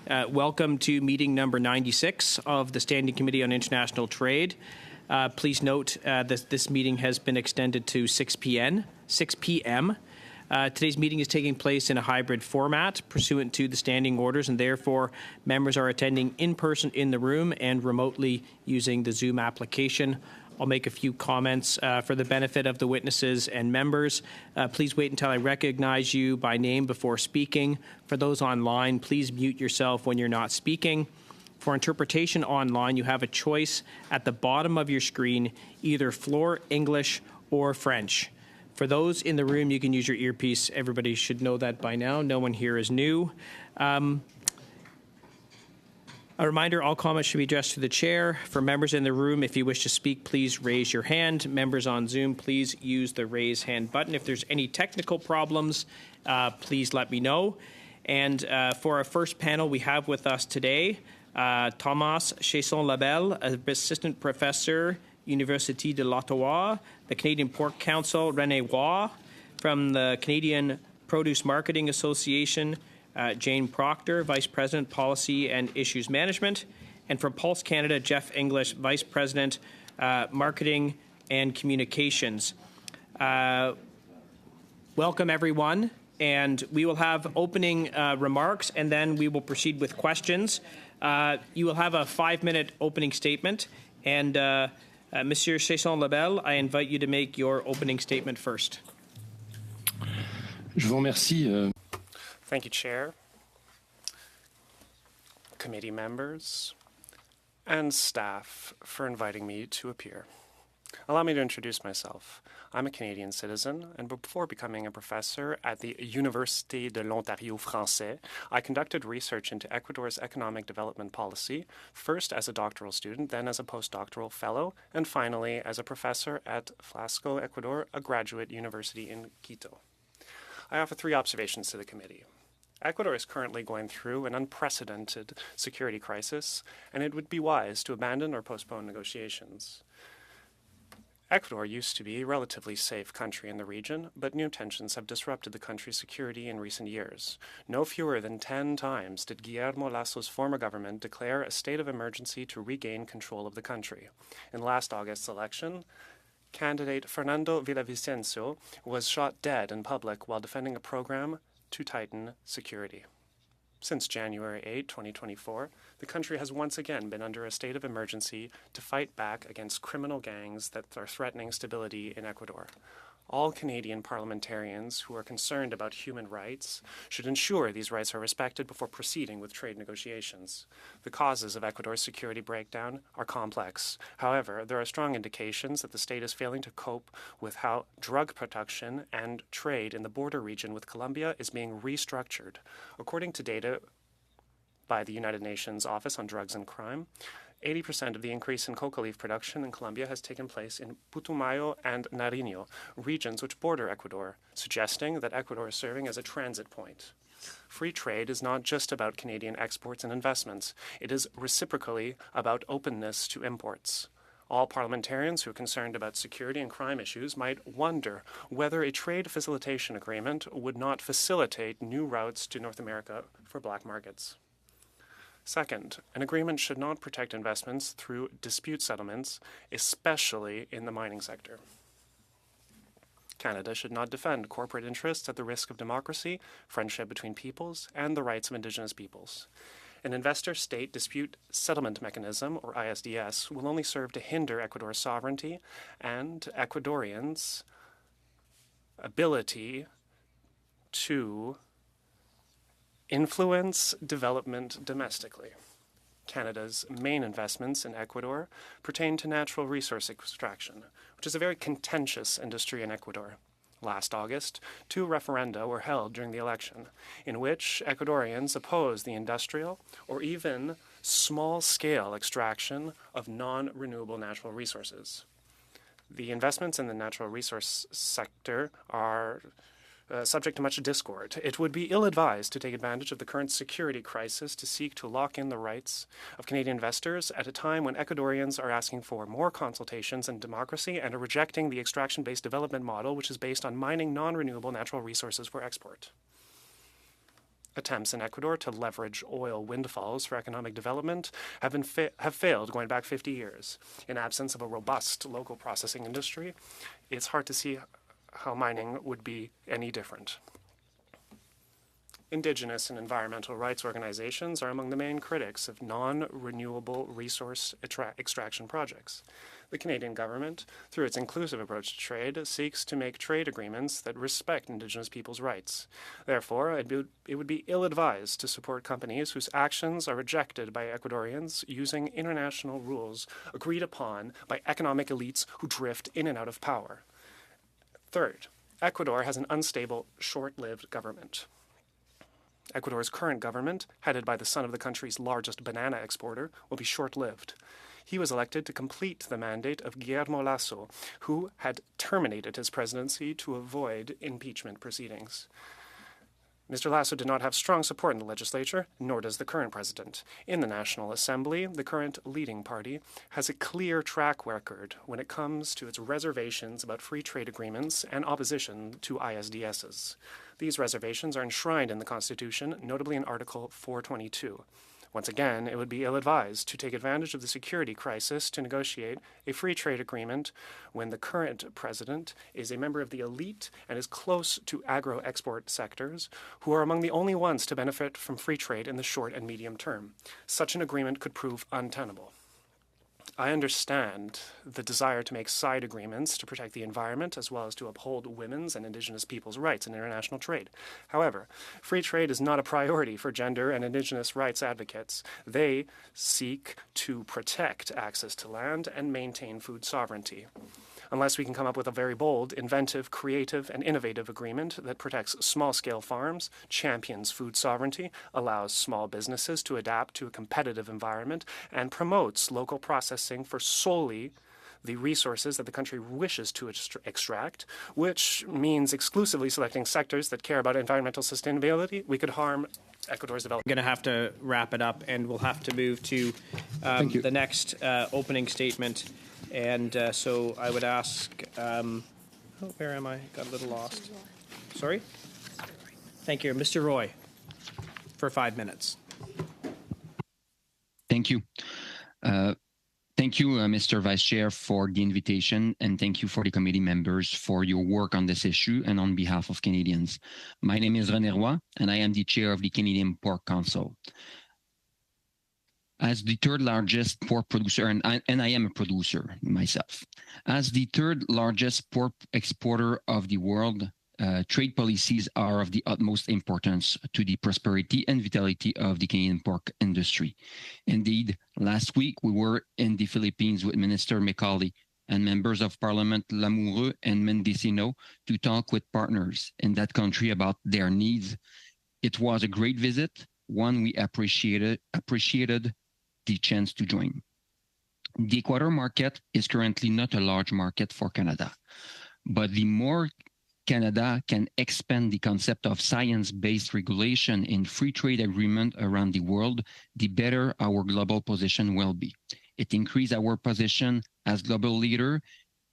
Welcome to meeting number 96 of the Standing Committee on International Trade. Please note that this meeting has been extended to 6 p.m. Today's meeting is taking place in a hybrid format pursuant to the standing orders, and therefore members are attending in person in the room and remotely using the Zoom application. I'll make a few comments for the benefit of the witnesses and members. Please wait until I recognize you by name before speaking. For those online, please mute yourself when you're not speaking. For interpretation online, you have a choice at the bottom of your screen, either Floor, English, or French. For those in the room, you can use your earpiece. Everybody should know that by now. No one here is new. A reminder, all comments should be addressed to the chair. For members in the room, if you wish to speak, please raise your hand. Members on Zoom, please use the raise hand button. If there's any technical problems, please let me know. And for our first panel, we have with us today Thomas Chesson-Labelle, Assistant Professor, Université de l'Ottawa, the Canadian Pork Council, René Waugh, from the Canadian Produce Marketing Association, Jane Proctor, Vice President, Policy and Issues Management, and from Pulse Canada, Jeff English, Vice President, Marketing and Communications. Welcome, everyone, and we will have opening remarks, and then we will proceed with questions. You will have a 5-minute opening statement, and Monsieur Chesson-Labelle, I invite you to make your opening statement first. Je vous remercie. Thank you, Chair, committee members, and staff for inviting me to appear. Allow me to introduce myself. I'm a Canadian citizen, and before becoming a professor at the Université de l'Ontario Français, I conducted research into Ecuador's economic development policy, first as a doctoral student, then as a postdoctoral fellow, and finally as a professor at Flasco, Ecuador, a graduate university in Quito. I offer 3 observations to the committee. Ecuador is currently going through an unprecedented security crisis, and it would be wise to abandon or postpone negotiations. Ecuador used to be a relatively safe country in the region, but new tensions have disrupted the country's security in recent years. No fewer than 10 times did Guillermo Laso's former government declare a state of emergency to regain control of the country. In last August's election, candidate Fernando Villavicencio was shot dead in public while defending a program to tighten security. Since January 8, 2024, the country has once again been under a state of emergency to fight back against criminal gangs that are threatening stability in Ecuador. All Canadian parliamentarians who are concerned about human rights should ensure these rights are respected before proceeding with trade negotiations. The causes of Ecuador's security breakdown are complex. However, there are strong indications that the state is failing to cope with how drug production and trade in the border region with Colombia is being restructured. According to data by the United Nations Office on Drugs and Crime, 80% of the increase in coca leaf production in Colombia has taken place in Putumayo and Nariño, regions which border Ecuador, suggesting that Ecuador is serving as a transit point. Free trade is not just about Canadian exports and investments. It is reciprocally about openness to imports. All parliamentarians who are concerned about security and crime issues might wonder whether a trade facilitation agreement would not facilitate new routes to North America for black markets. Second, an agreement should not protect investments through dispute settlements, especially in the mining sector. Canada should not defend corporate interests at the risk of democracy, friendship between peoples, and the rights of Indigenous peoples. An investor-state dispute settlement mechanism, or ISDS, will only serve to hinder Ecuador's sovereignty and Ecuadorians' ability to influence development domestically. Canada's main investments in Ecuador pertain to natural resource extraction, which is a very contentious industry in Ecuador. Last August, 2 referenda were held during the election, in which Ecuadorians opposed the industrial or even small-scale extraction of non-renewable natural resources. The investments in the natural resource sector are subject to much discord. It would be ill-advised to take advantage of the current security crisis to seek to lock in the rights of Canadian investors at a time when Ecuadorians are asking for more consultations and democracy and are rejecting the extraction-based development model, which is based on mining non-renewable natural resources for export. attempts in Ecuador to leverage oil windfalls for economic development have failed going back 50 years. In absence of a robust local processing industry, it's hard to see how mining would be any different. Indigenous and environmental rights organizations are among the main critics of non-renewable resource extraction projects. The Canadian government, through its inclusive approach to trade, seeks to make trade agreements that respect Indigenous peoples' rights. Therefore, it would be ill-advised to support companies whose actions are rejected by Ecuadorians using international rules agreed upon by economic elites who drift in and out of power. Third, Ecuador has an unstable, short-lived government. Ecuador's current government, headed by the son of the country's largest banana exporter, will be short-lived. He was elected to complete the mandate of Guillermo Lasso, who had terminated his presidency to avoid impeachment proceedings. Mr. Lasso did not have strong support in the legislature, nor does the current president. In the National Assembly, the current leading party has a clear track record when it comes to its reservations about free trade agreements and opposition to ISDSs. These reservations are enshrined in the Constitution, notably in Article 422. Once again, it would be ill-advised to take advantage of the security crisis to negotiate a free trade agreement when the current president is a member of the elite and is close to agro-export sectors, who are among the only ones to benefit from free trade in the short and medium term. Such an agreement could prove untenable. I understand the desire to make side agreements to protect the environment as well as to uphold women's and Indigenous peoples' rights in international trade. However, free trade is not a priority for gender and Indigenous rights advocates. They seek to protect access to land and maintain food sovereignty. Unless we can come up with a very bold, inventive, creative, and innovative agreement that protects small-scale farms, champions food sovereignty, allows small businesses to adapt to a competitive environment, and promotes local processing for solely the resources that the country wishes to extract, which means exclusively selecting sectors that care about environmental sustainability, we could harm Ecuador's development. We're going to have to wrap it up, and we'll have to move to the next opening statement. And so I would ask, where am I? Got a little lost. Sorry? Thank you. Mr. Roy, for 5 minutes. Thank you. Thank you, Mr. Vice Chair, for the invitation, and thank you for the committee members for your work on this issue and on behalf of Canadians. My name is René Roy, and I am the chair of the Canadian Pork Council. As the third largest pork producer, and I am a producer myself, as the third largest pork exporter of the world, trade policies are of the utmost importance to the prosperity and vitality of the Canadian pork industry. Indeed, last week we were in the Philippines with Minister Macaulay and members of Parliament Lamoureux and Mendocino to talk with partners in that country about their needs. It was a great visit, one we appreciated the chance to join. The Ecuador market is currently not a large market for Canada, but the more Canada can expand the concept of science-based regulation in free trade agreement around the world, the better our global position will be. It increases our position as global leader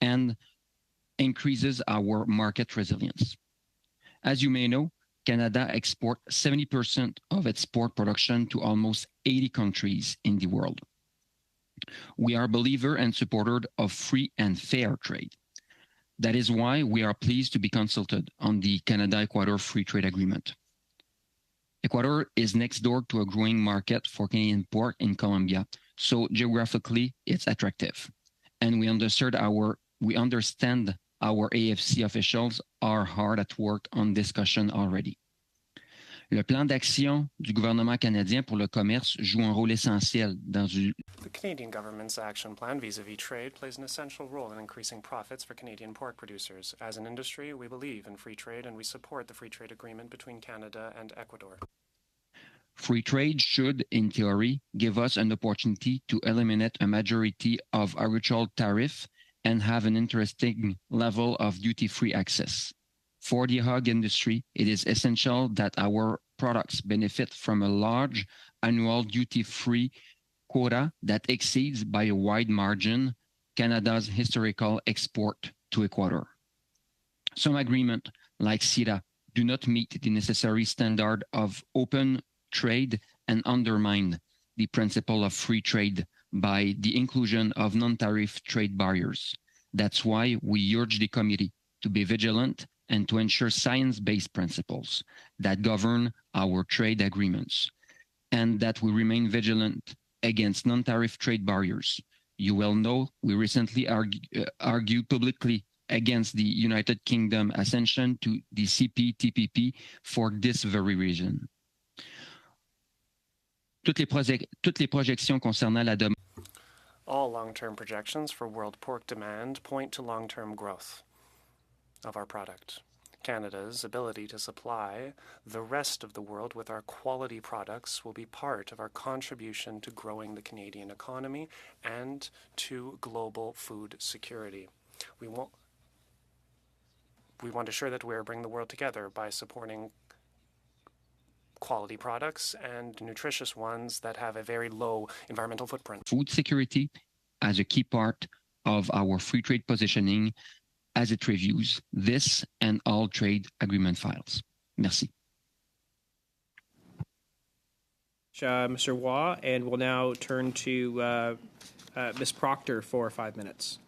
and increases our market resilience. As you may know, Canada exports 70% of its pork production to almost 80 countries in the world. We are believer and supporter of free and fair trade. That is why we are pleased to be consulted on the Canada-Ecuador Free Trade Agreement. Ecuador is next door to a growing market for Canadian pork in Colombia, so geographically it's attractive. And we understand our AFC officials are hard at work on discussion already. Le plan d'action du gouvernement canadien pour le commerce joue un rôle essentiel dans The Canadian government's action plan vis-à-vis trade plays an essential role in increasing profits for Canadian pork producers. As an industry, we believe in free trade and we support the free trade agreement between Canada and Ecuador. Free trade should, in theory, give us an opportunity to eliminate a majority of agricultural tariffs and have an interesting level of duty-free access. For the hog industry, it is essential that our products benefit from a large annual duty-free quota that exceeds by a wide margin Canada's historical export to Ecuador. Some agreements, like CITA, do not meet the necessary standard of open trade and undermine the principle of free trade by the inclusion of non-tariff trade barriers. That's why we urge the committee to be vigilant and to ensure science-based principles that govern our trade agreements, and that we remain vigilant against non-tariff trade barriers. You will know we recently argued publicly against the United Kingdom accession to the CPTPP for this very reason. Toutes les projections concernant la demande. All long-term projections for world pork demand point to long-term growth of our product. Canada's ability to supply the rest of the world with our quality products will be part of our contribution to growing the Canadian economy and to global food security. We want to ensure that we are bringing the world together by supporting quality products and nutritious ones that have a very low environmental footprint. Food security as a key part of our free trade positioning as it reviews this and all trade agreement files. Merci. Mr. Waugh, and we'll now turn to Ms. Proctor for 5 minutes.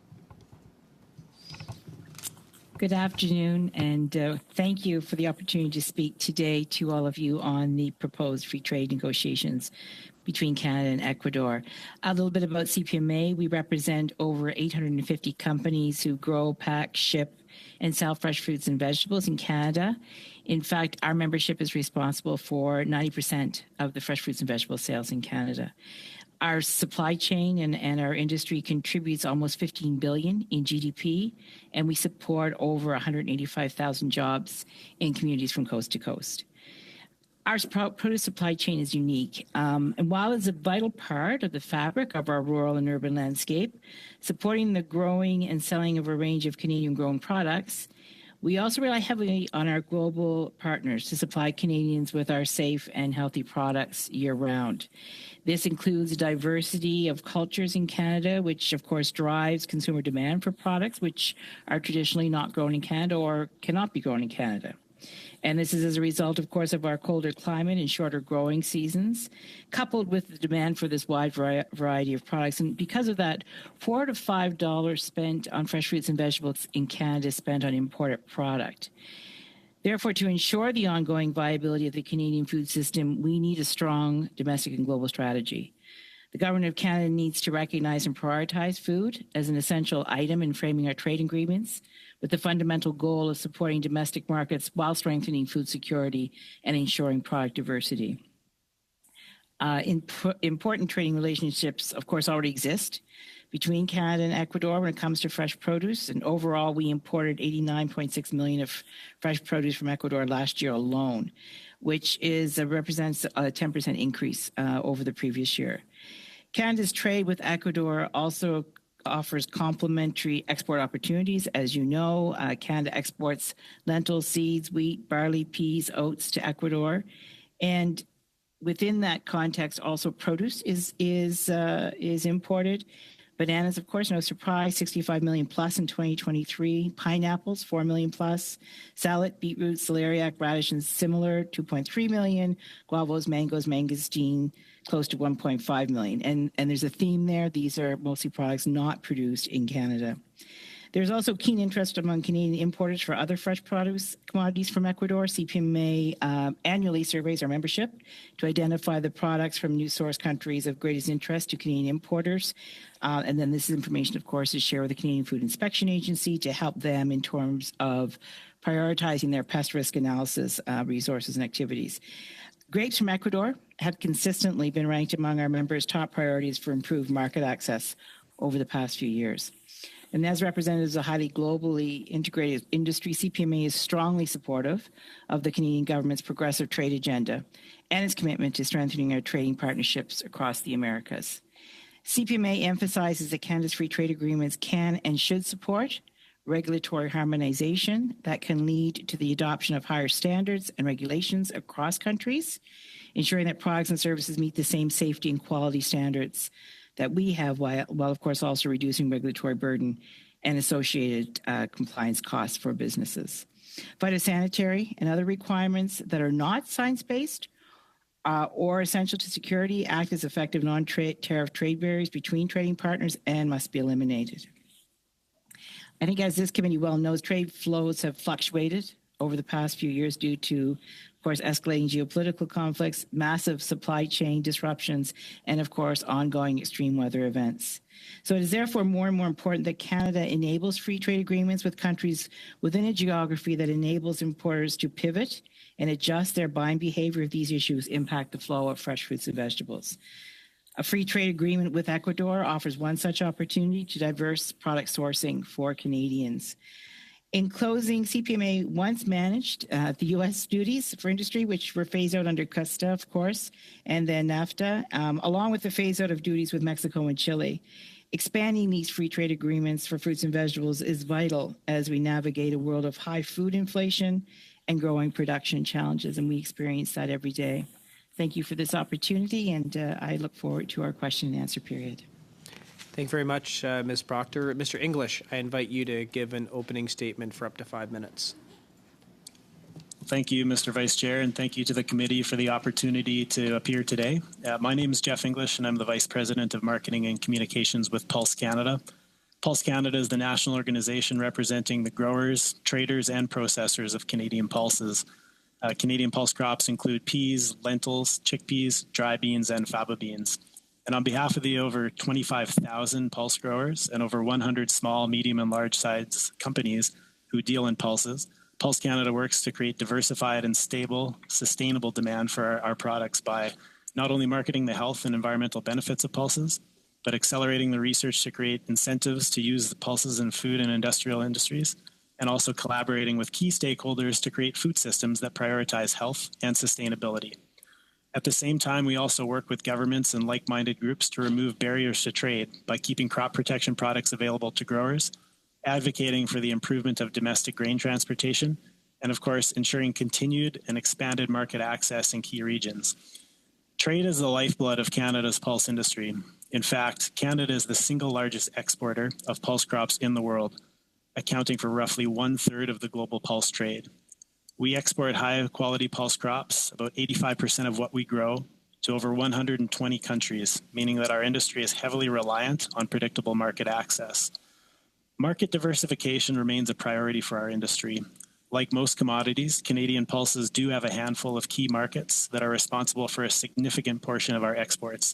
Good afternoon, and thank you for the opportunity to speak today to all of you on the proposed free trade negotiations between Canada and Ecuador. A little bit about CPMA. We represent over 850 companies who grow, pack, ship, and sell fresh fruits and vegetables in Canada. In fact, our membership is responsible for 90% of the fresh fruits and vegetable sales in Canada. Our supply chain and our industry contributes almost $15 billion in GDP, and we support over 185,000 jobs in communities from coast to coast. Our produce supply chain is unique, and while it's a vital part of the fabric of our rural and urban landscape, supporting the growing and selling of a range of Canadian-grown products, we also rely heavily on our global partners to supply Canadians with our safe and healthy products year-round. This includes diversity of cultures in Canada, which of course drives consumer demand for products which are traditionally not grown in Canada or cannot be grown in Canada. And this is as a result, of course, of our colder climate and shorter growing seasons, coupled with the demand for this wide variety of products. And because of that, $4 to $5 spent on fresh fruits and vegetables in Canada is spent on imported product. Therefore, to ensure the ongoing viability of the Canadian food system, we need a strong domestic and global strategy. The Government of Canada needs to recognize and prioritize food as an essential item in framing our trade agreements, with the fundamental goal of supporting domestic markets while strengthening food security and ensuring product diversity. Important trading relationships, of course, already exist between Canada and Ecuador when it comes to fresh produce. And overall, we imported 89.6 million of fresh produce from Ecuador last year alone, which represents a 10% increase over the previous year. Canada's trade with Ecuador also offers complementary export opportunities. As you know, Canada exports lentils, seeds, wheat, barley, peas, oats to Ecuador. And within that context, also produce is imported. Bananas, of course, no surprise, 65 million plus in 2023. Pineapples, 4 million plus. Salad, beetroot, celeriac, radishes, similar, 2.3 million. Guavos, mangoes, mangosteen, close to 1.5 million. And there's a theme there. These are mostly products not produced in Canada. There's also keen interest among Canadian importers for other fresh produce commodities from Ecuador. CPMA annually surveys our membership to identify the products from new source countries of greatest interest to Canadian importers. And then this information, of course, is shared with the Canadian Food Inspection Agency to help them in terms of prioritizing their pest risk analysis resources and activities. Grapes from Ecuador have consistently been ranked among our members' top priorities for improved market access over the past few years. And as representatives of a highly globally integrated industry, CPMA is strongly supportive of the Canadian government's progressive trade agenda and its commitment to strengthening our trading partnerships across the Americas. CPMA emphasizes that Canada's free trade agreements can and should support regulatory harmonization that can lead to the adoption of higher standards and regulations across countries, ensuring that products and services meet the same safety and quality standards that we have, while of course also reducing regulatory burden and associated compliance costs for businesses. Phytosanitary and other requirements that are not science-based or essential to security act as effective non-tariff trade barriers between trading partners and must be eliminated. I think, as this committee well knows, trade flows have fluctuated over the past few years due to, of course, escalating geopolitical conflicts, massive supply chain disruptions, and, of course, ongoing extreme weather events. So it is therefore more and more important that Canada enables free trade agreements with countries within a geography that enables importers to pivot and adjust their buying behavior if these issues impact the flow of fresh fruits and vegetables. A free trade agreement with Ecuador offers one such opportunity to diverse product sourcing for Canadians. In closing, CPMA once managed the U.S. duties for industry, which were phased out under CUSTA, of course, and then NAFTA, along with the phase out of duties with Mexico and Chile. Expanding these free trade agreements for fruits and vegetables is vital as we navigate a world of high food inflation and growing production challenges, and we experience that every day. Thank you for this opportunity, and I look forward to our question and answer period. Thank you very much, Ms. Proctor. Mr. English, I invite you to give an opening statement for up to 5 minutes. Thank you, Mr. Vice Chair, and thank you to the committee for the opportunity to appear today. My name is Jeff English, and I'm the Vice President of Marketing and Communications with Pulse Canada. Pulse Canada is the national organization representing the growers, traders, and processors of Canadian pulses. Canadian pulse crops include peas, lentils, chickpeas, dry beans, and faba beans. And on behalf of the over 25,000 pulse growers and over 100 small, medium, and large size companies who deal in pulses, Pulse Canada works to create diversified and stable, sustainable demand for our products by not only marketing the health and environmental benefits of pulses, but accelerating the research to create incentives to use the pulses in food and industrial industries, and also collaborating with key stakeholders to create food systems that prioritize health and sustainability. At the same time, we also work with governments and like-minded groups to remove barriers to trade by keeping crop protection products available to growers, advocating for the improvement of domestic grain transportation, and of course, ensuring continued and expanded market access in key regions. Trade is the lifeblood of Canada's pulse industry. In fact, Canada is the single largest exporter of pulse crops in the world, accounting for roughly 1/3 of the global pulse trade. We export high-quality pulse crops, about 85% of what we grow, to over 120 countries, meaning that our industry is heavily reliant on predictable market access. Market diversification remains a priority for our industry. Like most commodities, Canadian pulses do have a handful of key markets that are responsible for a significant portion of our exports.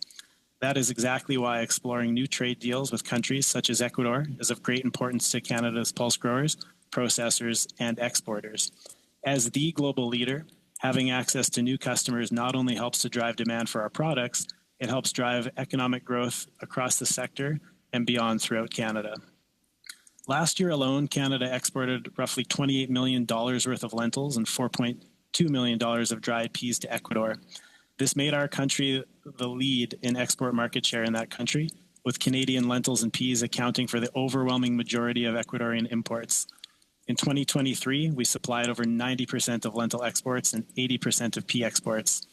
That is exactly why exploring new trade deals with countries such as Ecuador is of great importance to Canada's pulse growers, processors, and exporters. As the global leader, having access to new customers not only helps to drive demand for our products, it helps drive economic growth across the sector and beyond throughout Canada. Last year alone, Canada exported roughly $28 million worth of lentils and $4.2 million of dried peas to Ecuador. This made our country the lead in export market share in that country, with Canadian lentils and peas accounting for the overwhelming majority of Ecuadorian imports. In 2023, we supplied over 90% of lentil exports and 80% of pea exports.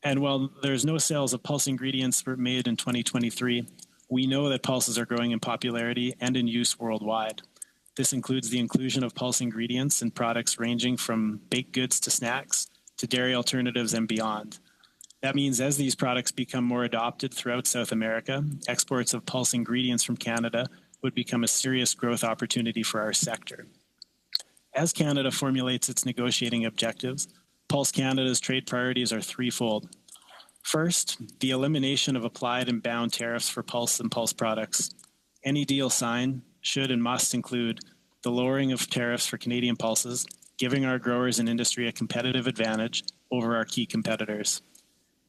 And while there's no sales of pulse ingredients made in 2023, we know that pulses are growing in popularity and in use worldwide. This includes the inclusion of pulse ingredients in products ranging from baked goods to snacks, to dairy alternatives and beyond. That means as these products become more adopted throughout South America, exports of pulse ingredients from Canada would become a serious growth opportunity for our sector. As Canada formulates its negotiating objectives, Pulse Canada's trade priorities are threefold. First, the elimination of applied and bound tariffs for pulse and pulse products. Any deal signed should and must include the lowering of tariffs for Canadian pulses, giving our growers and industry a competitive advantage over our key competitors.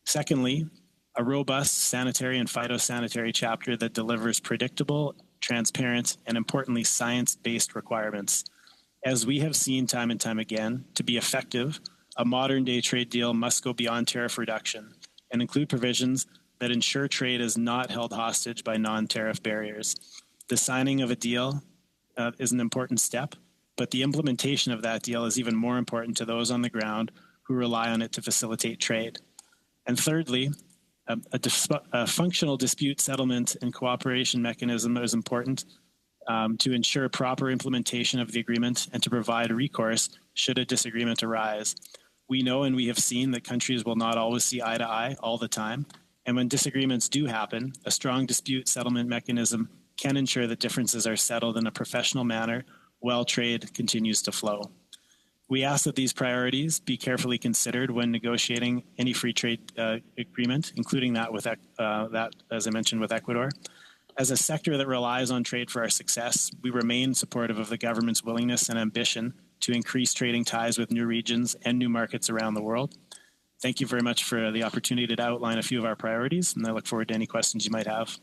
Secondly, a robust sanitary and phytosanitary chapter that delivers predictable, transparent, and importantly, science-based requirements. As we have seen time and time again, to be effective, a modern-day trade deal must go beyond tariff reduction and include provisions that ensure trade is not held hostage by non-tariff barriers. The signing of a deal is an important step, but the implementation of that deal is even more important to those on the ground who rely on it to facilitate trade. And thirdly, a functional dispute settlement and cooperation mechanism is important to ensure proper implementation of the agreement and to provide recourse should a disagreement arise. We know and we have seen that countries will not always see eye to eye all the time. And when disagreements do happen, a strong dispute settlement mechanism can ensure that differences are settled in a professional manner while trade continues to flow. We ask that these priorities be carefully considered when negotiating any free trade agreement, including that with as I mentioned, with Ecuador. As a sector that relies on trade for our success, we remain supportive of the government's willingness and ambition to increase trading ties with new regions and new markets around the world. Thank you very much for the opportunity to outline a few of our priorities, and I look forward to any questions you might have.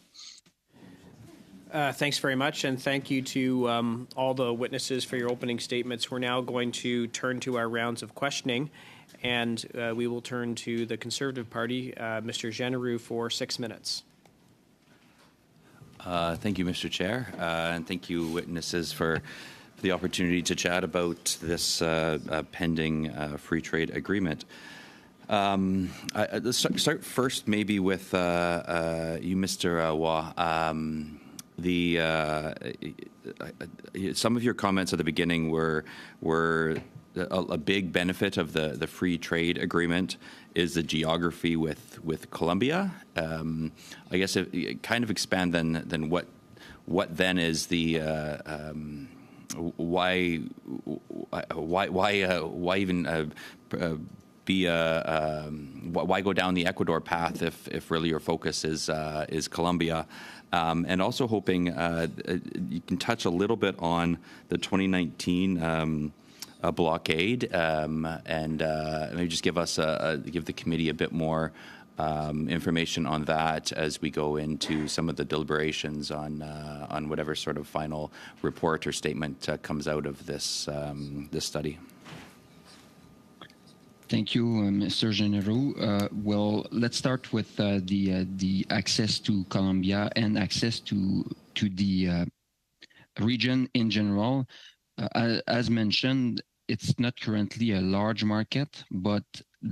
Thanks very much, and thank you to all the witnesses for your opening statements. We're now going to turn to our rounds of questioning, and we will turn to the Conservative Party, Mr. Genereux, for 6 minutes. Thank you, Mr. Chair, and thank you, witnesses, for the opportunity to chat about this pending free trade agreement. Let's start first maybe with you, Mr. Waugh. Some of your comments at the beginning were a big benefit of the free trade agreement is the geography with Colombia. I guess kind of expand then what then is the why even why go down the Ecuador path if really your focus is Colombia? And also hoping you can touch a little bit on the 2019 blockade and maybe just give the committee a bit more information on that as we go into some of the deliberations on whatever sort of final report or statement comes out of this study. Thank you, Mr. Genereux. Well, let's start with the access to Colombia and access to the region in general. As mentioned, it's not currently a large market, but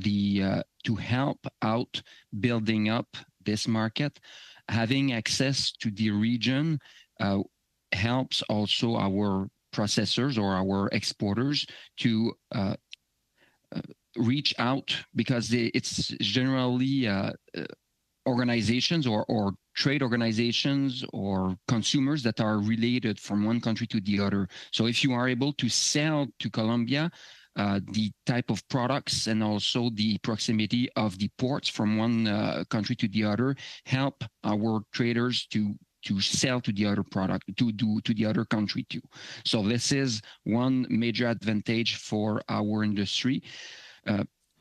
to help out building up this market, having access to the region helps also our processors or our exporters to reach out, because it's generally organizations or trade organizations or consumers that are related from one country to the other. So if you are able to sell to Colombia the type of products and also the proximity of the ports from one country to the other, help our traders to sell to the other product, to the other country too. So this is one major advantage for our industry.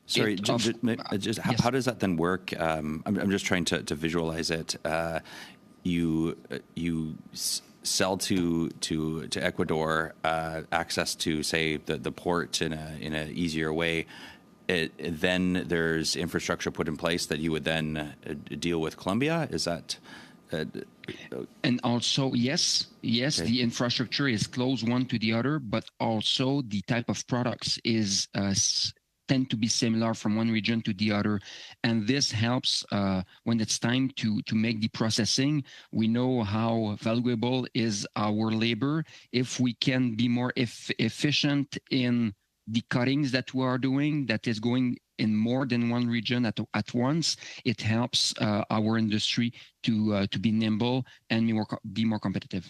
Sorry, how does that then work? I'm just trying to visualize it. You sell to Ecuador access to, say, the port in an easier way. Then there's infrastructure put in place that you would then deal with Colombia. Is that? And also, yes, okay. The infrastructure is close one to the other, but also the type of products is tend to be similar from one region to the other. And this helps when it's time to make the processing. We know how valuable is our labor. If we can be more efficient in the cuttings that we are doing, that is going in more than one region at once, it helps our industry to be nimble and be more competitive.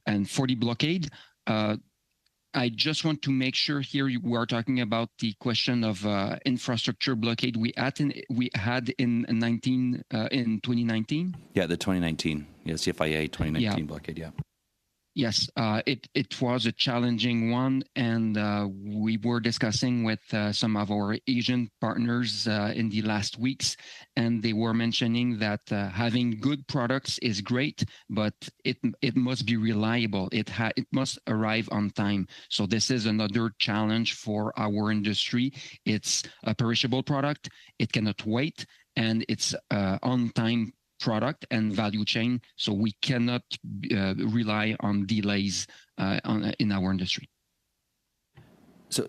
And for the blockade, I just want to make sure here we are talking about the question of infrastructure blockade we had in 2019. Yeah, the 2019, CFIA 2019 blockade. Yeah. Yes, it was a challenging one, and we were discussing with some of our Asian partners in the last weeks, and they were mentioning that having good products is great, but it must be reliable. It must arrive on time. So this is another challenge for our industry. It's a perishable product. It cannot wait, and it's on time product and value chain, so we cannot rely on delays in our industry. So,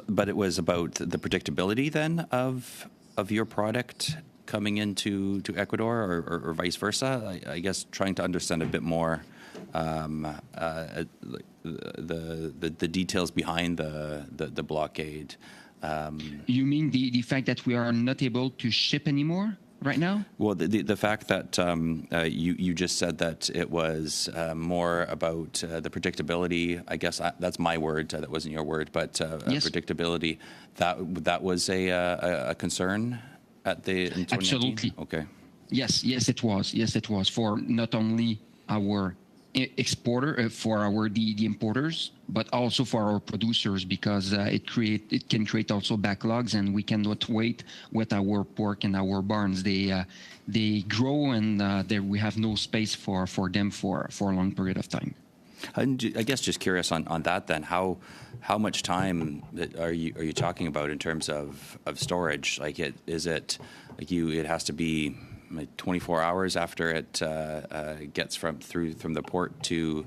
but it was about the predictability then of your product coming into Ecuador, or vice versa. I guess trying to understand a bit more the details behind the blockade. You mean the fact that we are not able to ship anymore right now? Well, the fact that you just said that it was more about the predictability. I guess that's my word. That wasn't your word, but yes. Predictability. That was a concern at the in 2019? Absolutely. Okay. Yes, it was. Yes, it was for not only our exporter, for the importers, but also for our producers, because it can create also backlogs, and we cannot wait with our pork and our barns. They grow, and we have no space for them for a long period of time. And I guess just curious on that then, how much time are you talking about in terms of storage? Like it has to be 24 hours after it gets from the port to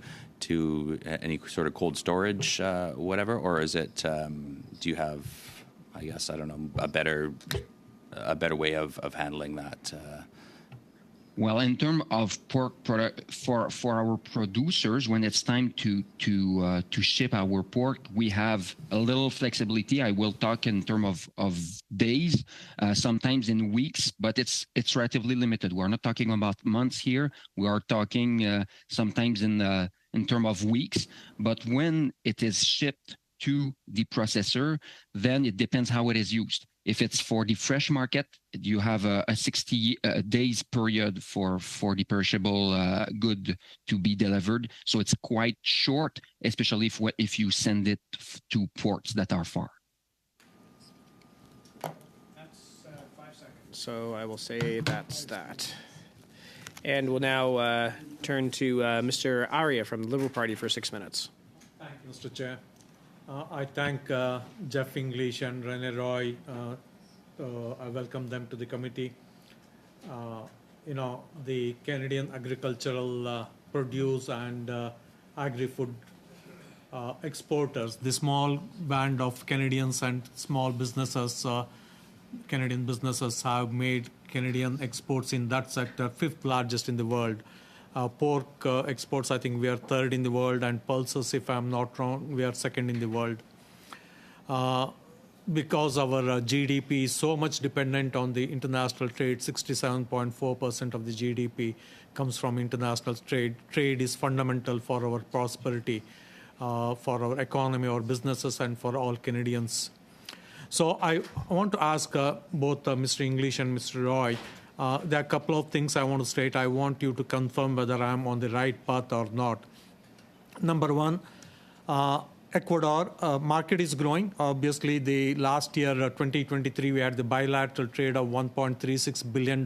any sort of cold storage, whatever, or is it? Do you have, I guess, I don't know, a better way of handling that? Well, in terms of pork product for our producers, when it's time to ship our pork, we have a little flexibility. I will talk in terms of days, sometimes in weeks, but it's relatively limited. We're not talking about months here. We are talking sometimes in terms of weeks. But when it is shipped to the processor, then it depends how it is used. If it's for the fresh market, you have a 60 days period for the perishable good to be delivered. So it's quite short, especially if you send it to ports that are far. That's 5 seconds. So I will say that's that. And we'll now turn to Mr. Aria from the Liberal Party for 6 minutes. Thank you, Mr. Chair. I thank Jeff English and Rene Roy. I welcome them to the committee. The Canadian agricultural produce and agri-food exporters, the small band of Canadians and small businesses, Canadian businesses have made Canadian exports in that sector 5th largest in the world. Pork exports, I think we are 3rd in the world, and pulses, if I'm not wrong, we are 2nd in the world. Because our GDP is so much dependent on the international trade, 67.4% of the GDP comes from international trade. Trade is fundamental for our prosperity, for our economy, our businesses, and for all Canadians. So I want to ask both Mr. English and Mr. Roy, there are a couple of things I want to state. I want you to confirm whether I'm on the right path or not. Number one, Ecuador market is growing. Obviously, the last year, 2023, we had the bilateral trade of $1.36 billion.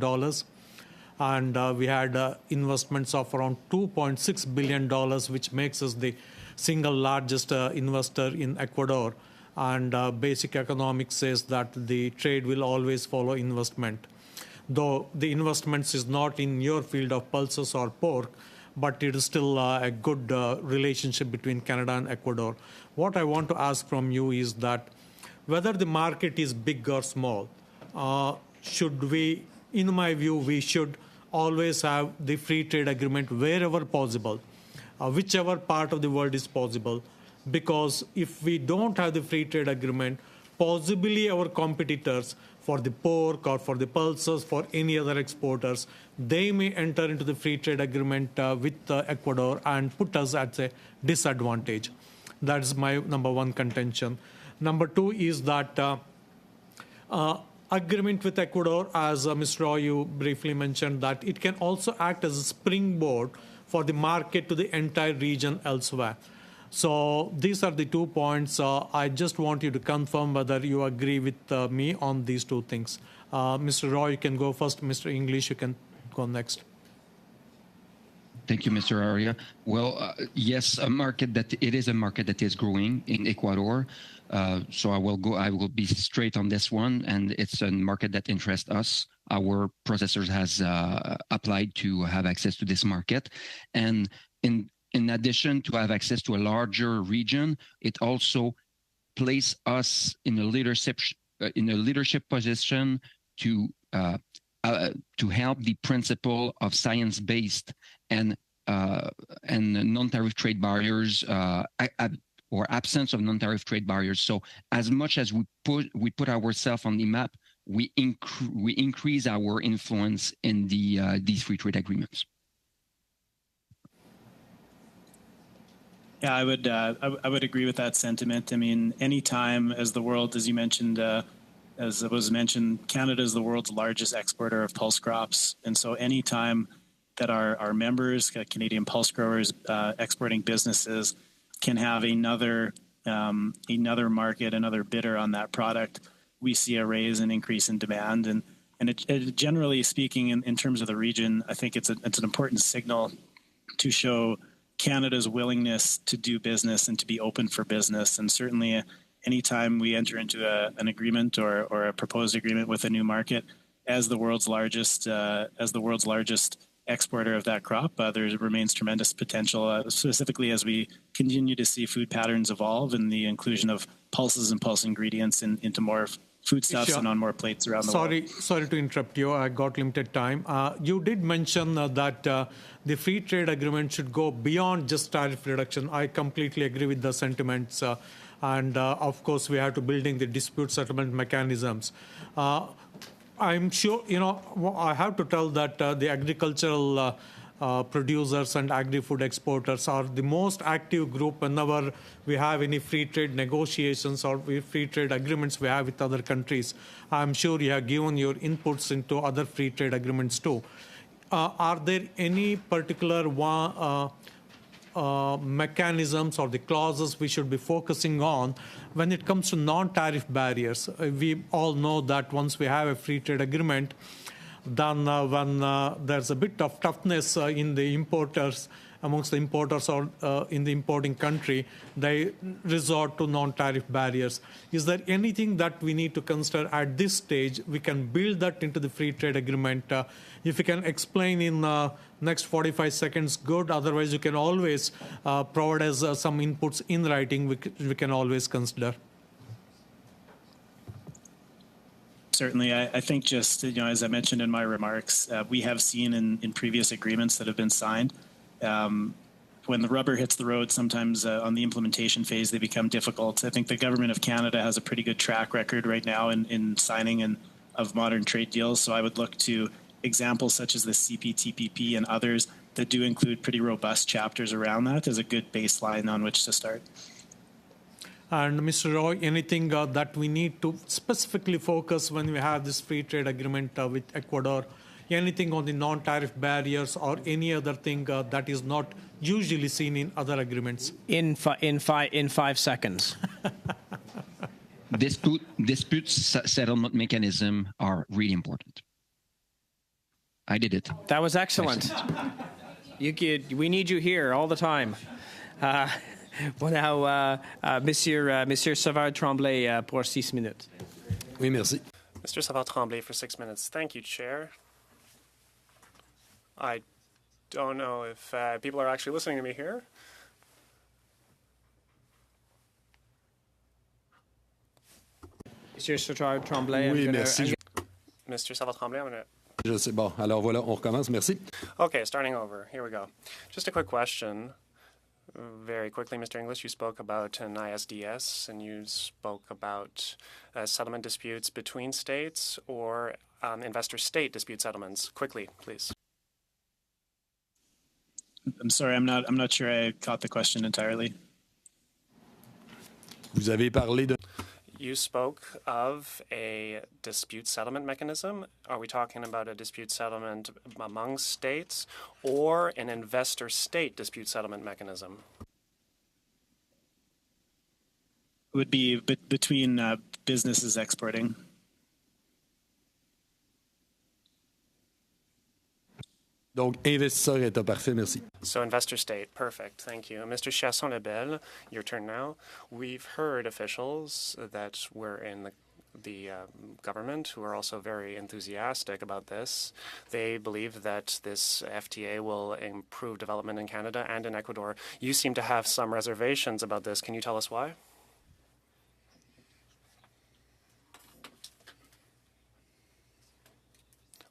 And we had investments of around $2.6 billion, which makes us the single largest investor in Ecuador. And basic economics says that the trade will always follow investment. Though the investments is not in your field of pulses or pork, but it is still a good relationship between Canada and Ecuador. What I want to ask from you is that whether the market is big or small, should we, in my view, we should always have the free trade agreement wherever possible, whichever part of the world is possible. Because if we don't have the free trade agreement, possibly our competitors for the pork or for the pulses, for any other exporters, they may enter into the free trade agreement with Ecuador and put us at a disadvantage. That is my number one contention. Number two is that agreement with Ecuador, as Mr. Roy, you briefly mentioned, that it can also act as a springboard for the market to the entire region elsewhere. So these are the 2 points. I just want you to confirm whether you agree with me on these 2 things. Mr. Roy, you can go first. Mr. English, you can go next. Thank you, Mr. Aria. Well, yes, it is a market that is growing in Ecuador. So I will be straight on this one, and it's a market that interests us. Our processors has applied to have access to this market, and in addition to have access to a larger region, it also places us in a leadership position to help the principle of science-based and and non-tariff trade barriers or absence of non-tariff trade barriers. So as much as we put ourselves on the map, we increase our influence in these free trade agreements. Yeah, I would agree with that sentiment. I mean, anytime, as the world, as you mentioned, as it was mentioned, Canada is the world's largest exporter of pulse crops, and so anytime that our members, Canadian pulse growers, exporting businesses, can have another market, another bidder on that product, we see a raise and increase in demand. And it, generally speaking, in terms of the region, I think it's an important signal to show Canada's willingness to do business and to be open for business. And certainly, anytime we enter into an agreement or a proposed agreement with a new market, as the world's largest exporter of that crop, there remains tremendous potential, specifically as we continue to see food patterns evolve and the inclusion of pulses and pulse ingredients into more foodstuffs and on more plates around the world. Sorry to interrupt you. I got limited time. You did mention that the free trade agreement should go beyond just tariff reduction. I completely agree with the sentiments. And of course, we have to building the dispute settlement mechanisms. I'm sure, I have to tell that the agricultural producers and agri-food exporters are the most active group whenever we have any free trade negotiations or free trade agreements we have with other countries. I'm sure you have given your inputs into other free trade agreements too. Are there any particular mechanisms or the clauses we should be focusing on when it comes to non-tariff barriers? We all know that once we have a free trade agreement, then when there's a bit of toughness in the importers, amongst the importers or in the importing country, they resort to non-tariff barriers. Is there anything that we need to consider at this stage? We can build that into the free trade agreement. If you can explain in next 45 seconds, good. Otherwise, you can always provide us some inputs in writing, which we can always consider. Certainly, I think just, as I mentioned in my remarks, we have seen in previous agreements that have been signed, when the rubber hits the road, sometimes on the implementation phase, they become difficult. I think the government of Canada has a pretty good track record right now in signing of modern trade deals. So I would look to examples such as the CPTPP and others that do include pretty robust chapters around that as a good baseline on which to start. And Mr. Roy, anything that we need to specifically focus when we have this free trade agreement with Ecuador? Anything on the non-tariff barriers or any other thing that is not usually seen in other agreements? In 5 seconds. Dispute settlement mechanism are really important. I did it. That was excellent. We need you here all the time. Well, now, Monsieur Savard-Tremblay pour 6 minutes. Oui, merci. Mr. Savard-Tremblay for 6 minutes. Thank you, Chair. I don't know if people are actually listening to me here. Monsieur Savard-Tremblay. Oui, merci. Mr. Savard-Tremblay, I'm going to... Je sais. Bon, alors voilà, on recommence. Merci. Okay, starting over. Here we go. Just a quick question. Very quickly, Mr. English, you spoke about an ISDS, and you spoke about settlement disputes between states or investor-state dispute settlements. Quickly, please. I'm sorry, I'm not sure I caught the question entirely. Vous avez parlé de... You spoke of a dispute settlement mechanism. Are we talking about a dispute settlement among states or an investor-state dispute settlement mechanism? It would be between businesses exporting. Donc, investisseur État, parfait, merci. So investor-state, perfect, thank you. Mr. Chasson-Lebel, your turn now. We've heard officials that were in the government who are also very enthusiastic about this. They believe that this FTA will improve development in Canada and in Ecuador. You seem to have some reservations about this. Can you tell us why?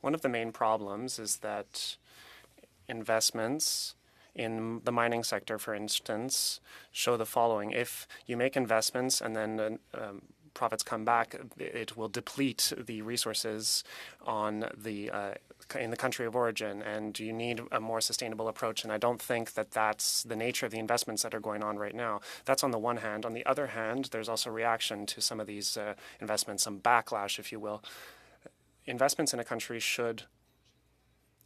One of the main problems is that investments in the mining sector, for instance, show the following. If you make investments and then profits come back, it will deplete the resources on the in the country of origin, and you need a more sustainable approach. And I don't think that that's the nature of the investments that are going on right now. That's on the one hand. On the other hand, there's also reaction to some of these investments, some backlash, if you will. Investments in a country should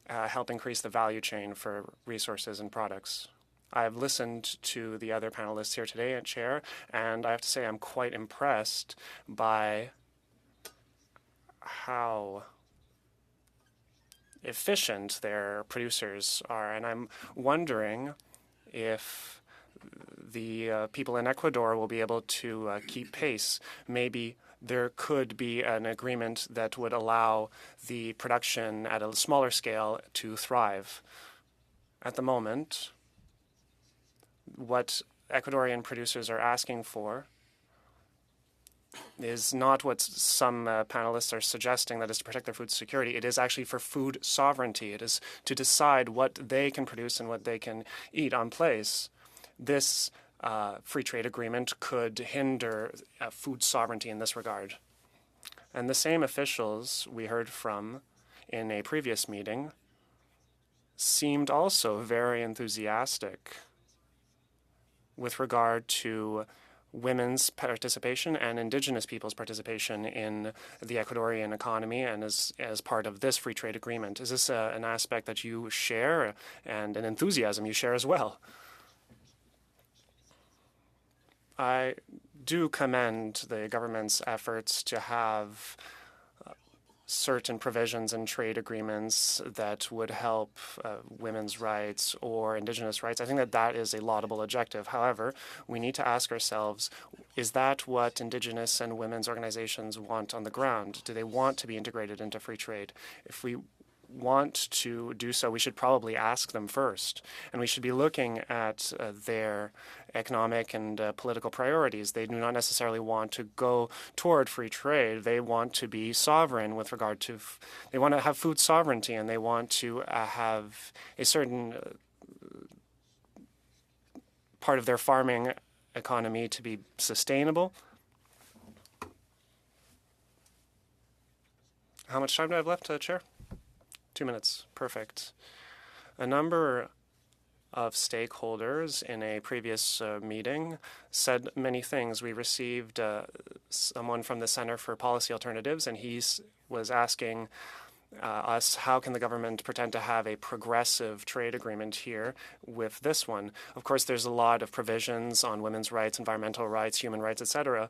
help increase the value chain for resources and products. I've listened to the other panelists here today at Chair, and I have to say I'm quite impressed by how efficient their producers are. And I'm wondering if the people in Ecuador will be able to keep pace. Maybe there could be an agreement that would allow the production at a smaller scale to thrive. At the moment, what Ecuadorian producers are asking for is not what some panelists are suggesting, that is to protect their food security. It is actually for food sovereignty. It is to decide what they can produce and what they can eat on place. This free trade agreement could hinder food sovereignty in this regard. And the same officials we heard from in a previous meeting seemed also very enthusiastic with regard to women's participation and indigenous people's participation in the Ecuadorian economy and as part of this free trade agreement. Is this an aspect that you share and an enthusiasm you share as well? I do commend the government's efforts to have certain provisions in trade agreements that would help women's rights or indigenous rights. I think that that is a laudable objective. However, we need to ask ourselves, is that what indigenous and women's organizations want on the ground? Do they want to be integrated into free trade? If we want to do so, we should probably ask them first. And we should be looking at their economic and political priorities. They do not necessarily want to go toward free trade. They want to be sovereign with regard to, they want to have food sovereignty, and they want to have a certain part of their farming economy to be sustainable. How much time do I have left, Chair? 2 minutes. Perfect. A number of stakeholders in a previous meeting said many things. We received someone from the Center for Policy Alternatives, and he was asking us, how can the government pretend to have a progressive trade agreement here with this one? Of course, there's a lot of provisions on women's rights, environmental rights, human rights, etc.,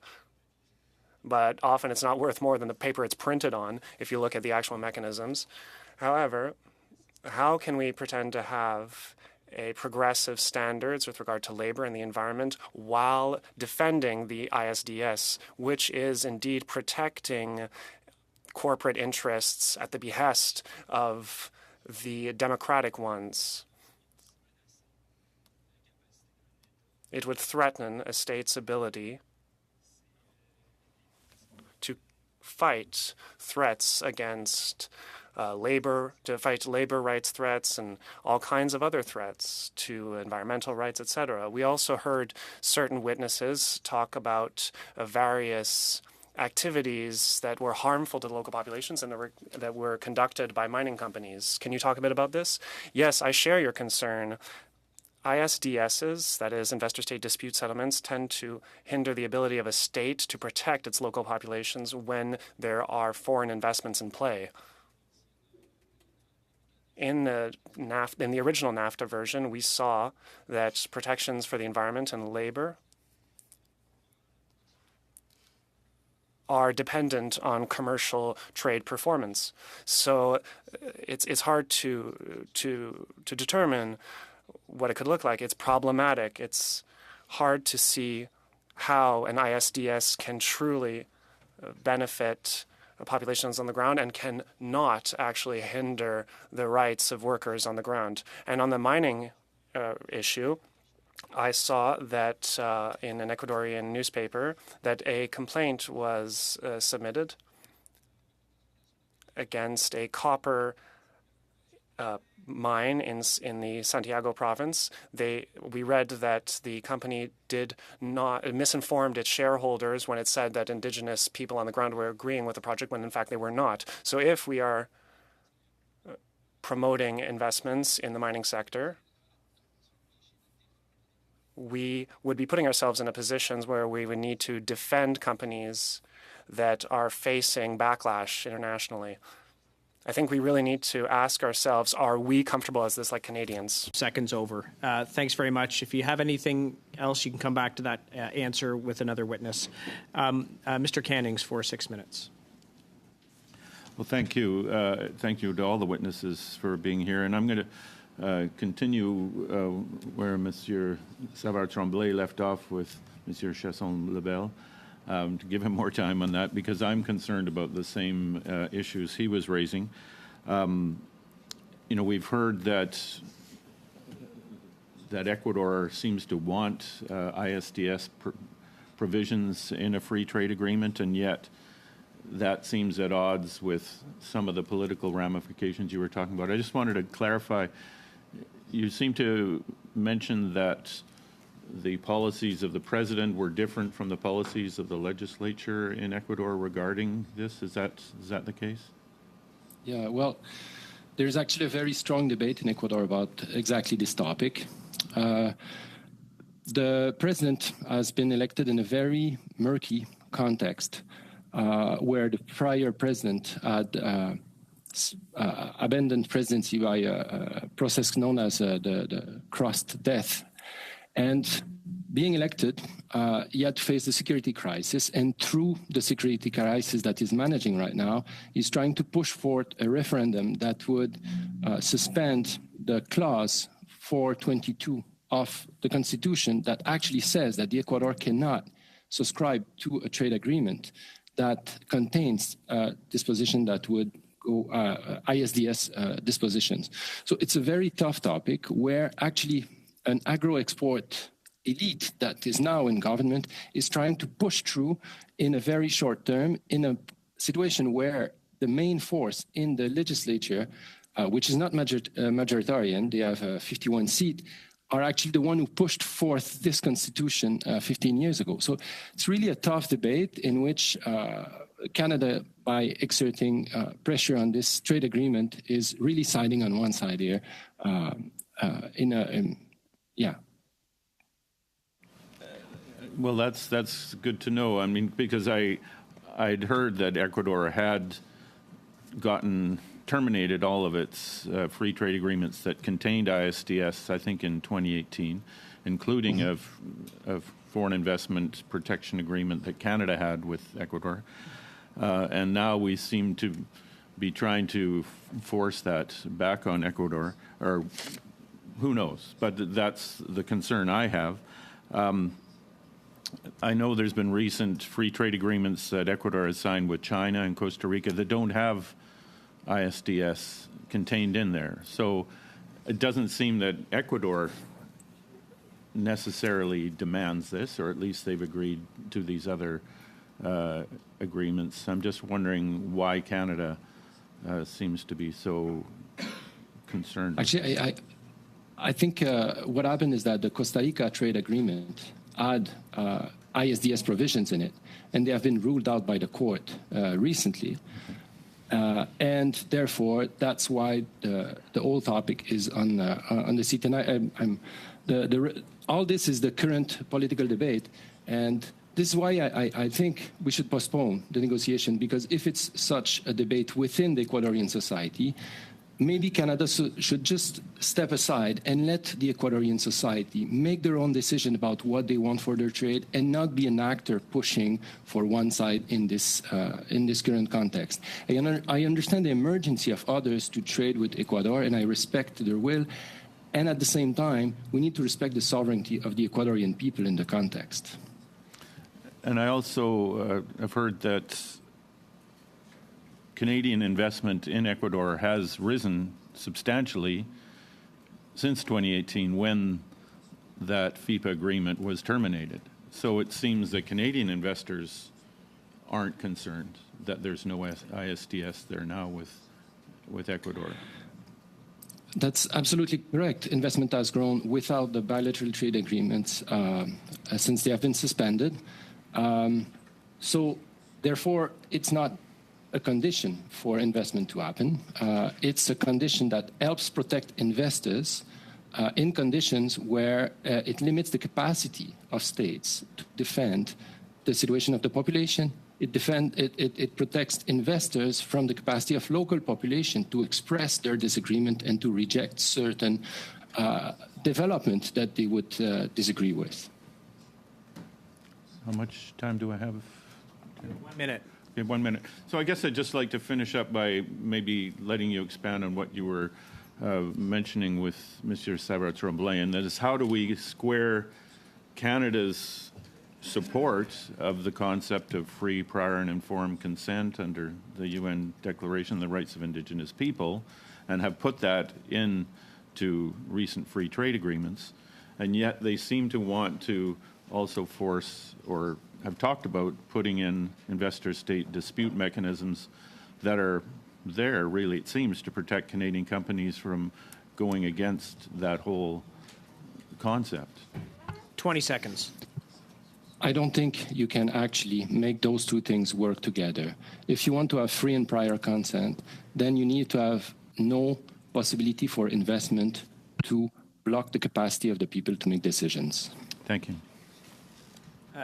but often it's not worth more than the paper it's printed on if you look at the actual mechanisms. However, how can we pretend to have a progressive standards with regard to labor and the environment while defending the ISDS, which is indeed protecting corporate interests at the behest of the democratic ones? It would threaten a state's ability to fight threats against to fight labor rights threats and all kinds of other threats to environmental rights, etc. We also heard certain witnesses talk about various activities that were harmful to the local populations and that were conducted by mining companies. Can you talk a bit about this? Yes, I share your concern. ISDSs, that is, investor-state dispute settlements, tend to hinder the ability of a state to protect its local populations when there are foreign investments in play. In the original NAFTA version, we saw that protections for the environment and labor are dependent on commercial trade performance. So it's hard to determine what it could look like. It's problematic. It's hard to see how an ISDS can truly benefit populations on the ground and can not actually hinder the rights of workers on the ground. And on the mining issue, I saw that in an Ecuadorian newspaper that a complaint was submitted against a copper mine in the Santiago province. We read that the company did not misinformed its shareholders when it said that Indigenous people on the ground were agreeing with the project when in fact they were not. So if we are promoting investments in the mining sector, we would be putting ourselves in a position where we would need to defend companies that are facing backlash internationally. I think we really need to ask ourselves, are we comfortable as this like Canadians? Seconds over. Thanks very much. If you have anything else, you can come back to that answer with another witness. Mr. Cannings for 6 minutes. Well, thank you. Thank you to all the witnesses for being here. And I'm going to continue where Monsieur Savard-Tremblay left off with Monsieur Chasson-Lebel. To give him more time on that, because I'm concerned about the same issues he was raising. We've heard that Ecuador seems to want ISDS provisions in a free trade agreement, and yet that seems at odds with some of the political ramifications you were talking about. I just wanted to clarify. You seem to mention that the policies of the president were different from the policies of the legislature in Ecuador regarding this. Is that the case? Yeah, well, there's actually a very strong debate in Ecuador about exactly this topic. The president has been elected in a very murky context where the prior president had abandoned presidency by a process known as the crossed death. And being elected, he had to face the security crisis. And through the security crisis that he's managing right now, he's trying to push forward a referendum that would suspend the clause 422 of the Constitution that actually says that the Ecuador cannot subscribe to a trade agreement that contains disposition that would go ISDS dispositions. So it's a very tough topic where actually an agro-export elite that is now in government is trying to push through in a very short term in a situation where the main force in the legislature, which is not majoritarian, they have 51 seats, are actually the one who pushed forth this constitution 15 years ago. So it's really a tough debate in which Canada, by exerting pressure on this trade agreement, is really siding on one side here. Yeah. Well, that's good to know. I mean, because I'd heard that Ecuador had terminated all of its free trade agreements that contained ISDS, I think in 2018, including a foreign investment protection agreement that Canada had with Ecuador. And now we seem to be trying to force that back on Ecuador, or who knows? But that's the concern I have. I know there's been recent free trade agreements that Ecuador has signed with China and Costa Rica that don't have ISDS contained in there. So it doesn't seem that Ecuador necessarily demands this, or at least they've agreed to these other agreements. I'm just wondering why Canada seems to be so concerned. Actually, I think what happened is that the Costa Rica trade agreement had ISDS provisions in it, and they have been ruled out by the court recently. And therefore, that's why the whole topic is on the CIIT. And all this is the current political debate, and this is why I think we should postpone the negotiation, because if it's such a debate within the Ecuadorian society, maybe Canada should just step aside and let the Ecuadorian society make their own decision about what they want for their trade, and not be an actor pushing for one side in this current context. I understand the emergency of others to trade with Ecuador, and I respect their will. And at the same time, we need to respect the sovereignty of the Ecuadorian people in the context. And I also have heard that Canadian investment in Ecuador has risen substantially since 2018, when that FIPA agreement was terminated. So it seems that Canadian investors aren't concerned that there's no ISDS there now with Ecuador. That's absolutely correct. Investment has grown without the bilateral trade agreements since they have been suspended. So, therefore, it's not a condition for investment to happen. It's a condition that helps protect investors in conditions where it limits the capacity of states to defend the situation of the population. It protects investors from the capacity of local population to express their disagreement and to reject certain development that they would disagree with. How much time do I have? 1 minute. Okay, 1 minute. So I guess I'd just like to finish up by maybe letting you expand on what you were mentioning with Monsieur Savard-Tremblay, and that is, how do we square Canada's support of the concept of free, prior, and informed consent under the UN Declaration on the Rights of Indigenous People, and have put that into recent free trade agreements, and yet they seem to want to also force, or have talked about putting in investor-state dispute mechanisms that are there, really, it seems, to protect Canadian companies from going against that whole concept. 20 seconds. I don't think you can actually make those two things work together. If you want to have free and prior consent, then you need to have no possibility for investment to block the capacity of the people to make decisions. Thank you.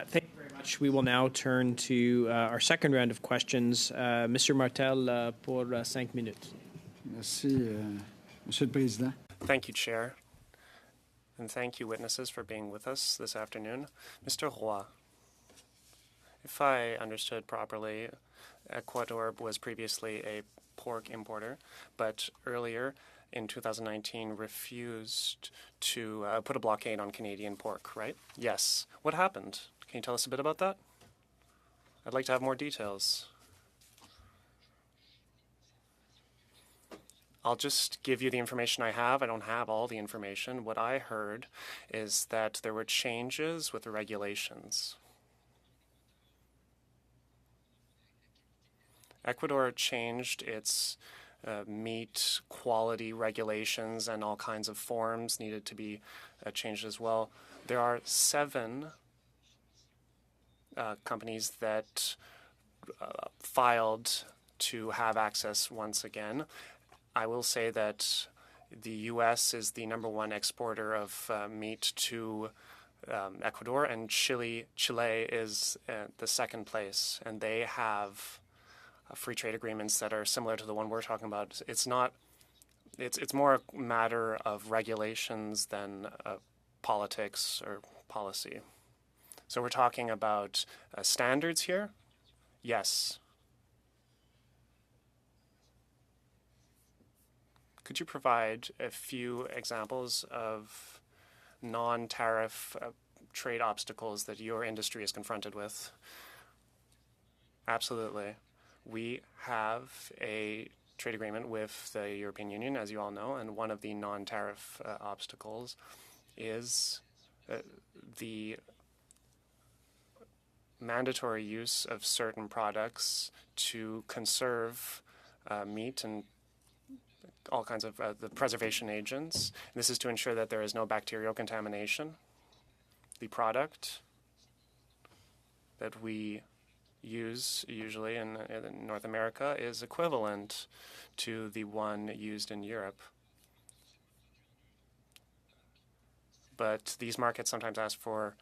Thank you very much. We will now turn to our second round of questions. Mr. Martel, pour 5 minutes. Merci, Monsieur le Président. Thank you, Chair. And thank you, witnesses, for being with us this afternoon. Mr. Roy, if I understood properly, Ecuador was previously a pork importer, but earlier in 2019 refused to put a blockade on Canadian pork, right? Yes. What happened? Can you tell us a bit about that? I'd like to have more details. I'll just give you the information I have. I don't have all the information. What I heard is that there were changes with the regulations. Ecuador changed its meat quality regulations, and all kinds of forms needed to be changed as well. There are 7 companies that filed to have access once again. I will say that the U.S. is the #1 exporter of meat to Ecuador, and Chile is the second place, and they have free trade agreements that are similar to the one we're talking about. It's more a matter of regulations than politics or policy. So we're talking about standards here? Yes. Could you provide a few examples of non-tariff trade obstacles that your industry is confronted with? Absolutely. We have a trade agreement with the European Union, as you all know, and one of the non-tariff obstacles is the mandatory use of certain products to conserve meat and all kinds of the preservation agents. This is to ensure that there is no bacterial contamination. The product that we use usually in North America is equivalent to the one used in Europe. But these markets sometimes ask for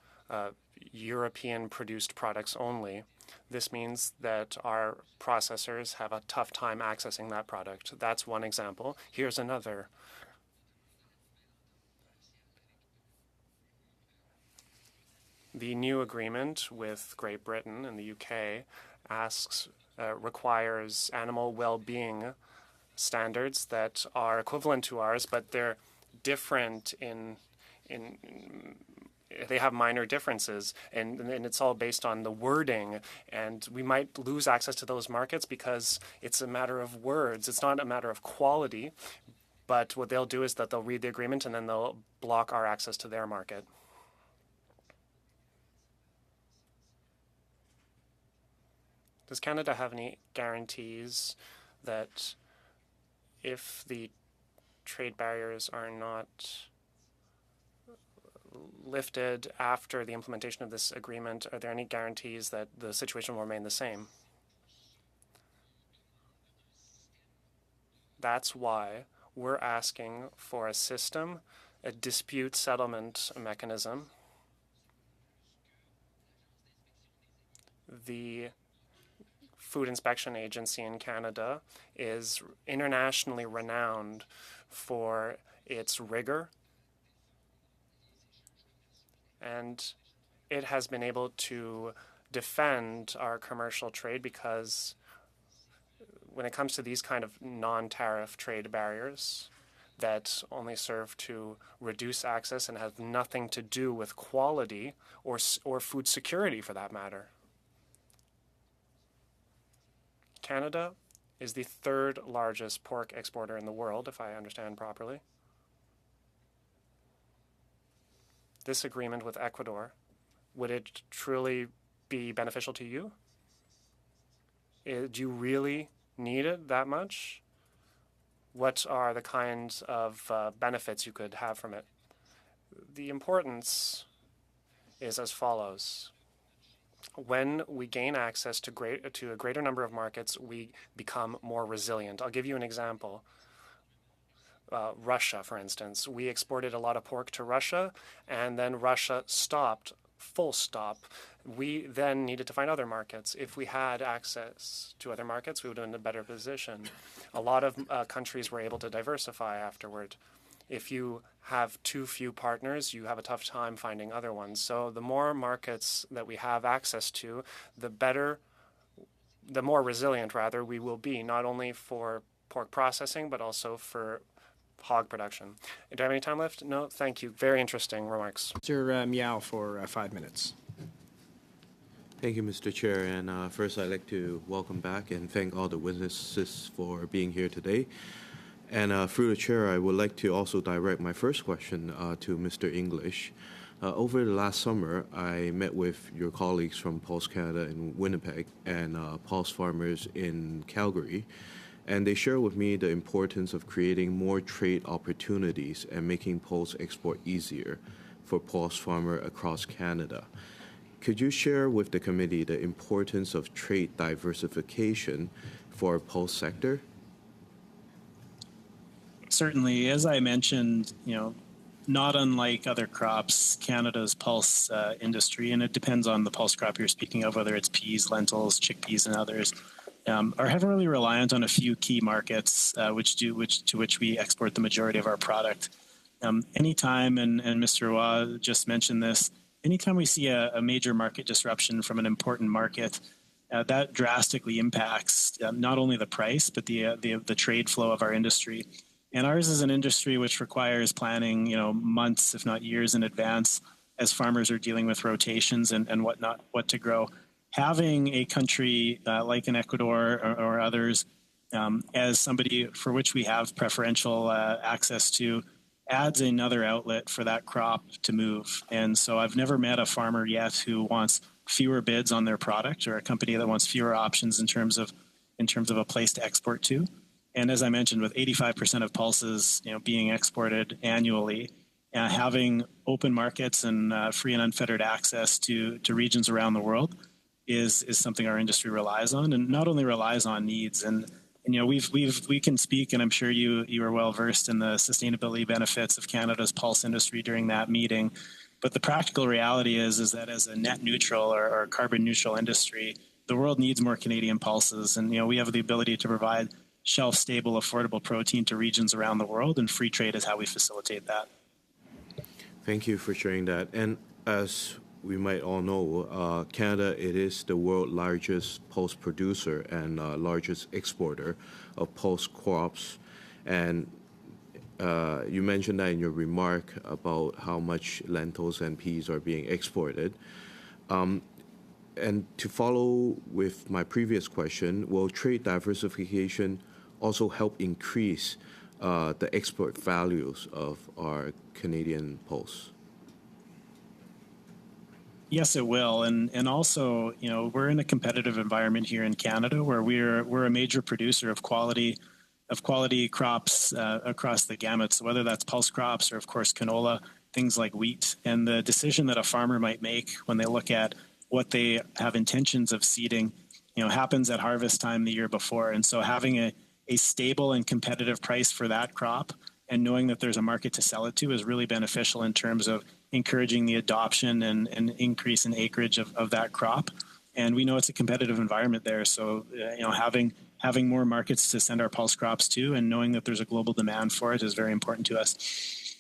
European-produced products only. This means that our processors have a tough time accessing that product. That's one example. Here's another. The new agreement with Great Britain and the UK requires animal well-being standards that are equivalent to ours, but they're different they have minor differences, and it's all based on the wording, and we might lose access to those markets because it's a matter of words. It's not a matter of quality, but what they'll do is that they'll read the agreement and then they'll block our access to their market. Does Canada have any guarantees that if the trade barriers are not lifted after the implementation of this agreement, are there any guarantees that the situation will remain the same? That's why we're asking for a system, a dispute settlement mechanism. The Food Inspection Agency in Canada is internationally renowned for its rigor, and it has been able to defend our commercial trade because when it comes to these kind of non-tariff trade barriers that only serve to reduce access and have nothing to do with quality or food security for that matter. Canada is the third largest pork exporter in the world, if I understand properly. This agreement with Ecuador, would it truly be beneficial to you? Do you really need it that much? What are the kinds of benefits you could have from it? The importance is as follows. When we gain access to a greater number of markets, we become more resilient. I'll give you an example. Russia, for instance. We exported a lot of pork to Russia, and then Russia stopped, full stop. We then needed to find other markets. If we had access to other markets, we would have been in a better position. A lot of countries were able to diversify afterward. If you have too few partners, you have a tough time finding other ones. So the more markets that we have access to, the better, the more resilient, rather, we will be, not only for pork processing, but also for hog production. Do I have any time left? No? Thank you. Very interesting remarks. Mr. Miao for 5 minutes. Thank you, Mr. Chair. And first, I'd like to welcome back and thank all the witnesses for being here today. And through the chair, I would like to also direct my first question to Mr. English. Over the last summer, I met with your colleagues from Pulse Canada in Winnipeg and Pulse Farmers in Calgary, and they share with me the importance of creating more trade opportunities and making Pulse export easier for Pulse farmers across Canada. Could you share with the committee the importance of trade diversification for our Pulse sector? Certainly, as I mentioned, not unlike other crops, Canada's pulse industry, and it depends on the pulse crop you're speaking of, whether it's peas, lentils, chickpeas, and others, are heavily reliant on a few key markets, to which we export the majority of our product. Anytime, and Mr. Roy just mentioned this, anytime we see a major market disruption from an important market, that drastically impacts not only the price, but the trade flow of our industry. And ours is an industry which requires planning, months, if not years in advance, as farmers are dealing with rotations and what to grow. Having a country like in Ecuador or others as somebody for which we have preferential access to adds another outlet for that crop to move. And so I've never met a farmer yet who wants fewer bids on their product or a company that wants fewer options in terms of a place to export to. And as I mentioned, with 85% of pulses being exported annually, having open markets and free and unfettered access to regions around the world is something our industry relies on, and not only relies on, needs. And we can speak, and I'm sure you are well versed in the sustainability benefits of Canada's pulse industry during that meeting. But the practical reality is that as a net neutral or carbon neutral industry, the world needs more Canadian pulses, and we have the ability to provide shelf-stable, affordable protein to regions around the world, and free trade is how we facilitate that. Thank you for sharing that. And as we might all know, Canada, it is the world's largest pulse producer and largest exporter of pulse crops. And you mentioned that in your remark about how much lentils and peas are being exported. And to follow with my previous question, will trade diversification also help increase the export values of our Canadian pulse? Yes, it will, and also, we're in a competitive environment here in Canada where we're a major producer of quality quality crops across the gamut. So whether that's pulse crops or, of course, canola, things like wheat, and the decision that a farmer might make when they look at what they have intentions of seeding, happens at harvest time the year before. And so having a stable and competitive price for that crop and knowing that there's a market to sell it to is really beneficial in terms of encouraging the adoption and increase in acreage of that crop. And we know it's a competitive environment there. So, having more markets to send our pulse crops to and knowing that there's a global demand for it is very important to us.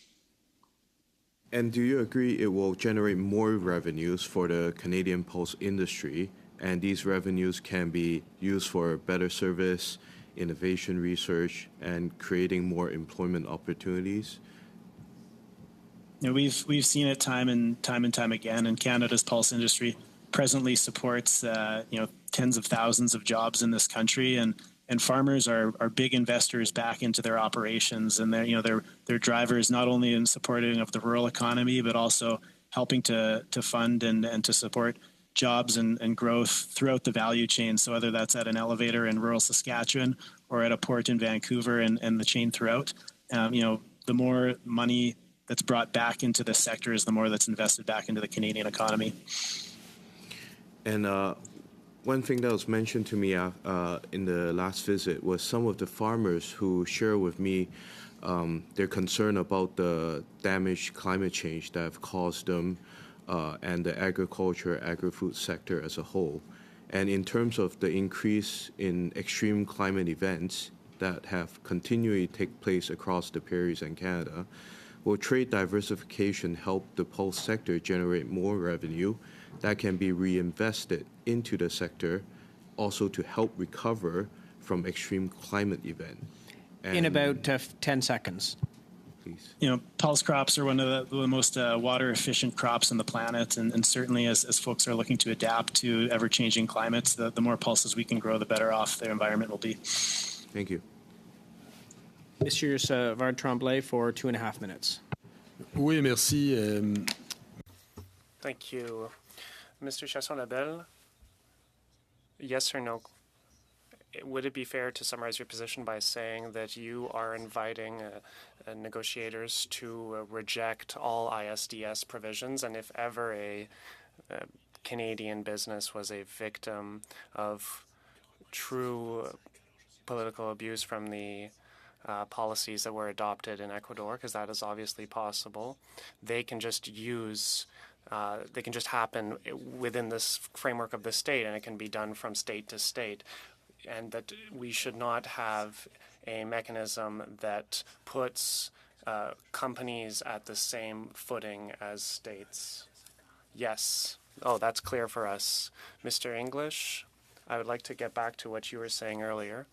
And do you agree it will generate more revenues for the Canadian pulse industry, and these revenues can be used for better service, innovation research, and creating more employment opportunities? We've seen it time and time again, and Canada's pulse industry presently supports tens of thousands of jobs in this country, and farmers are big investors back into their operations, and they're drivers not only in supporting of the rural economy but also helping to fund and to support jobs and growth throughout the value chain. So whether that's at an elevator in rural Saskatchewan or at a port in Vancouver and the chain throughout, the more money that's brought back into this sector is the more that's invested back into the Canadian economy. And one thing that was mentioned to me in the last visit was some of the farmers who share with me their concern about the damaged climate change that have caused them and the agri-food sector as a whole. And in terms of the increase in extreme climate events that have continually take place across the prairies and Canada, will trade diversification help the pulse sector generate more revenue that can be reinvested into the sector, also to help recover from extreme climate event? In about 10 seconds. Please. Pulse crops are one of the most water efficient crops on the planet, and certainly as folks are looking to adapt to ever-changing climates, the more pulses we can grow, the better off their environment will be. Thank you. Monsieur Savard Tremblay for 2.5 minutes. Oui, merci. Thank you. Mr. Chasson-Labelle, yes or no? Would it be fair to summarize your position by saying that you are inviting negotiators to reject all ISDS provisions, and if ever a Canadian business was a victim of true political abuse from the policies that were adopted in Ecuador, because that is obviously possible, they can just happen within this framework of the state, and it can be done from state to state, and that we should not have a mechanism that puts companies at the same footing as states. Yes. Oh, that's clear for us. Mr. English, I would like to get back to what you were saying earlier.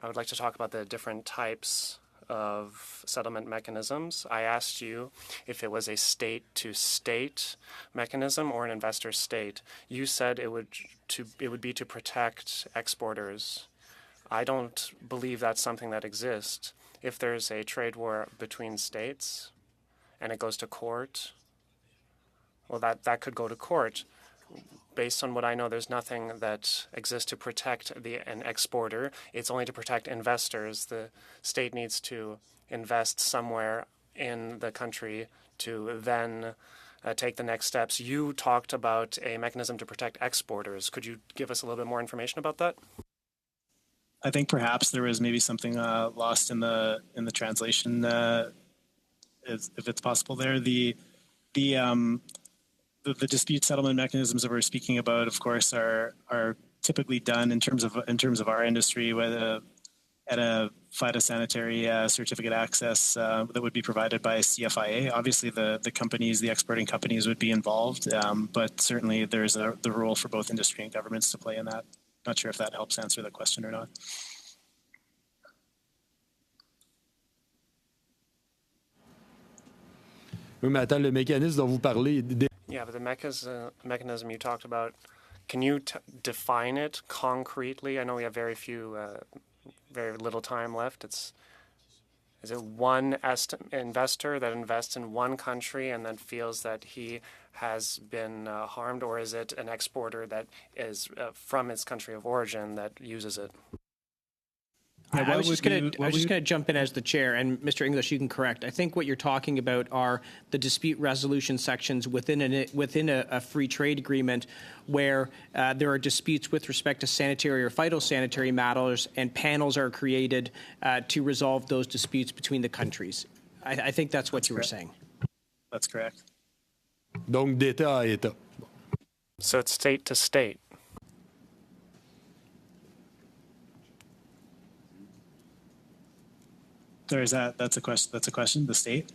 I would like to talk about the different types of settlement mechanisms. I asked you if it was a state-to-state mechanism or an investor-state. You said it would be to protect exporters. I don't believe that's something that exists. If there's a trade war between states and it goes to court, well, that could go to court. Based on what I know, there's nothing that exists to protect an exporter. It's only to protect investors. The state needs to invest somewhere in the country to then take the next steps. You talked about a mechanism to protect exporters. Could you give us a little bit more information about that? I think perhaps there was maybe something lost in the translation, if it's possible there. The dispute settlement mechanisms that we're speaking about, of course, are typically done in terms of our industry at a phytosanitary certificate access that would be provided by CFIA. Obviously, the exporting companies would be involved, but certainly there's the role for both industry and governments to play in that. Not sure if that helps answer the question or not. Oui, mais attends, le mécanisme dont vous parlez. Yeah, but the mechanism you talked about, can you define it concretely? I know we have very little time left. Is it one investor that invests in one country and then feels that he has been harmed, or is it an exporter that is from its country of origin that uses it? I was just going to jump in as the chair, and Mr. English, you can correct. I think what you're talking about are the dispute resolution sections within a free trade agreement where there are disputes with respect to sanitary or phytosanitary matters, and panels are created to resolve those disputes between the countries. I think that's what you were saying. That's correct. Donc, d'État à État. So it's state to state. That's a question. The state.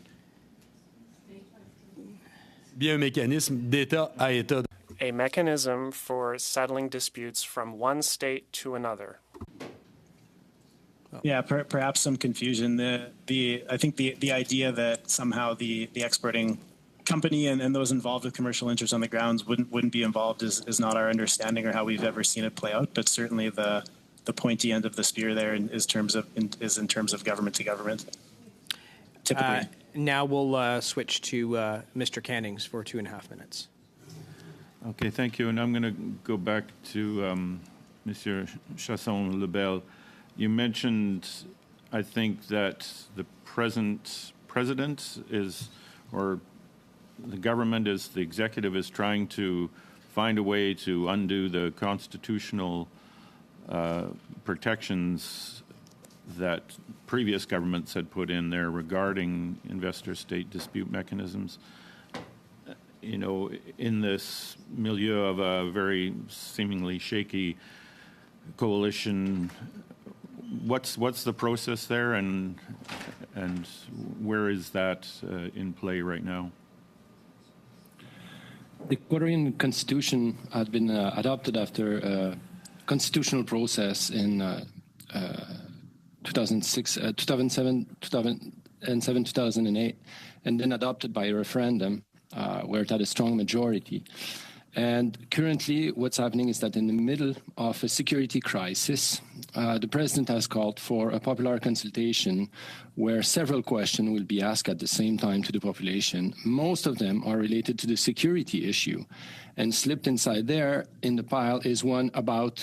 Bien un mécanisme d'État à État. A mechanism for settling disputes from one state to another. Yeah, perhaps some confusion. I think the idea that somehow the exporting company and those involved with commercial interests on the grounds wouldn't be involved is not our understanding or how we've ever seen it play out. But certainly the pointy end of the spear there is in terms of government to government. Typically. Now we'll switch to Mr. Cannings for 2.5 minutes. Okay, thank you. And I'm going to go back to Monsieur Chasson-Lebel. You mentioned, I think, that the present president is, or the government is, the executive is trying to find a way to undo the constitutional protections that previous governments had put in there regarding investor-state dispute mechanisms. You know, in this milieu of a very seemingly shaky coalition, what's the process there, and where is that in play right now? The Ecuadorian constitution had been adopted after a constitutional process in 2007, 2008, and then adopted by a referendum where it had a strong majority. And currently, what's happening is that in the middle of a security crisis, the president has called for a popular consultation where several questions will be asked at the same time to the population. Most of them are related to the security issue. And slipped inside there in the pile is one about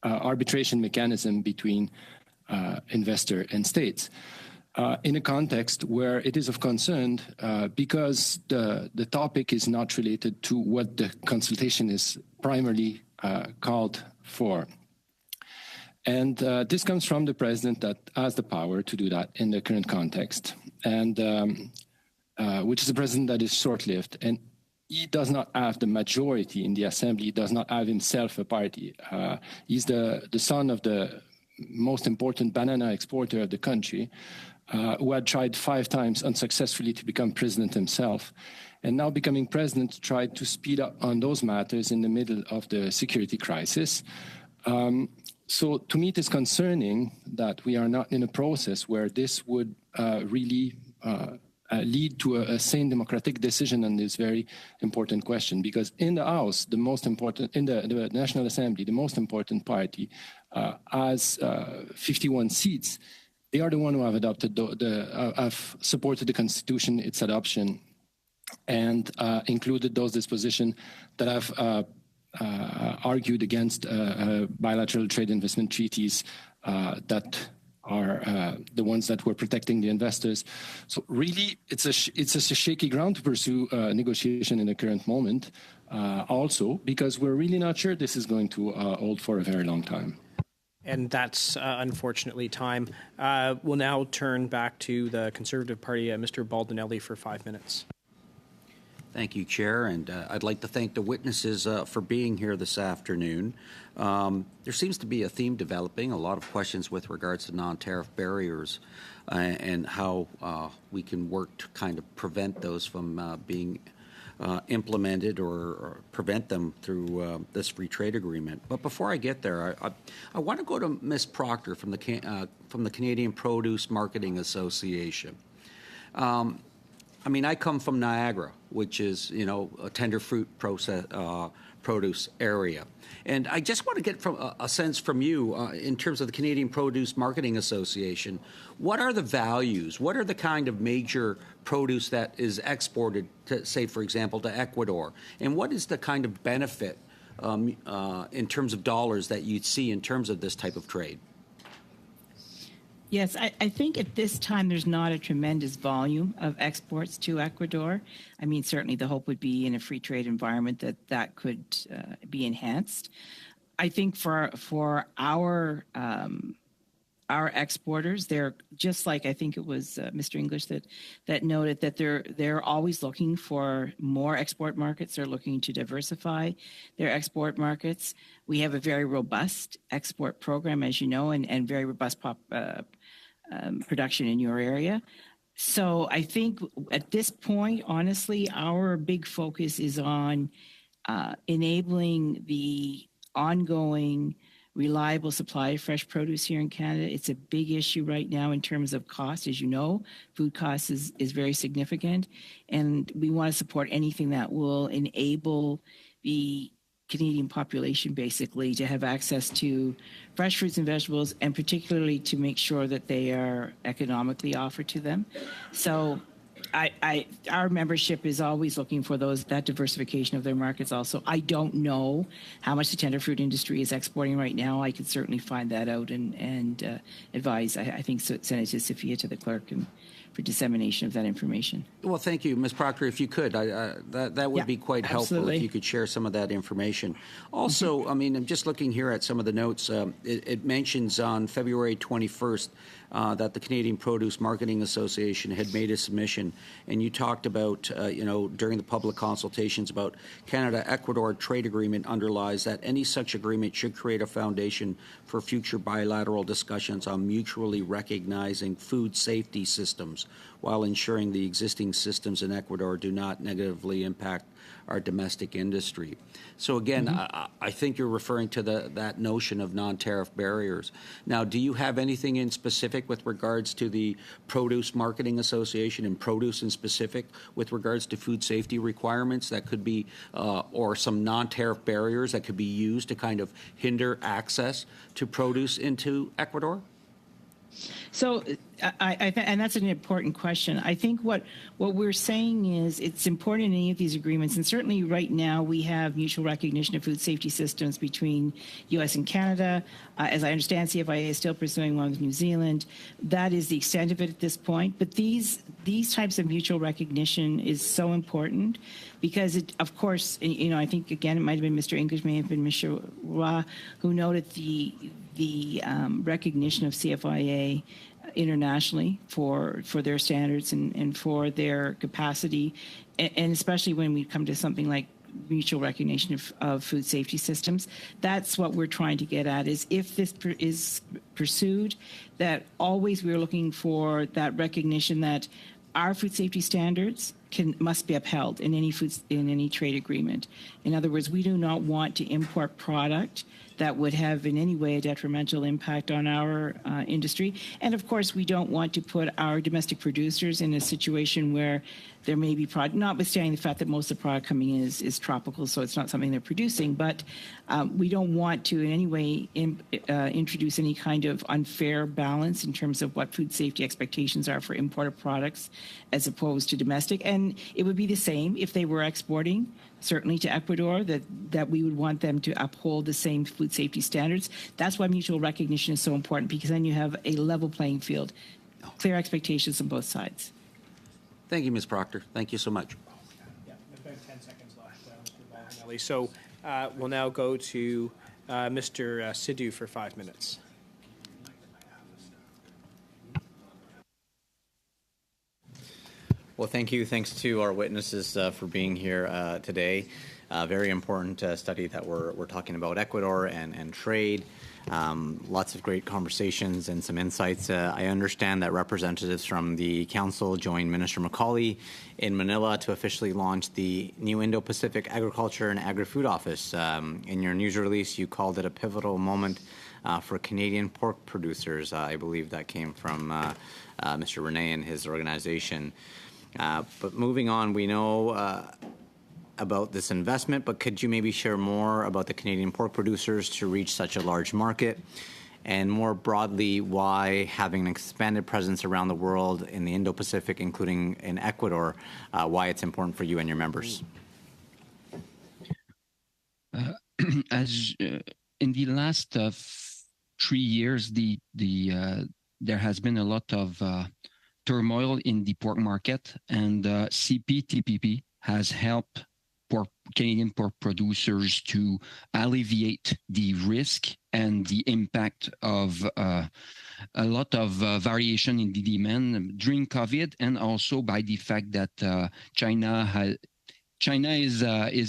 arbitration mechanism between investor and states. In a context where it is of concern because the topic is not related to what the consultation is primarily called for. And this comes from the president that has the power to do that in the current context, and which is a president that is short-lived. And he does not have the majority in the assembly. He does not have himself a party. He's the son of the most important banana exporter of the country, who had tried 5 times unsuccessfully to become president himself. And now becoming president tried to speed up on those matters in the middle of the security crisis. So to me, it is concerning that we are not in a process where this would really lead to a sane democratic decision on this very important question. Because in the House, the most important, in the National Assembly, the most important party has 51 seats. They are the one who have adopted have supported the Constitution, its adoption, and included those dispositions that have argued against bilateral trade investment treaties that are the ones that were protecting the investors. So really, it's a shaky ground to pursue negotiation in the current moment. Also, because we're really not sure this is going to hold for a very long time. And that's unfortunately time. We'll now turn back to the Conservative Party, Mr. Baldinelli, for 5 minutes. Thank you, Chair, and I'd like to thank the witnesses for being here this afternoon. There seems to be a theme developing, a lot of questions with regards to non-tariff barriers and how we can work to kind of prevent those from being implemented or prevent them through this free trade agreement. But before I get there, I want to go to Ms. Proctor from the Canadian Produce Marketing Association. I mean, I come from Niagara, which is, you know, a tender fruit produce area. And I just want to get a sense from you in terms of the Canadian Produce Marketing Association. What are the values? What are the kind of major produce that is exported to, say, for example, to Ecuador? And what is the kind of benefit in terms of dollars that you'd see in terms of this type of trade? Yes, I think at this time there's not a tremendous volume of exports to Ecuador. I mean, certainly the hope would be in a free trade environment that could be enhanced. I think for our exporters, they're just like, I think it was Mr. English that noted that they're always looking for more export markets. They're looking to diversify their export markets. We have a very robust export program, as you know, and very robust production in your area. So I think at this point, honestly, our big focus is on enabling the ongoing reliable supply of fresh produce here in Canada. It's a big issue right now in terms of cost. As you know, food cost is very significant, and we want to support anything that will enable the Canadian population basically to have access to fresh fruits and vegetables, and particularly to make sure that they are economically offered to them. So our membership is always looking for that diversification of their markets also. I don't know how much the tender fruit industry is exporting right now. I could certainly find that out and advise, I think, Senator Sophia to the clerk and for dissemination of that information. Well, thank you, Ms. Proctor. If you could, that would be quite helpful absolutely. If you could share some of that information. Also, I mean, I'm just looking here at some of the notes. It mentions on February 21st that the Canadian Produce Marketing Association had made a submission, and you talked about, during the public consultations about Canada-Ecuador trade agreement underlies that any such agreement should create a foundation for future bilateral discussions on mutually recognizing food safety systems while ensuring the existing systems in Ecuador do not negatively impact our domestic industry. So again, I think you're referring to that notion of non-tariff barriers. Now, do you have anything in specific with regards to the Produce Marketing Association and produce in specific with regards to food safety requirements that could be, or some non-tariff barriers that could be used to kind of hinder access to produce into Ecuador? So, and that's an important question. I think what we're saying is it's important in any of these agreements, and certainly right now we have mutual recognition of food safety systems between U.S. and Canada. As I understand, CFIA is still pursuing one with New Zealand. That is the extent of it at this point. But these types of mutual recognition is so important because, of course, I think, again, it might have been Mr. English, may have been Mr. Roy, who noted the recognition of CFIA internationally for their standards and for their capacity, and especially when we come to something like mutual recognition of food safety systems. That's what we're trying to get at, is if this is pursued, that always we're looking for that recognition that our food safety standards must be upheld in any trade agreement. In other words, we do not want to import product that would have in any way a detrimental impact on our industry. And of course, we don't want to put our domestic producers in a situation where there may be product, notwithstanding the fact that most of the product coming in is tropical, so it's not something they're producing, but we don't want to in any way introduce any kind of unfair balance in terms of what food safety expectations are for imported products as opposed to domestic. And it would be the same if they were exporting, certainly to Ecuador, that we would want them to uphold the same food safety standards. That's why mutual recognition is so important, because then you have a level playing field, clear expectations on both sides. Thank you, Ms. Proctor. Thank you so much. Yeah, about 10 seconds left. So we'll now go to Mr. Sidhu for 5 minutes. Well, thank you. Thanks to our witnesses for being here today. Very important study that we're talking about Ecuador and trade. Lots of great conversations and some insights. I understand that representatives from the Council joined Minister Macaulay in Manila to officially launch the new Indo-Pacific Agriculture and Agri-Food Office. In your news release, you called it a pivotal moment for Canadian pork producers. I believe that came from Mr. Rene and his organization. But moving on, we know about this investment, but could you maybe share more about the Canadian pork producers to reach such a large market? And more broadly, why having an expanded presence around the world in the Indo-Pacific, including in Ecuador, why it's important for you and your members? as in the last 3 years, there has been a lot of turmoil in the pork market, and CPTPP has helped Canadian pork producers to alleviate the risk and the impact of a lot of variation in the demand during COVID, and also by the fact that China is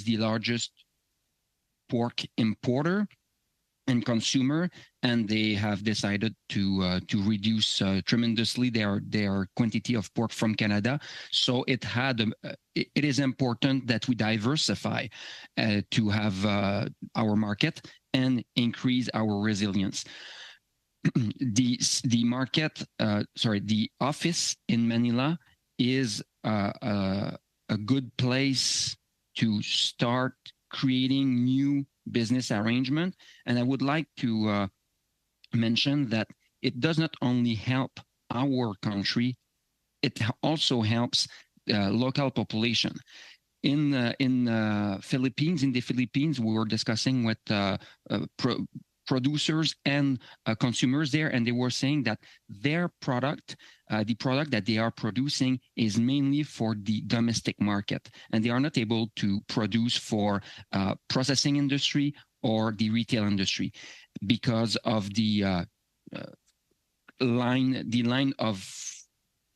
the largest pork importer and consumer, and they have decided to reduce tremendously their quantity of pork from Canada. So it is important that we diversify to have our market and increase our resilience. The office in Manila is a good place to start creating new business arrangement. And I would like to mention that it does not only help our country, it also helps local population. In the Philippines, we were discussing with producers and consumers there, and they were saying that their product, the product that they are producing, is mainly for the domestic market, and they are not able to produce for processing industry or the retail industry because of the line of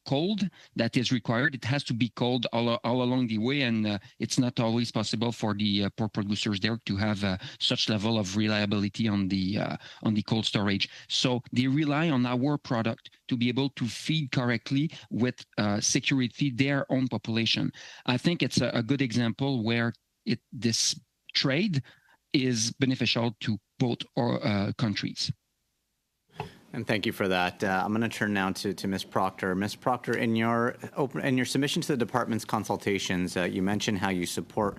cold that is required. It has to be cold all along the way, and it's not always possible for the pork producers there to have such level of reliability on the cold storage. So they rely on our product to be able to feed correctly with security their own population. I think it's a good example where this trade is beneficial to both countries. And thank you for that. I'm going to turn now to Ms. Proctor. Ms. Proctor, in your submission to the department's consultations, you mentioned how you support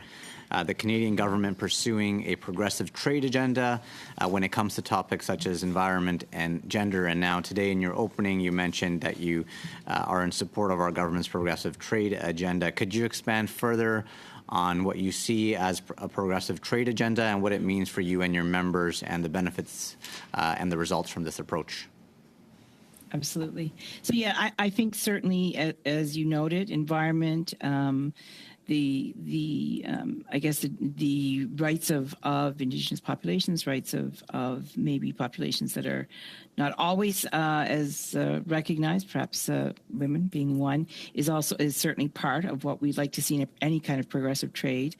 the Canadian government pursuing a progressive trade agenda when it comes to topics such as environment and gender. And now today in your opening, you mentioned that you are in support of our government's progressive trade agenda. Could you expand further on what you see as a progressive trade agenda and what it means for you and your members and the benefits and the results from this approach? Absolutely. So, yeah, I think certainly, as you noted, environment, I guess the rights of Indigenous populations, rights of maybe populations that are not always as recognized, perhaps women being one, is certainly part of what we'd like to see in any kind of progressive trade.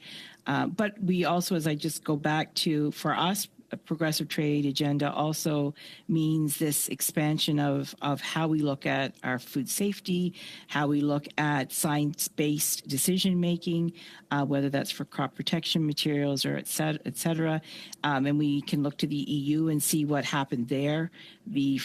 But we also, as I just go back to, for us, a progressive trade agenda also means this expansion of how we look at our food safety, how we look at science-based decision-making, whether that's for crop protection materials or et cetera. And we can look to the EU and see what happened there. The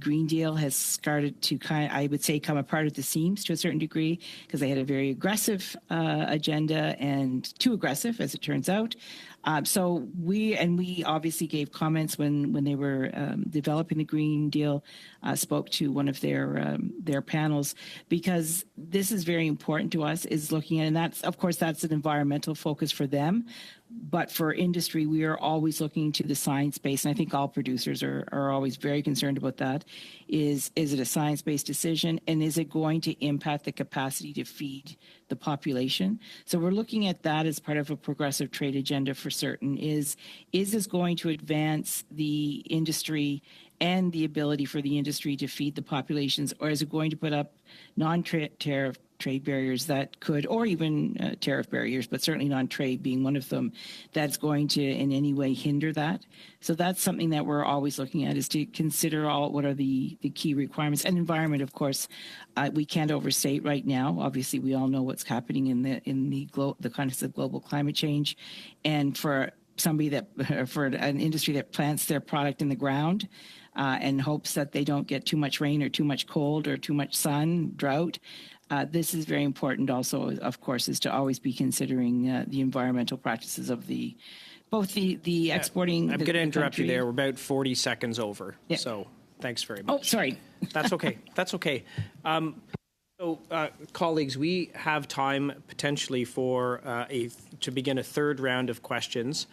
Green Deal has started to I would say, come apart at the seams to a certain degree, because they had a very aggressive agenda, and too aggressive, as it turns out. So we obviously gave comments when they were developing the Green Deal, spoke to one of their panels, because this is very important to us, is looking at, and that's an environmental focus for them. But for industry, we are always looking to the science-based, and I think all producers are always very concerned about that. Is it a science-based decision, and is it going to impact the capacity to feed the population? So we're looking at that as part of a progressive trade agenda for certain. Is this going to advance the industry and the ability for the industry to feed the populations, or is it going to put up non-tariff trade barriers that could, or even tariff barriers, but certainly non-trade being one of them, that's going to in any way hinder that? So that's something that we're always looking at, is to consider what are the key requirements. And environment, of course, we can't overstate right now. Obviously, we all know what's happening in the context of global climate change, and for an industry that plants their product in the ground and hopes that they don't get too much rain or too much cold or too much sun, drought. This is very important also, of course, is to always be considering the environmental practices of both the exporting. I'm going to interrupt you there. We're about 40 seconds over. Yeah. So thanks very much. Oh, sorry. That's okay. That's okay. So, colleagues, we have time potentially to begin a third round of questions.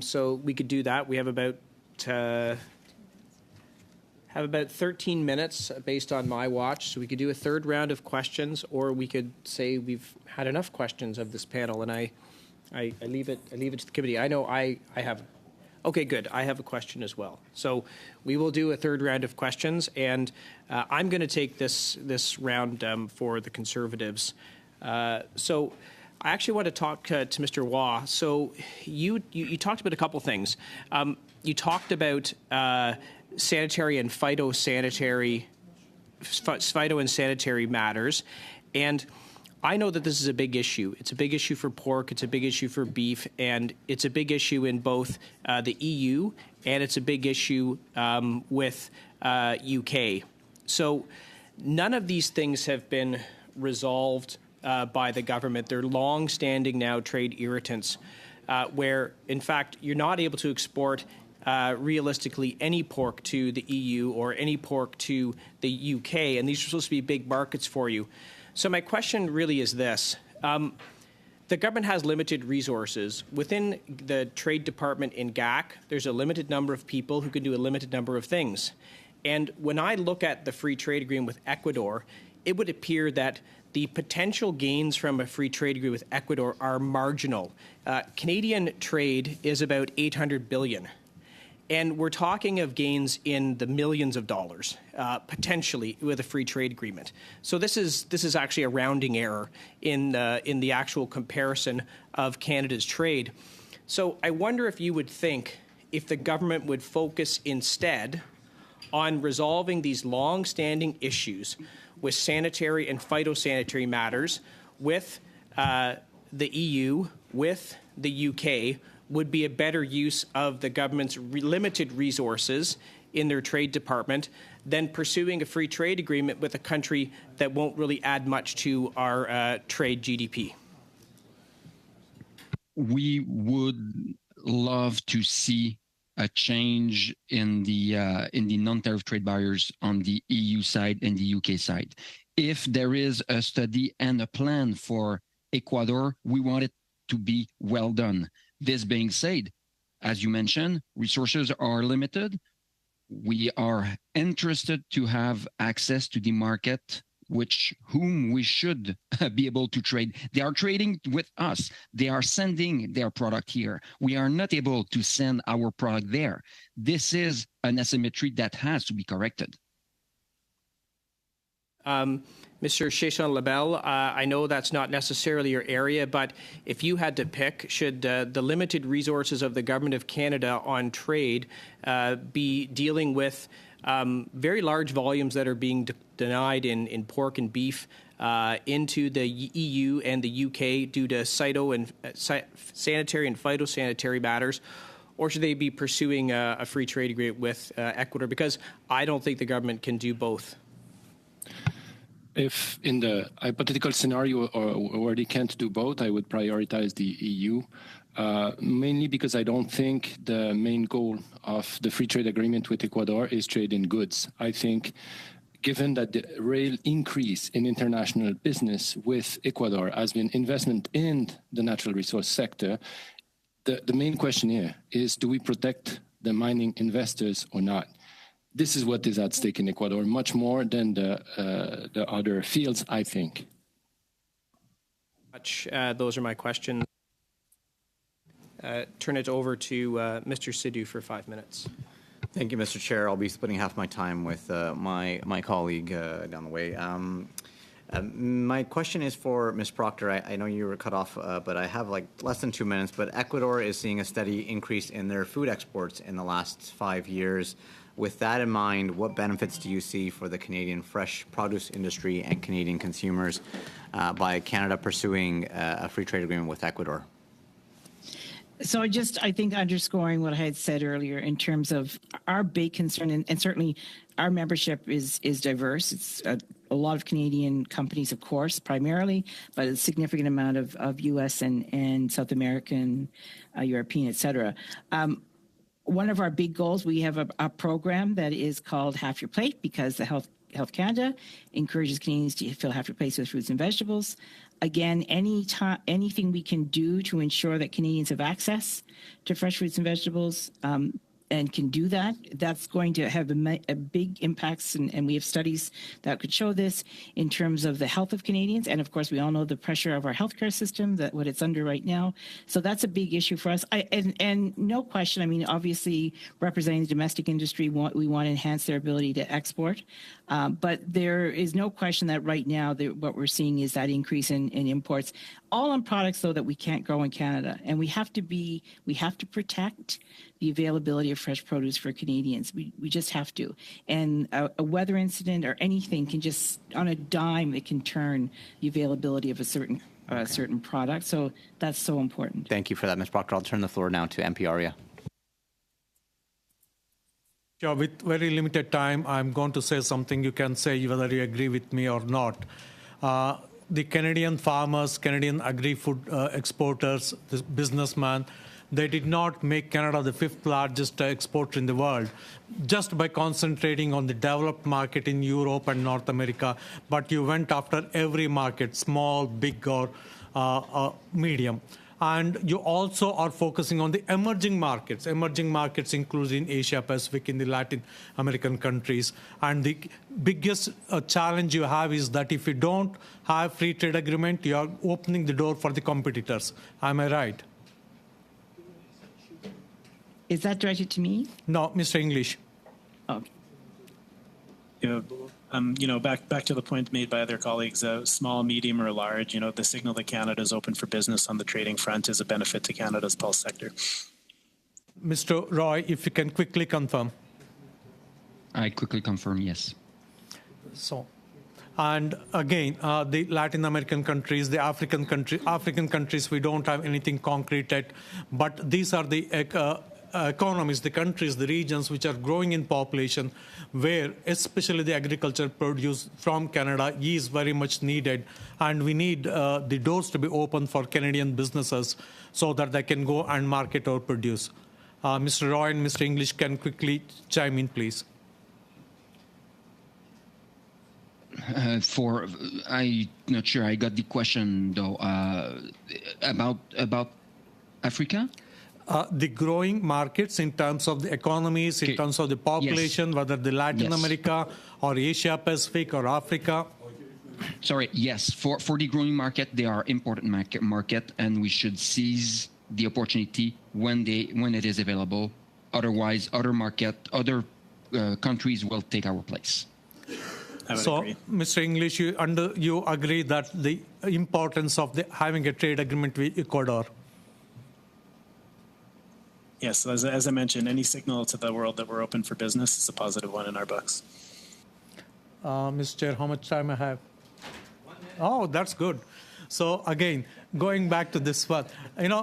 So we could do that. We have about 13 minutes based on my watch. So we could do a third round of questions, or we could say we've had enough questions of this panel, and I leave it to the committee. I know I have. Okay, good. I have a question as well. So we will do a third round of questions, and I'm going to take this round for the Conservatives. So I actually want to talk to Mr. Waugh. So you talked about a couple things. You talked about sanitary and phyto and sanitary matters, and I know that this is a big issue. It's a big issue for pork, it's a big issue for beef, and it's a big issue in both the EU and it's a big issue with UK. So none of these things have been resolved by the government. They're long-standing now trade irritants where, in fact, you're not able to export realistically any pork to the EU or any pork to the UK, and these are supposed to be big markets for you. So my question really is this. The government has limited resources. Within the Trade Department in GAC, there's a limited number of people who can do a limited number of things. And when I look at the free trade agreement with Ecuador, it would appear that the potential gains from a free trade agreement with Ecuador are marginal. Canadian trade is about $800 billion. And we're talking of gains in the millions of dollars, potentially, with a free trade agreement. So this is actually a rounding error in the actual comparison of Canada's trade. So I wonder if you would think if the government would focus instead on resolving these long-standing issues with sanitary and phytosanitary matters with the EU, with the UK, would be a better use of the government's limited resources in their trade department than pursuing a free trade agreement with a country that won't really add much to our trade GDP. We would love to see a change in the non-tariff trade barriers on the EU side and the UK side. If there is a study and a plan for Ecuador, we want it to be well done. This being said, as you mentioned, resources are limited. We are interested to have access to the market, whom we should be able to trade. They are trading with us. They are sending their product here. We are not able to send our product there. This is an asymmetry that has to be corrected. Mr. Chesson-Labelle, I know that's not necessarily your area, but if you had to pick, should the limited resources of the Government of Canada on trade be dealing with very large volumes that are being denied in pork and beef into the EU and the UK due to sanitary and phytosanitary matters, or should they be pursuing a free trade agreement with Ecuador? Because I don't think the government can do both. If in the hypothetical scenario where they can't do both, I would prioritize the EU, mainly because I don't think the main goal of the free trade agreement with Ecuador is trade in goods. I think given that the real increase in international business with Ecuador has been investment in the natural resource sector, the main question here is, do we protect the mining investors or not? This is what is at stake in Ecuador, much more than the other fields, I think. Those are my questions. Turn it over to Mr. Sidhu for 5 minutes. Thank you, Mr. Chair. I'll be splitting half my time with my colleague down the way. My question is for Ms. Proctor. I know you were cut off, but I have like less than 2 minutes. But Ecuador is seeing a steady increase in their food exports in the last 5 years. With that in mind, what benefits do you see for the Canadian fresh produce industry and Canadian consumers by Canada pursuing a free trade agreement with Ecuador? So I think underscoring what I had said earlier in terms of our big concern, and certainly our membership is diverse. It's a lot of Canadian companies, of course, primarily, but a significant amount of U.S. and South American, European, et cetera. One of our big goals, we have a program that is called Half Your Plate, because the Health Canada encourages Canadians to fill half your plates with fruits and vegetables. Again, anything we can do to ensure that Canadians have access to fresh fruits and vegetables and can do that, that's going to have a big impacts, and we have studies that could show this in terms of the health of Canadians. And of course, we all know the pressure of our healthcare system, that what it's under right now. So that's a big issue for us. And no question, I mean, obviously representing the domestic industry, we want to enhance their ability to export. But there is no question that right now what we're seeing is that increase in imports, all on products though that we can't grow in Canada, and we have to protect the availability of fresh produce for Canadians. We just have to. And a weather incident or anything can just, on a dime, it can turn the availability of a certain product. So that's so important. Thank you for that, Ms. Proctor. I'll turn the floor now to MP Arya. Yeah, with very limited time, I'm going to say something. You can say whether you agree with me or not. The Canadian farmers, Canadian agri-food exporters, the businessmen, they did not make Canada the 5th largest exporter in the world just by concentrating on the developed market in Europe and North America, but you went after every market, small, big, or medium. And you also are focusing on the emerging markets. Emerging markets include in Asia Pacific, in the Latin American countries. And the biggest challenge you have is that if you don't have free trade agreement, you are opening the door for the competitors. Am I right? Is that directed to me? No, Mr. English. Oh. Back to the point made by other colleagues, small, medium, or large, the signal that Canada is open for business on the trading front is a benefit to Canada's pulse sector. Mr. Roy, if you can quickly confirm. I quickly confirm, yes. So, and again, the Latin American countries, the African countries, we don't have anything concrete yet, but these are the economies, the countries, the regions which are growing in population, where especially the agriculture produce from Canada is very much needed, and we need the doors to be open for Canadian businesses so that they can go and market our produce. Mr. Roy and Mr. English can quickly chime in, please. I'm not sure I got the question though. About Africa. The growing markets in terms of the economies, in terms of the population, yes. Whether the Latin America or Asia Pacific or Africa. Sorry, yes. For the growing market, they are important market, and we should seize the opportunity when it is available. Otherwise, other countries will take our place. So, agree. Mr. English, you agree that the importance of having a trade agreement with Ecuador? Yes, as I mentioned, any signal to the world that we're open for business is a positive one in our books. Mr. Chair, how much time I have? Oh, that's good. So again, going back to this one,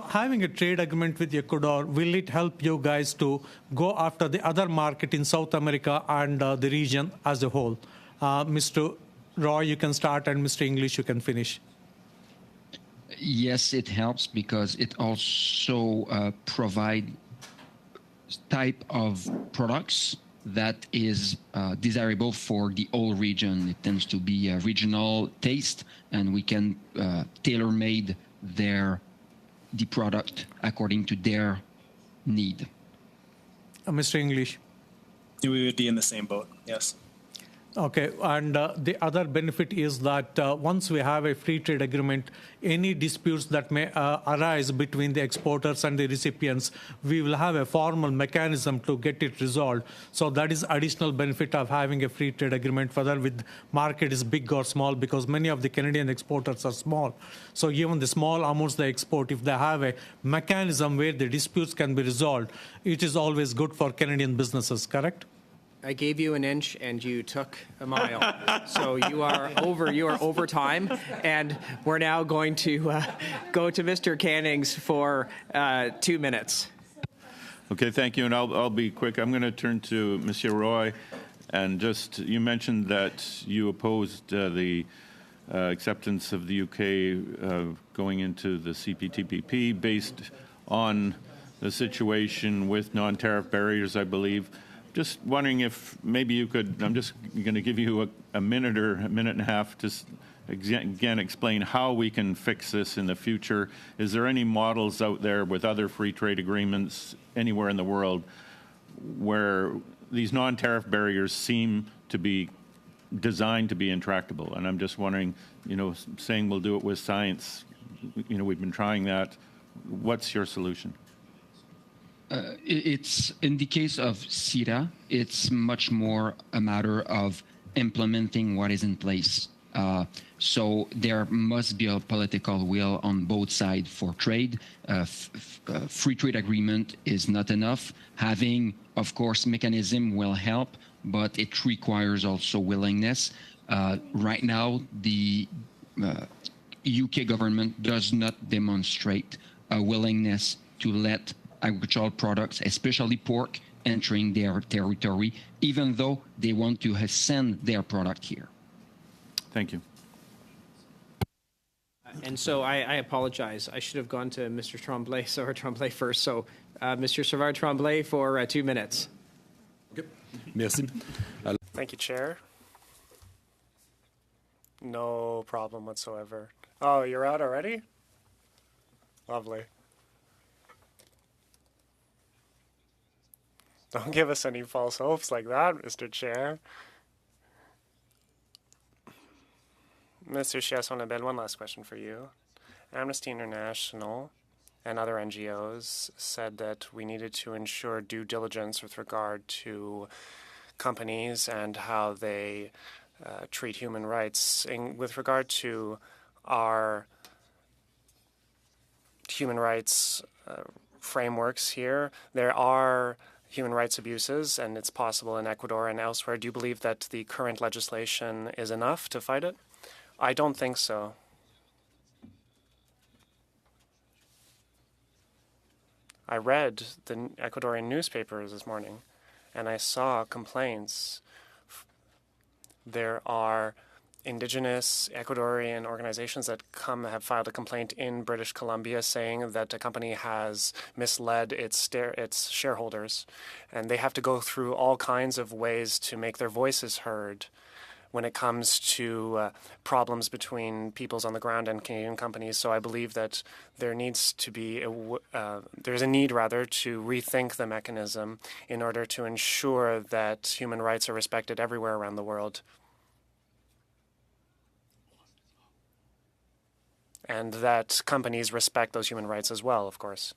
having a trade agreement with Ecuador, will it help you guys to go after the other market in South America and the region as a whole? Mr. Roy, you can start, and Mr. English, you can finish. Yes, it helps because it also provide type of products that is desirable for the whole region. It tends to be a regional taste, and we can tailor-made the product according to their need. Mr. English? We would be in the same boat, yes. Okay, and the other benefit is that once we have a free trade agreement, any disputes that may arise between the exporters and the recipients, we will have a formal mechanism to get it resolved. So that is additional benefit of having a free trade agreement, whether with market is big or small, because many of the Canadian exporters are small. So even the small amounts they export, if they have a mechanism where the disputes can be resolved, it is always good for Canadian businesses, correct? I gave you an inch and you took a mile. So you are over time. And we're now going to go to Mr. Cannings for 2 minutes. Okay, thank you. And I'll be quick. I'm going to turn to Monsieur Roy. And you mentioned that you opposed the acceptance of the UK going into the CPTPP based on the situation with non-tariff barriers, I believe. Just wondering if maybe you could, I'm just going to give you a minute or a minute and a half to again explain how we can fix this in the future? Is there any models out there with other free trade agreements anywhere in the world where these non-tariff barriers seem to be designed to be intractable? And I'm just wondering, saying we'll do it with science, we've been trying that. What's your solution? It's in the case of CITA, it's much more a matter of implementing what is in place. So there must be a political will on both sides for trade. Free trade agreement is not enough. Having, of course, mechanism will help, but it requires also willingness. Right now, the UK government does not demonstrate a willingness to let agricultural products, especially pork, entering their territory, even though they want to send their product here. Thank you. And so I apologize. I should have gone to Mr. Tremblay first. So Mr. Savard-Tremblay for 2 minutes. Okay. Merci. Thank you, Chair. No problem whatsoever. Oh, you're out already? Lovely. Don't give us any false hopes like that, Mr. Chair. Mr. Chiasson-Labelle, one last question for you. Amnesty International and other NGOs said that we needed to ensure due diligence with regard to companies and how they treat human rights. With regard to our human rights frameworks here, there are human rights abuses, and it's possible in Ecuador and elsewhere. Do you believe that the current legislation is enough to fight it? I don't think so. I read the Ecuadorian newspapers this morning, and I saw complaints. There are indigenous Ecuadorian organizations that have filed a complaint in British Columbia saying that a company has misled its shareholders, and they have to go through all kinds of ways to make their voices heard when it comes to problems between peoples on the ground and Canadian companies. So I believe that there needs to be there's a need rather to rethink the mechanism in order to ensure that human rights are respected everywhere around the world. And that companies respect those human rights as well, of course.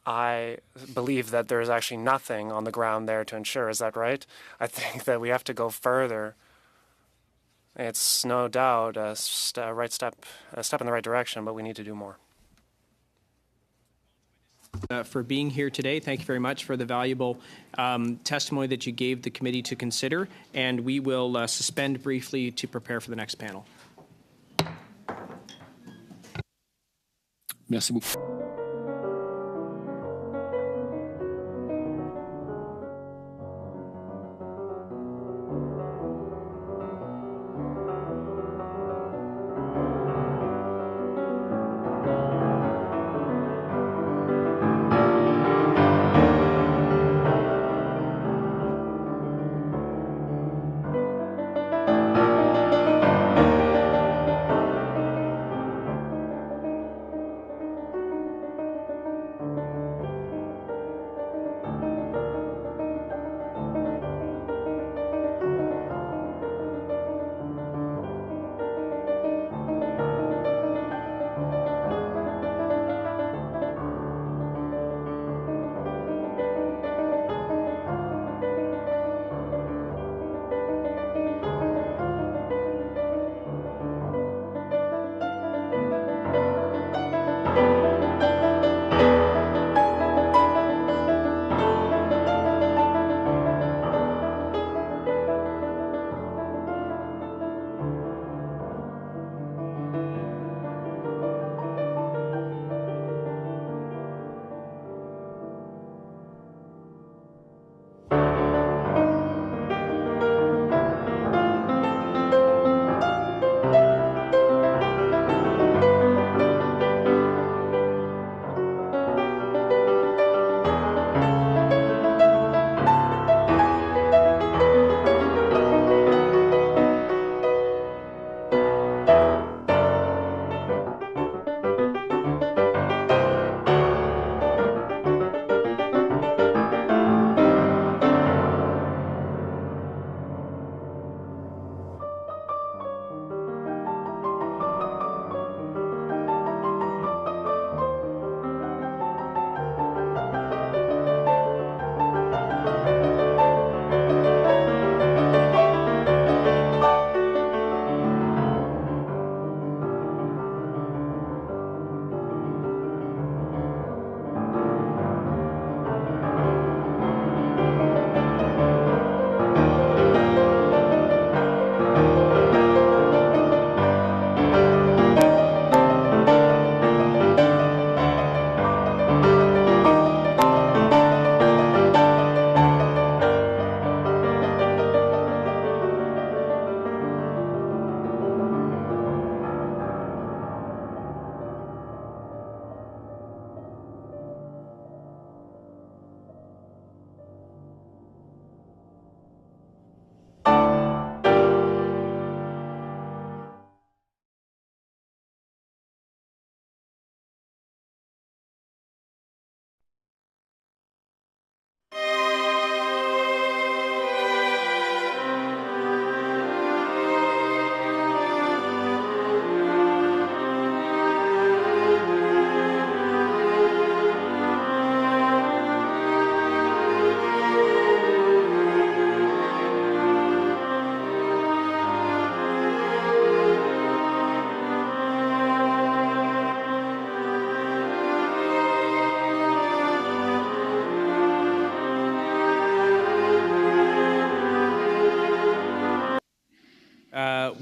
I believe that there is actually nothing on the ground there to ensure. Is that right? I think that we have to go further. It's no doubt a step in the right direction, but we need to do more. For being here today. Thank you very much for the valuable testimony that you gave the committee to consider, and we will suspend briefly to prepare for the next panel. Merci beaucoup.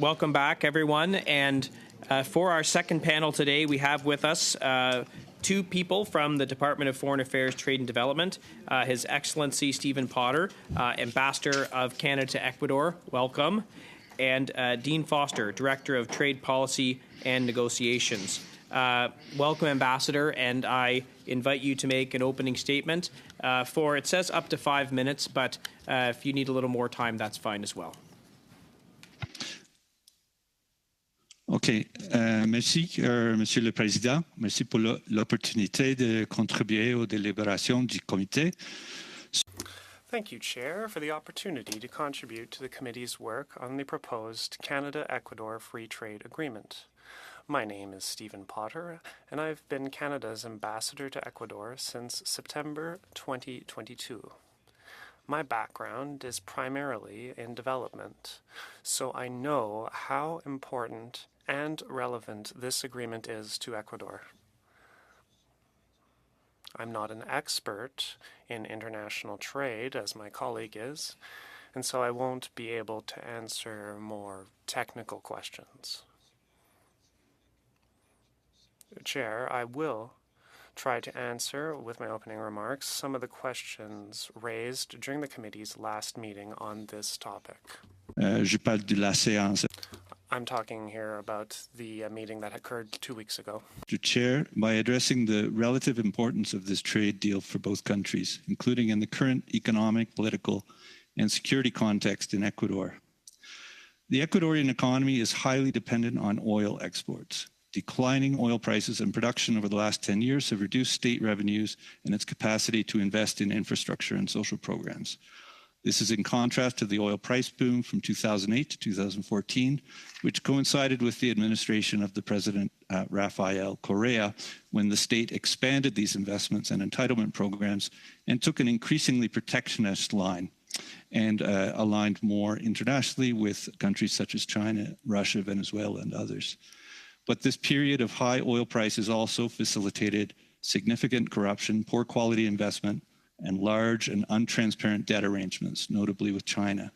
welcome back, everyone. And for our second panel today, we have with us two people from the Department of Foreign Affairs, Trade and Development. His Excellency Stephen Potter, Ambassador of Canada to Ecuador, welcome. And Dean Foster, Director of Trade Policy and Negotiations. Welcome, Ambassador, and I invite you to make an opening statement it says up to 5 minutes, but if you need a little more time, that's fine as well. OK. Merci, Monsieur le Président. Merci pour l'opportunité de contribuer aux délibérations du comité. Thank you, Chair, for the opportunity to contribute to the committee's work on the proposed Canada-Ecuador Free Trade Agreement. My name is Stephen Potter, and I've been Canada's ambassador to Ecuador since September 2022. My background is primarily in development, so I know how important and relevant this agreement is to Ecuador. I'm not an expert in international trade, as my colleague is, and so I won't be able to answer more technical questions. Chair, I will try to answer, with my opening remarks, some of the questions raised during the committee's last meeting on this topic. Je parle de la séance. I'm talking here about the meeting that occurred 2 weeks ago. Mr. Chair, by addressing the relative importance of this trade deal for both countries, including in the current economic, political, and security context in Ecuador. The Ecuadorian economy is highly dependent on oil exports. Declining oil prices and production over the last 10 years have reduced state revenues and its capacity to invest in infrastructure and social programs. This is in contrast to the oil price boom from 2008 to 2014, which coincided with the administration of the President Rafael Correa, when the state expanded these investments and entitlement programs and took an increasingly protectionist line and aligned more internationally with countries such as China, Russia, Venezuela, and others. But this period of high oil prices also facilitated significant corruption, poor quality investment, and large and untransparent debt arrangements, notably with China.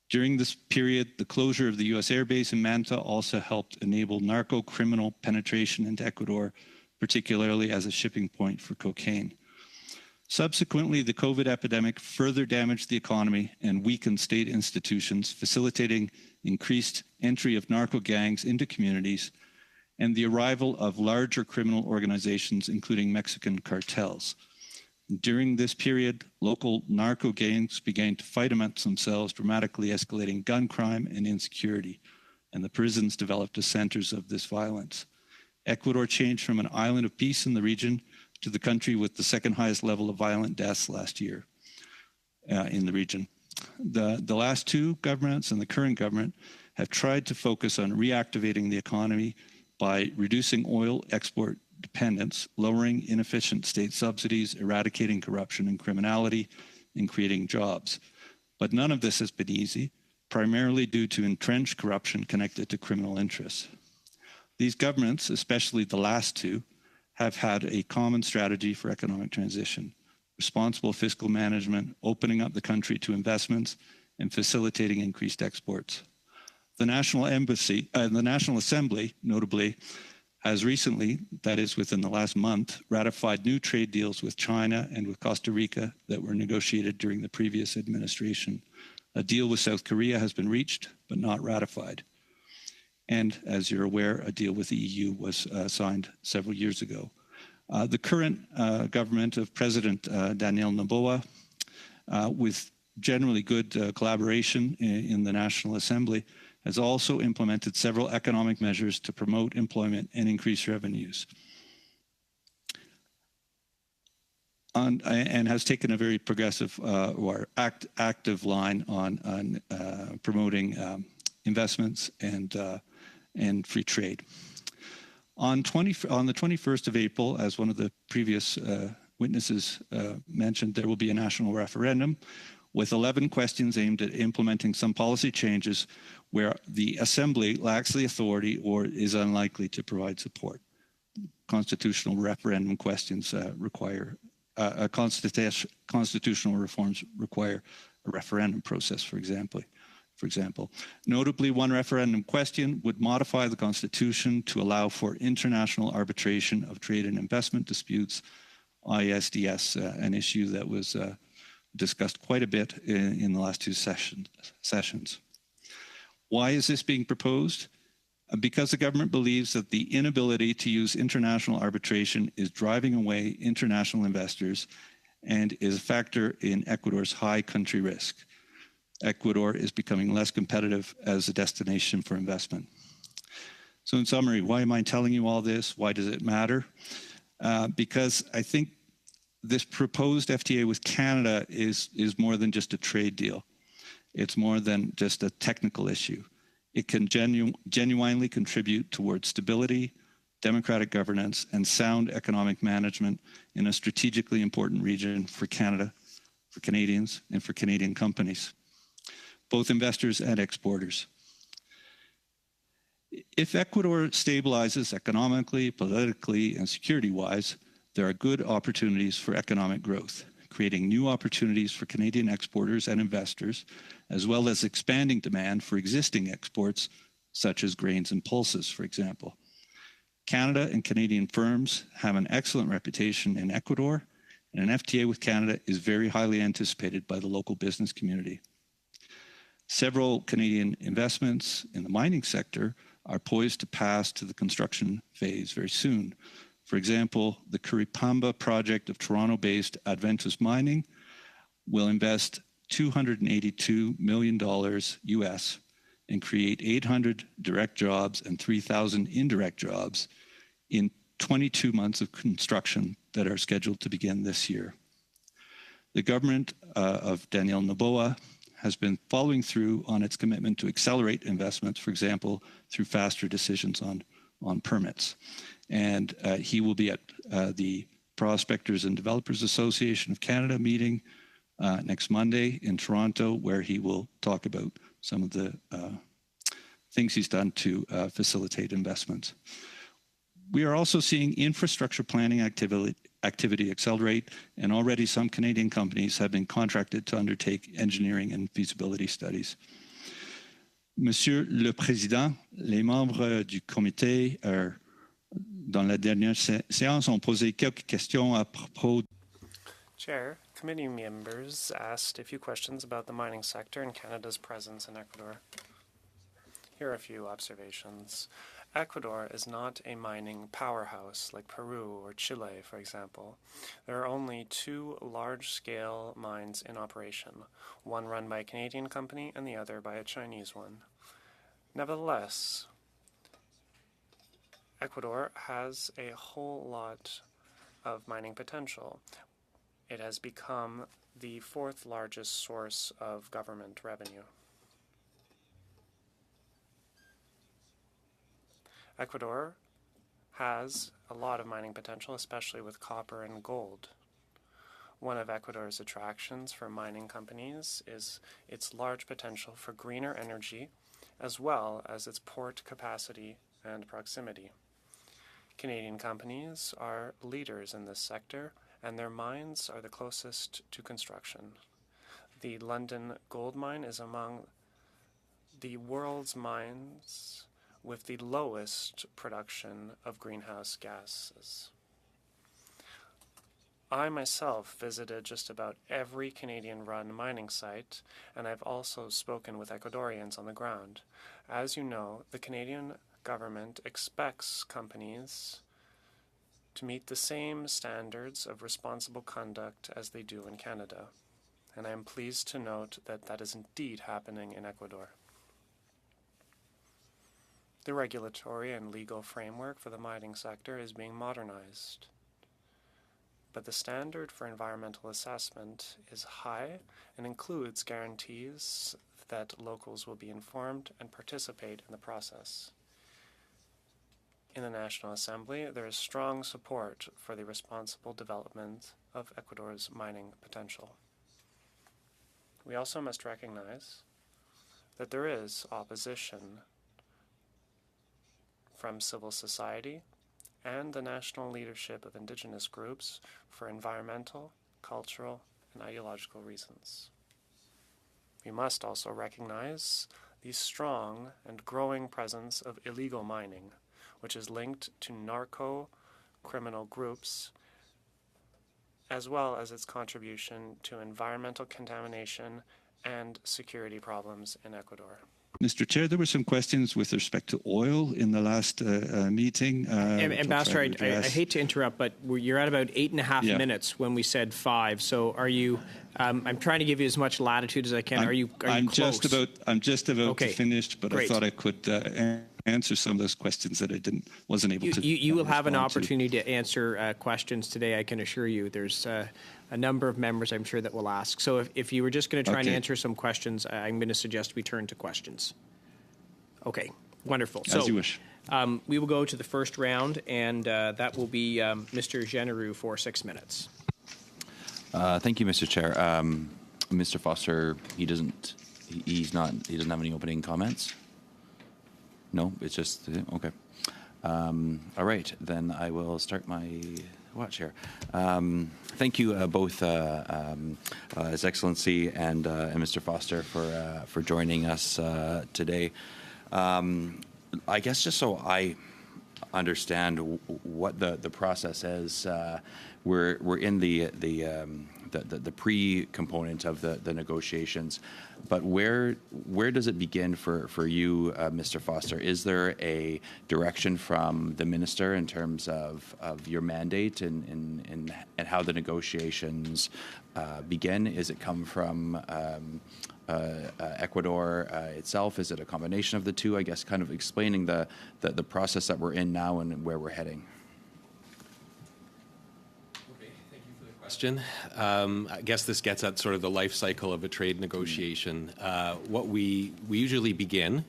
During this period, the closure of the U.S. airbase in Manta also helped enable narco-criminal penetration into Ecuador, particularly as a shipping point for cocaine. Subsequently, the COVID epidemic further damaged the economy and weakened state institutions, facilitating increased entry of narco gangs into communities and the arrival of larger criminal organizations, including Mexican cartels. During this period, local narco gangs began to fight amongst themselves, dramatically escalating gun crime and insecurity, and the prisons developed as centers of this violence. Ecuador changed from an island of peace in the region to the country with the second highest level of violent deaths last year in the region. The last two governments and the current government have tried to focus on reactivating the economy by reducing oil export dependence, lowering inefficient state subsidies, eradicating corruption and criminality, and creating jobs. But none of this has been easy, primarily due to entrenched corruption connected to criminal interests. These governments, especially the last two, have had a common strategy for economic transition: responsible fiscal management, opening up the country to investments, and facilitating increased exports. The National Assembly, notably, has recently, that is within the last month, ratified new trade deals with China and with Costa Rica that were negotiated during the previous administration. A deal with South Korea has been reached, but not ratified. And as you're aware, a deal with the EU was signed several years ago. The current government of President Daniel Noboa, with generally good collaboration in the National Assembly, has also implemented several economic measures to promote employment and increase revenues, and has taken a very progressive or active line on promoting investments and free trade. On the 21st of April, as one of the previous witnesses mentioned, there will be a national referendum with 11 questions aimed at implementing some policy changes where the Assembly lacks the authority or is unlikely to provide support. Constitutional referendum questions require, constitutional reforms require a referendum process, for example. for example. Notably, one referendum question would modify the Constitution to allow for international arbitration of trade and investment disputes, ISDS, an issue that was discussed quite a bit in the last two sessions. Why is this being proposed? Because the government believes that the inability to use international arbitration is driving away international investors and is a factor in Ecuador's high country risk. Ecuador is becoming less competitive as a destination for investment. So in summary, why am I telling you all this? Why does it matter? Because I think this proposed FTA with Canada is more than just a trade deal. It's more than just a technical issue. It can genuinely contribute towards stability, democratic governance, and sound economic management in a strategically important region for Canada, for Canadians, and for Canadian companies, both investors and exporters. If Ecuador stabilizes economically, politically, and security-wise, there are good opportunities for economic growth, creating new opportunities for Canadian exporters and investors, as well as expanding demand for existing exports, such as grains and pulses, for example. Canada and Canadian firms have an excellent reputation in Ecuador, and an FTA with Canada is very highly anticipated by the local business community. Several Canadian investments in the mining sector are poised to pass to the construction phase very soon. For example, the Curipamba project of Toronto-based Adventus Mining will invest $282 million US and create 800 direct jobs and 3,000 indirect jobs in 22 months of construction that are scheduled to begin this year. The government of Daniel Noboa has been following through on its commitment to accelerate investments, for example, through faster decisions on permits. And he will be at the Prospectors and Developers Association of Canada meeting next Monday in Toronto, where he will talk about some of the things he's done to facilitate investments. We are also seeing infrastructure planning activity accelerate, and already some Canadian companies have been contracted to undertake engineering and feasibility studies. Monsieur le Président, les membres du comité dans la dernière séance ont posé quelques questions à propos. Chair, committee members asked a few questions about the mining sector and Canada's presence in Ecuador. Here are a few observations. Ecuador is not a mining powerhouse like Peru or Chile, for example. There are only two large-scale mines in operation, one run by a Canadian company and the other by a Chinese one. Nevertheless, Ecuador has a whole lot of mining potential. It has become the fourth largest source of government revenue. Ecuador has a lot of mining potential, especially with copper and gold. One of Ecuador's attractions for mining companies is its large potential for greener energy, as well as its port capacity and proximity. Canadian companies are leaders in this sector, and their mines are the closest to construction. The London gold mine is among the world's mines with the lowest production of greenhouse gases. I myself visited just about every Canadian-run mining site, and I've also spoken with Ecuadorians on the ground. As you know, the Canadian government expects companies to meet the same standards of responsible conduct as they do in Canada, and I am pleased to note that that is indeed happening in Ecuador. The regulatory and legal framework for the mining sector is being modernized, but the standard for environmental assessment is high and includes guarantees that locals will be informed and participate in the process. In the National Assembly, there is strong support for the responsible development of Ecuador's mining potential. We also must recognize that there is opposition from civil society and the national leadership of indigenous groups for environmental, cultural, and ideological reasons. We must also recognize the strong and growing presence of illegal mining, which is linked to narco-criminal groups, as well as its contribution to environmental contamination and security problems in Ecuador. Mr. Chair, there were some questions with respect to oil in the last meeting. Ambassador, I hate to interrupt, but you're at about 8.5 minutes when we said 5. So are you? I'm trying to give you as much latitude as I can. Are you close? I'm just about to finish, but Great. I thought I could answer some of those questions that I wasn't able to. You will have an opportunity to answer questions today. I can assure you. There's a number of members, I'm sure, that will ask. So if you were just going to try and answer some questions, I'm going to suggest we turn to questions. Okay, wonderful. As you wish. We will go to the first round, and that will be Mr. Genereux for 6 minutes. Thank you, Mr. Chair. Mr. Foster, he doesn't have any opening comments. No, it's just okay. All right, then I will start my watch here. Thank you both, His Excellency and Mr. Foster for joining us today. I guess just so I understand what the process is, we're in the pre-component of the negotiations, but where does it begin for you, Mr. Foster? Is there a direction from the minister in terms of your mandate and how the negotiations begin? Is it come from Ecuador itself? Is it a combination of the two? I guess kind of explaining the process that we're in now and where we're heading. Question. I guess this gets at sort of the life cycle of a trade negotiation. What we usually begin,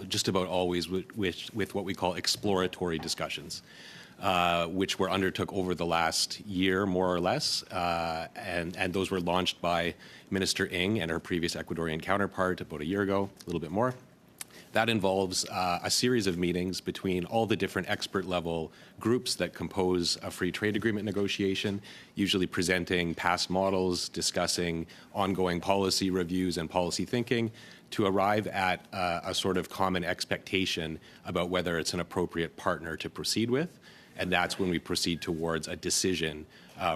just about always, with what we call exploratory discussions, which were undertook over the last year, more or less, and those were launched by Minister Ng and her previous Ecuadorian counterpart about a year ago, a little bit more. That involves a series of meetings between all the different expert-level groups that compose a free trade agreement negotiation, usually presenting past models, discussing ongoing policy reviews and policy thinking, to arrive at a sort of common expectation about whether it's an appropriate partner to proceed with. And that's when we proceed towards a decision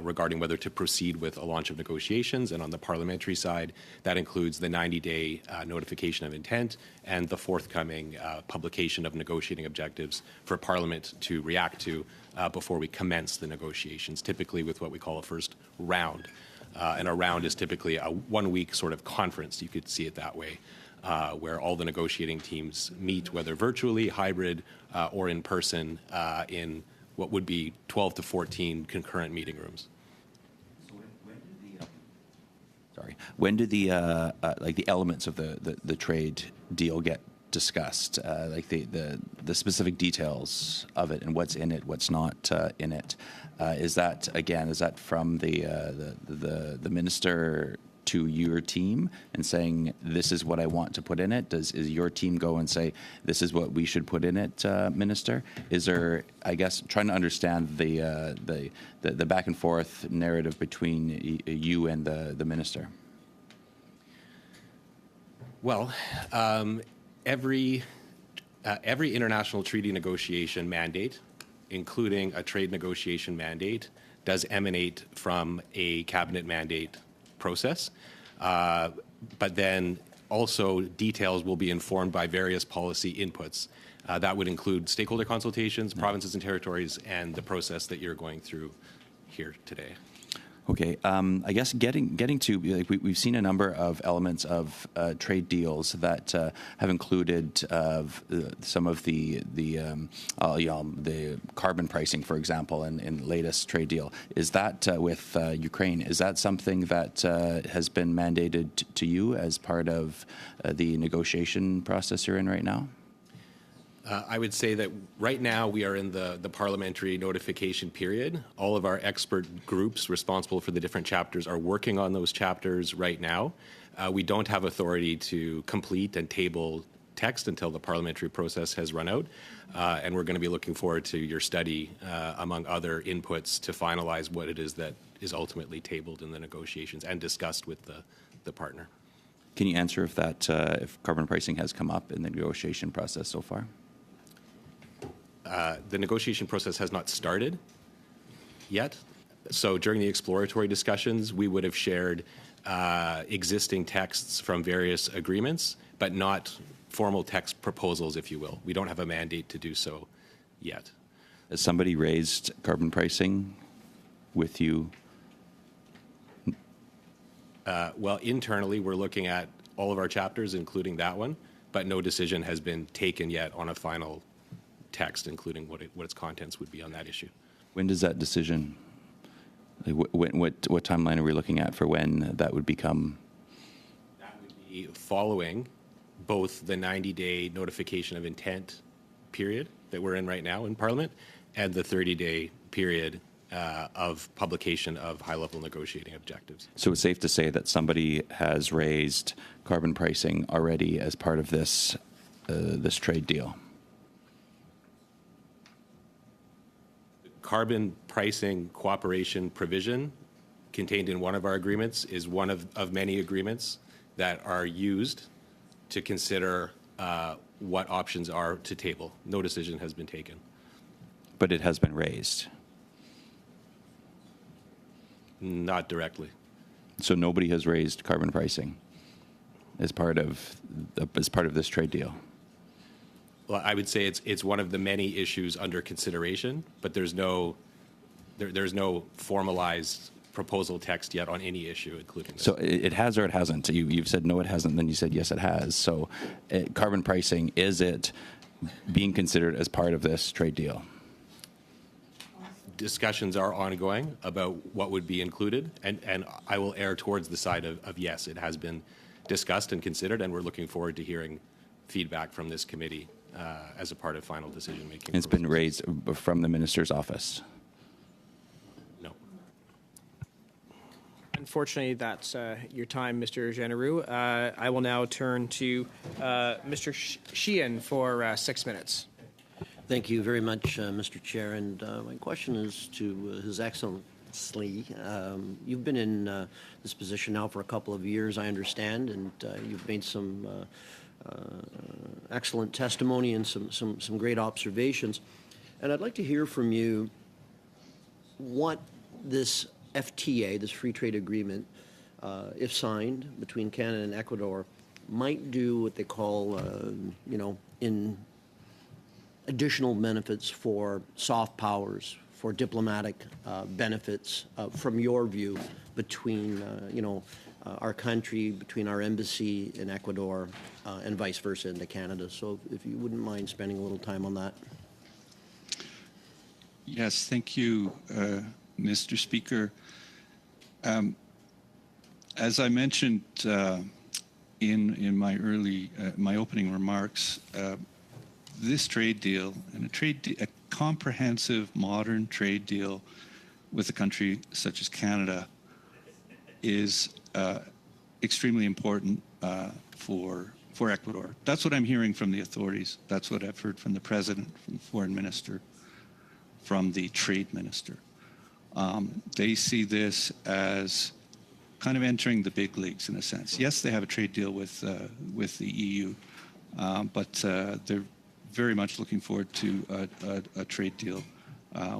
regarding whether to proceed with a launch of negotiations. And on the parliamentary side, that includes the 90-day notification of intent and the forthcoming publication of negotiating objectives for Parliament to react to before we commence the negotiations, typically with what we call a first round. And a round is typically a one-week sort of conference, you could see it that way, where all the negotiating teams meet, whether virtually, hybrid, or in person, in what would be 12 to 14 concurrent meeting rooms. So when do the like the elements of the trade deal get discussed, like the specific details of it and what's in it, what's not in it? Is that from the minister to your team and saying, this is what I want to put in it? Is your team go and say, this is what we should put in it, Minister? Is there, I guess, trying to understand the back and forth narrative between you and the minister? Well, every international treaty negotiation mandate, including a trade negotiation mandate, does emanate from a cabinet mandate process, but then also details will be informed by various policy inputs. That would include stakeholder consultations, provinces and territories, and the process that you're going through here today. Okay, I guess getting to, like, we've seen a number of elements of trade deals that have included some of the carbon pricing, for example, in the latest trade deal. Is that with Ukraine? Is that something that has been mandated to you as part of the negotiation process you're in right now? I would say that right now we are in the parliamentary notification period. All of our expert groups responsible for the different chapters are working on those chapters right now. We don't have authority to complete and table text until the parliamentary process has run out. And we're going to be looking forward to your study, among other inputs, to finalize what it is that is ultimately tabled in the negotiations and discussed with the partner. Can you answer if carbon pricing has come up in the negotiation process so far? The negotiation process has not started yet. So during the exploratory discussions, we would have shared existing texts from various agreements, but not formal text proposals, if you will. We don't have a mandate to do so yet. Has somebody raised carbon pricing with you? Well, internally, we're looking at all of our chapters, including that one, but no decision has been taken yet on a final text, including what its contents would be on that issue. When does that decision, what timeline are we looking at for when that would become? That would be following both the 90-day notification of intent period that we're in right now in Parliament and the 30-day period of publication of high-level negotiating objectives. So it's safe to say that somebody has raised carbon pricing already as part of this trade deal. Carbon pricing cooperation provision contained in one of our agreements is one of many agreements that are used to consider what options are to table. No decision has been taken. But it has been raised. Not directly. So nobody has raised carbon pricing as part of this trade deal. Well, I would say it's one of the many issues under consideration, but there's no formalized proposal text yet on any issue, including this. So it has or it hasn't. You've said no, it hasn't. Then you said yes, it has. So carbon pricing, is it being considered as part of this trade deal? Discussions are ongoing about what would be included, and I will err towards the side of yes, it has been discussed and considered, and we're looking forward to hearing feedback from this committee as a part of final decision-making. It's been raised from the minister's office. No. Unfortunately, that's your time, Mr. Genereux. I will now turn to Mr. Sheehan for 6 minutes. Thank you very much, Mr. Chair. And my question is to His Excellency. You've been in this position now for a couple of years, I understand, and you've made some excellent testimony and some great observations. And I'd like to hear from you what this FTA, this free trade agreement, if signed between Canada and Ecuador, might do what they call, in additional benefits for soft powers, for diplomatic benefits from your view between, our country, between our embassy in Ecuador and vice versa into Canada. So if you wouldn't mind spending a little time on that. Yes, thank you, Mr. Speaker. As I mentioned in my opening remarks, this trade deal and a comprehensive modern trade deal with a country such as Canada is extremely important for Ecuador. That's what I'm hearing from the authorities. That's what I've heard from the president, from the foreign minister, from the trade minister. They see this as kind of entering the big leagues in a sense. Yes, they have a trade deal with the EU, but they're very much looking forward to a trade deal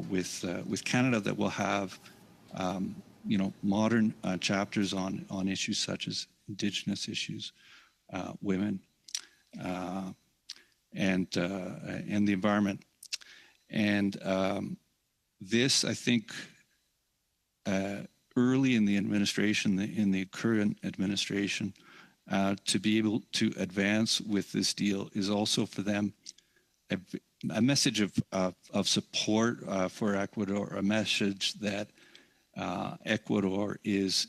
with Canada that will have modern chapters on issues such as Indigenous issues, women, and the environment. And this, I think, early in the administration, in the current administration, to be able to advance with this deal is also for them a message of support for Ecuador, a message that Ecuador is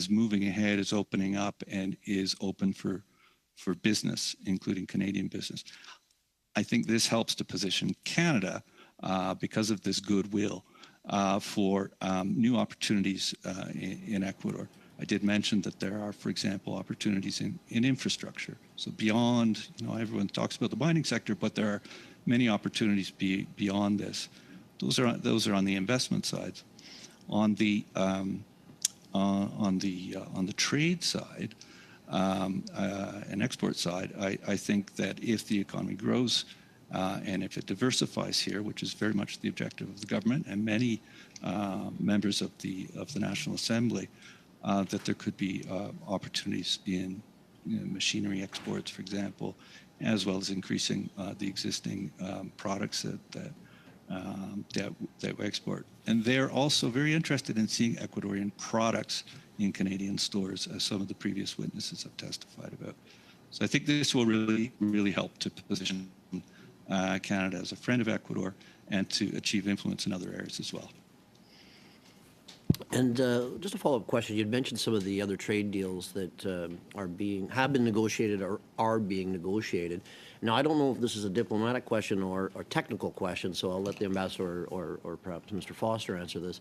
moving ahead, is opening up, and is open for business, including Canadian business. I think this helps to position Canada because of this goodwill for new opportunities in Ecuador. I did mention that there are, for example, opportunities in infrastructure. So beyond, everyone talks about the mining sector, but there are many opportunities beyond this. Those are on the investment side. On the trade side, and export side, I think that if the economy grows and if it diversifies here, which is very much the objective of the government and many members of the National Assembly, that there could be opportunities in machinery exports, for example, as well as increasing the existing products that we export. And they're also very interested in seeing Ecuadorian products in Canadian stores, as some of the previous witnesses have testified about. So I think this will really, really help to position Canada as a friend of Ecuador and to achieve influence in other areas as well. And just a follow-up question. You'd mentioned some of the other trade deals that have been negotiated or are being negotiated. Now, I don't know if this is a diplomatic question or technical question, so I'll let the ambassador or perhaps Mr. Foster answer this.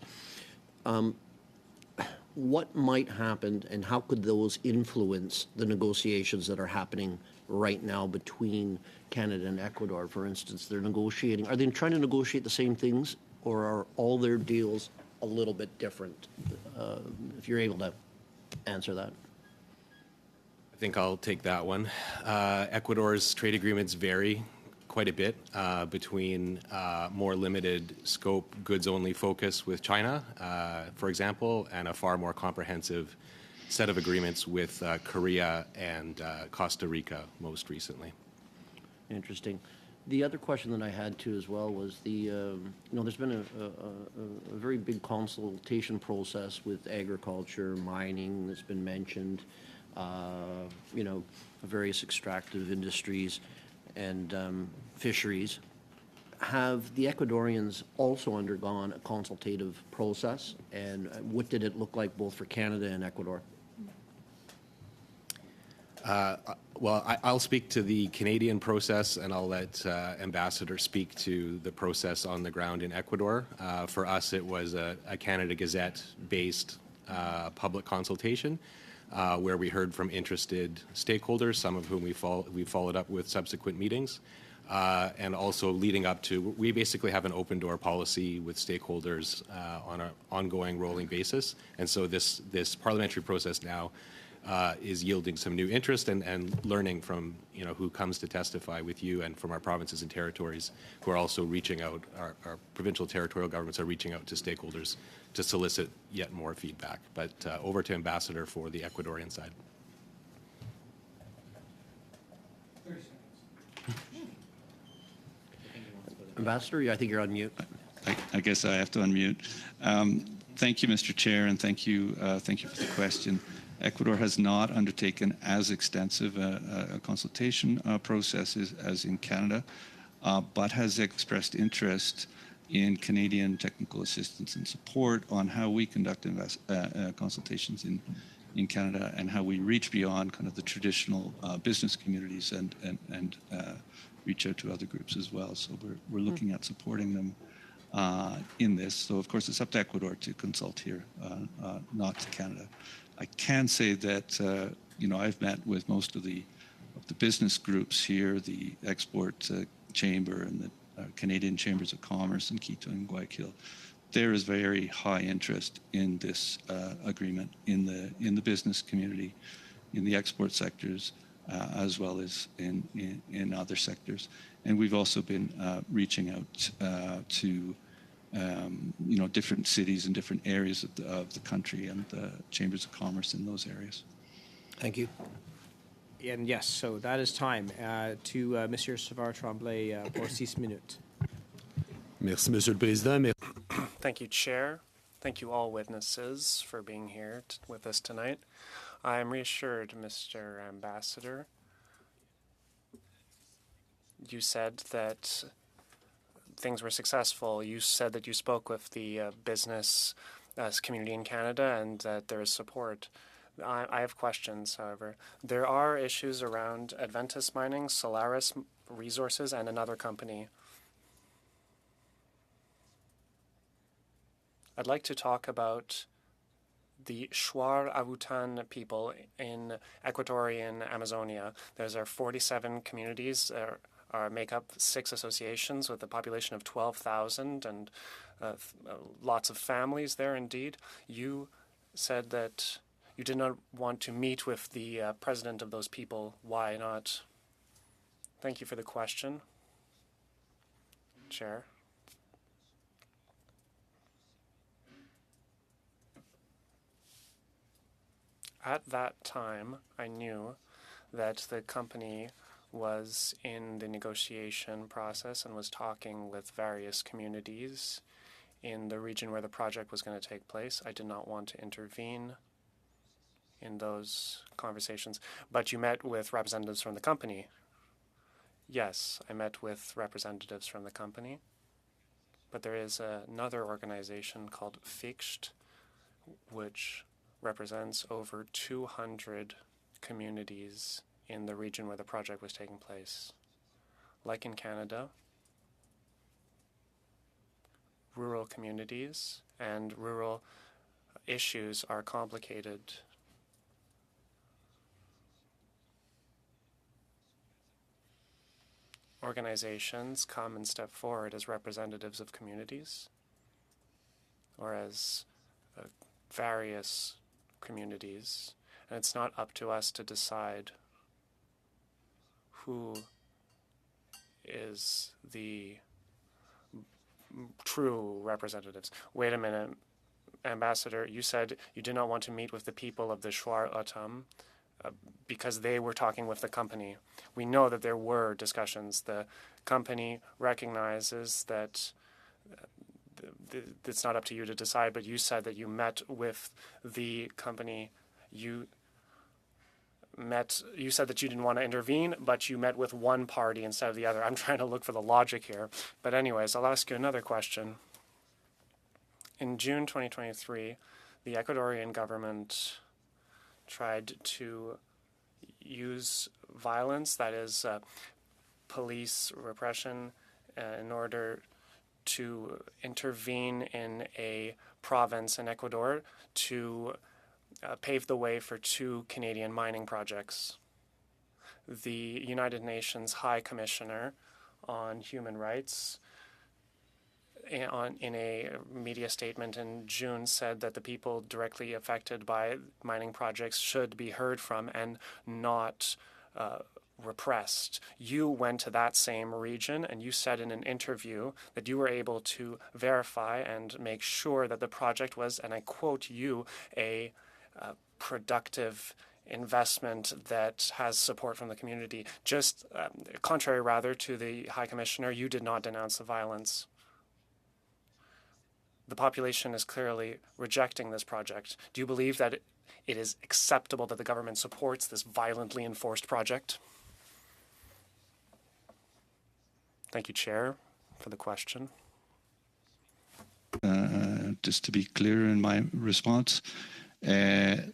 What might happen, and how could those influence the negotiations that are happening right now between Canada and Ecuador? For instance, they're negotiating. Are they trying to negotiate the same things, or are all their deals a little bit different? If you're able to answer that. I think I'll take that one. Ecuador's trade agreements vary quite a bit between more limited scope, goods-only focus with China, for example, and a far more comprehensive set of agreements with Korea and Costa Rica most recently. Interesting. The other question that I had too as well was there's been a very big consultation process with agriculture, mining that's been mentioned, various extractive industries and fisheries. Have the Ecuadorians also undergone a consultative process, and what did it look like both for Canada and Ecuador? Well, I'll speak to the Canadian process, and I'll let Ambassador speak to the process on the ground in Ecuador. For us, it was a Canada Gazette-based public consultation where we heard from interested stakeholders, some of whom we followed up with subsequent meetings. And also leading up to, we basically have an open door policy with stakeholders on an ongoing rolling basis. And so this parliamentary process now is yielding some new interest and learning from who comes to testify with you and from our provinces and territories who are also reaching out. Our provincial territorial governments are reaching out to stakeholders to solicit yet more feedback. But over to Ambassador for the Ecuadorian side. Ambassador, I think you're on mute. I guess I have to unmute. Thank you, Mr. Chair, and thank you for the question. Ecuador has not undertaken as extensive a consultation process as in Canada, but has expressed interest in Canadian technical assistance and support on how we conduct consultations in Canada and how we reach beyond kind of the traditional business communities and reach out to other groups as well. So we're looking at supporting them in this. So of course it's up to Ecuador to consult here, not to Canada. I can say that I've met with most of the business groups here, the Export Chamber and the Canadian Chambers of Commerce in Quito and Guayaquil. There is very high interest in this agreement in the business community, in the export sectors, as well as in other sectors. And we've also been reaching out to different cities and different areas of the country and the chambers of commerce in those areas. Thank you. And yes, so that is time to Monsieur Savard-Tremblay pour 6 minutes. Merci, Monsieur le Président. Thank you, Chair. Thank you all witnesses for being here with us tonight. I am reassured, Mr. Ambassador. You said that things were successful. You said that you spoke with the business community in Canada and that there is support. I have questions, however. There are issues around Adventus Mining, Solaris Resources, and another company. I'd like to talk about the Shuar Avutan people in Ecuadorian Amazonia. There's 47 communities make up 6 associations with a population of 12,000 and lots of families there indeed. You said that You did not want to meet with the president of those people. Why not? Thank you for the question, Chair. At that time, I knew that the company was in the negotiation process and was talking with various communities in the region where the project was going to take place. I did not want to intervene in those conversations. But you met with representatives from the company. Yes, I met with representatives from the company. But there is another organization called CIIT, which represents over 200 communities in the region where the project was taking place. Like in Canada, rural communities and rural issues are complicated. Organizations come and step forward as representatives of communities or as various communities, and it's not up to us to decide who is the true representatives. Wait a minute, Ambassador, you said you did not want to meet with the people of the Shuar-Otum because they were talking with the company. We know that there were discussions. The company recognizes that it's not up to you to decide, but you said that you met with the company. You said that you didn't want to intervene, but you met with one party instead of the other. I'm trying to look for the logic here. But anyways, I'll ask you another question. In June 2023, the Ecuadorian government tried to use violence, that is police repression, in order to intervene in a province in Ecuador to pave the way for 2 Canadian mining projects. The United Nations High Commissioner on Human Rights in a media statement in June said that the people directly affected by mining projects should be heard from and not repressed. You went to that same region and you said in an interview that you were able to verify and make sure that the project was, and I quote you, a productive investment that has support from the community. Just contrary, rather, to the High Commissioner, you did not denounce the violence. The population is clearly rejecting this project. Do you believe that it is acceptable that the government supports this violently enforced project? Thank you, Chair, for the question. Just to be clear in my response, there's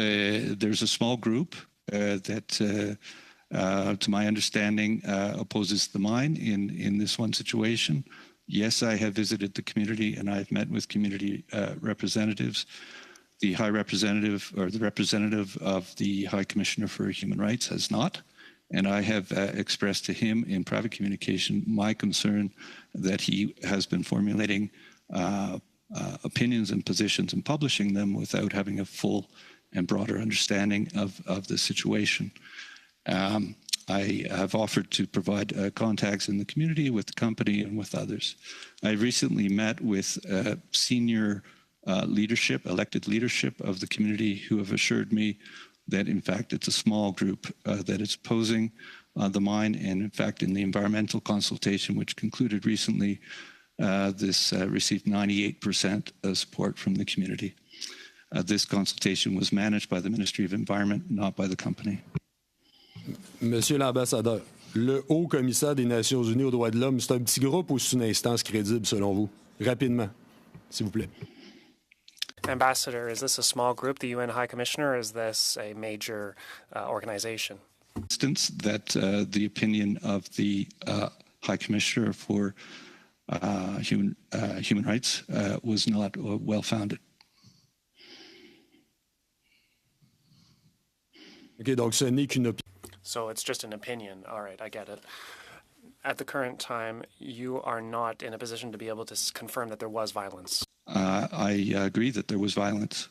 a small group that, to my understanding, opposes the mine in this one situation. Yes, I have visited the community and I've met with community representatives. The High Representative or the representative of the High Commissioner for Human Rights has not. And I have expressed to him in private communication my concern that he has been formulating opinions and positions and publishing them without having a full and broader understanding of the situation. I have offered to provide contacts in the community with the company and with others. I recently met with senior leadership, elected leadership of the community who have assured me that in fact it's a small group that is opposing the mine, and in fact in the environmental consultation which concluded recently, this received 98% support from the community. This consultation was managed by the Ministry of Environment, not by the company. Monsieur l'ambassadeur, le Haut Commissaire des Nations Unies aux droits de l'homme, c'est un petit groupe ou c'est une instance crédible selon vous? Rapidement, s'il vous plaît. Ambassador, is this a small group, the UN High Commissioner, or is this a major organization? Instance that the opinion of the High Commissioner for human rights was not well-founded. Okay, donc ce n'est qu'une opinion. So it's just an opinion. All right, I get it. At the current time, you are not in a position to be able to confirm that there was violence. I agree that there was violence.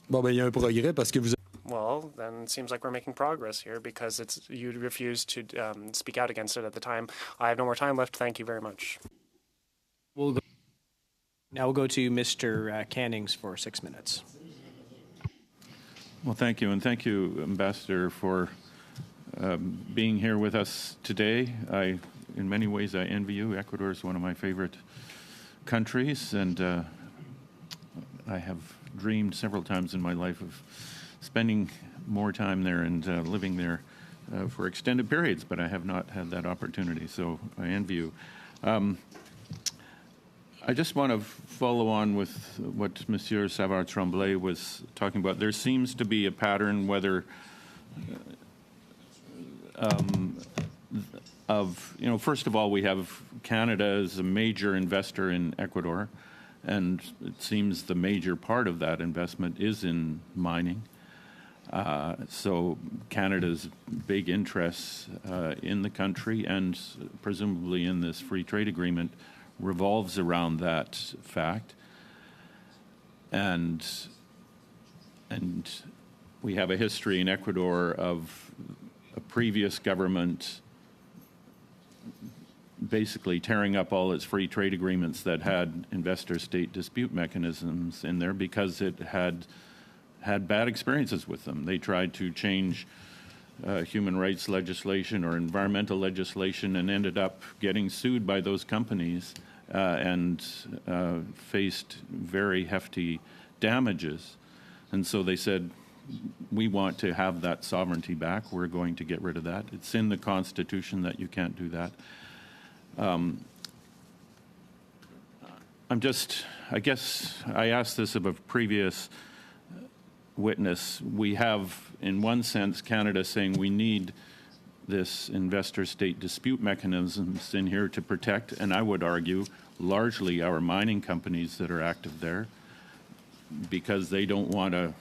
Bon, ben, il y a un progrès parce que vous... Well, then it seems like we're making progress here because you refused to speak out against it at the time. I have no more time left. Thank you very much. Now we'll go to Mr. Cannings for 6 minutes. Well, thank you, and thank you, Ambassador, for being here with us today. In many ways, I envy you. Ecuador is one of my favorite countries, and I have dreamed several times in my life of spending more time there and living there for extended periods, but I have not had that opportunity, so I envy you. I just want to follow on with what Monsieur Savard-Tremblay was talking about. There seems to be a pattern, whether first of all, we have Canada as a major investor in Ecuador, and it seems the major part of that investment is in mining. So Canada's big interests in the country and presumably in this free trade agreement revolves around that fact. And we have a history in Ecuador of a previous government basically tearing up all its free trade agreements that had investor-state dispute mechanisms in there because it had bad experiences with them. They tried to change human rights legislation or environmental legislation and ended up getting sued by those companies and faced very hefty damages. And so they said, we want to have that sovereignty back. We're going to get rid of that. It's in the Constitution that you can't do that. I guess I asked this of a previous witness. We have, in one sense, Canada saying we need this investor-state dispute mechanisms in here to protect, and I would argue, largely our mining companies that are active there, because they don't want a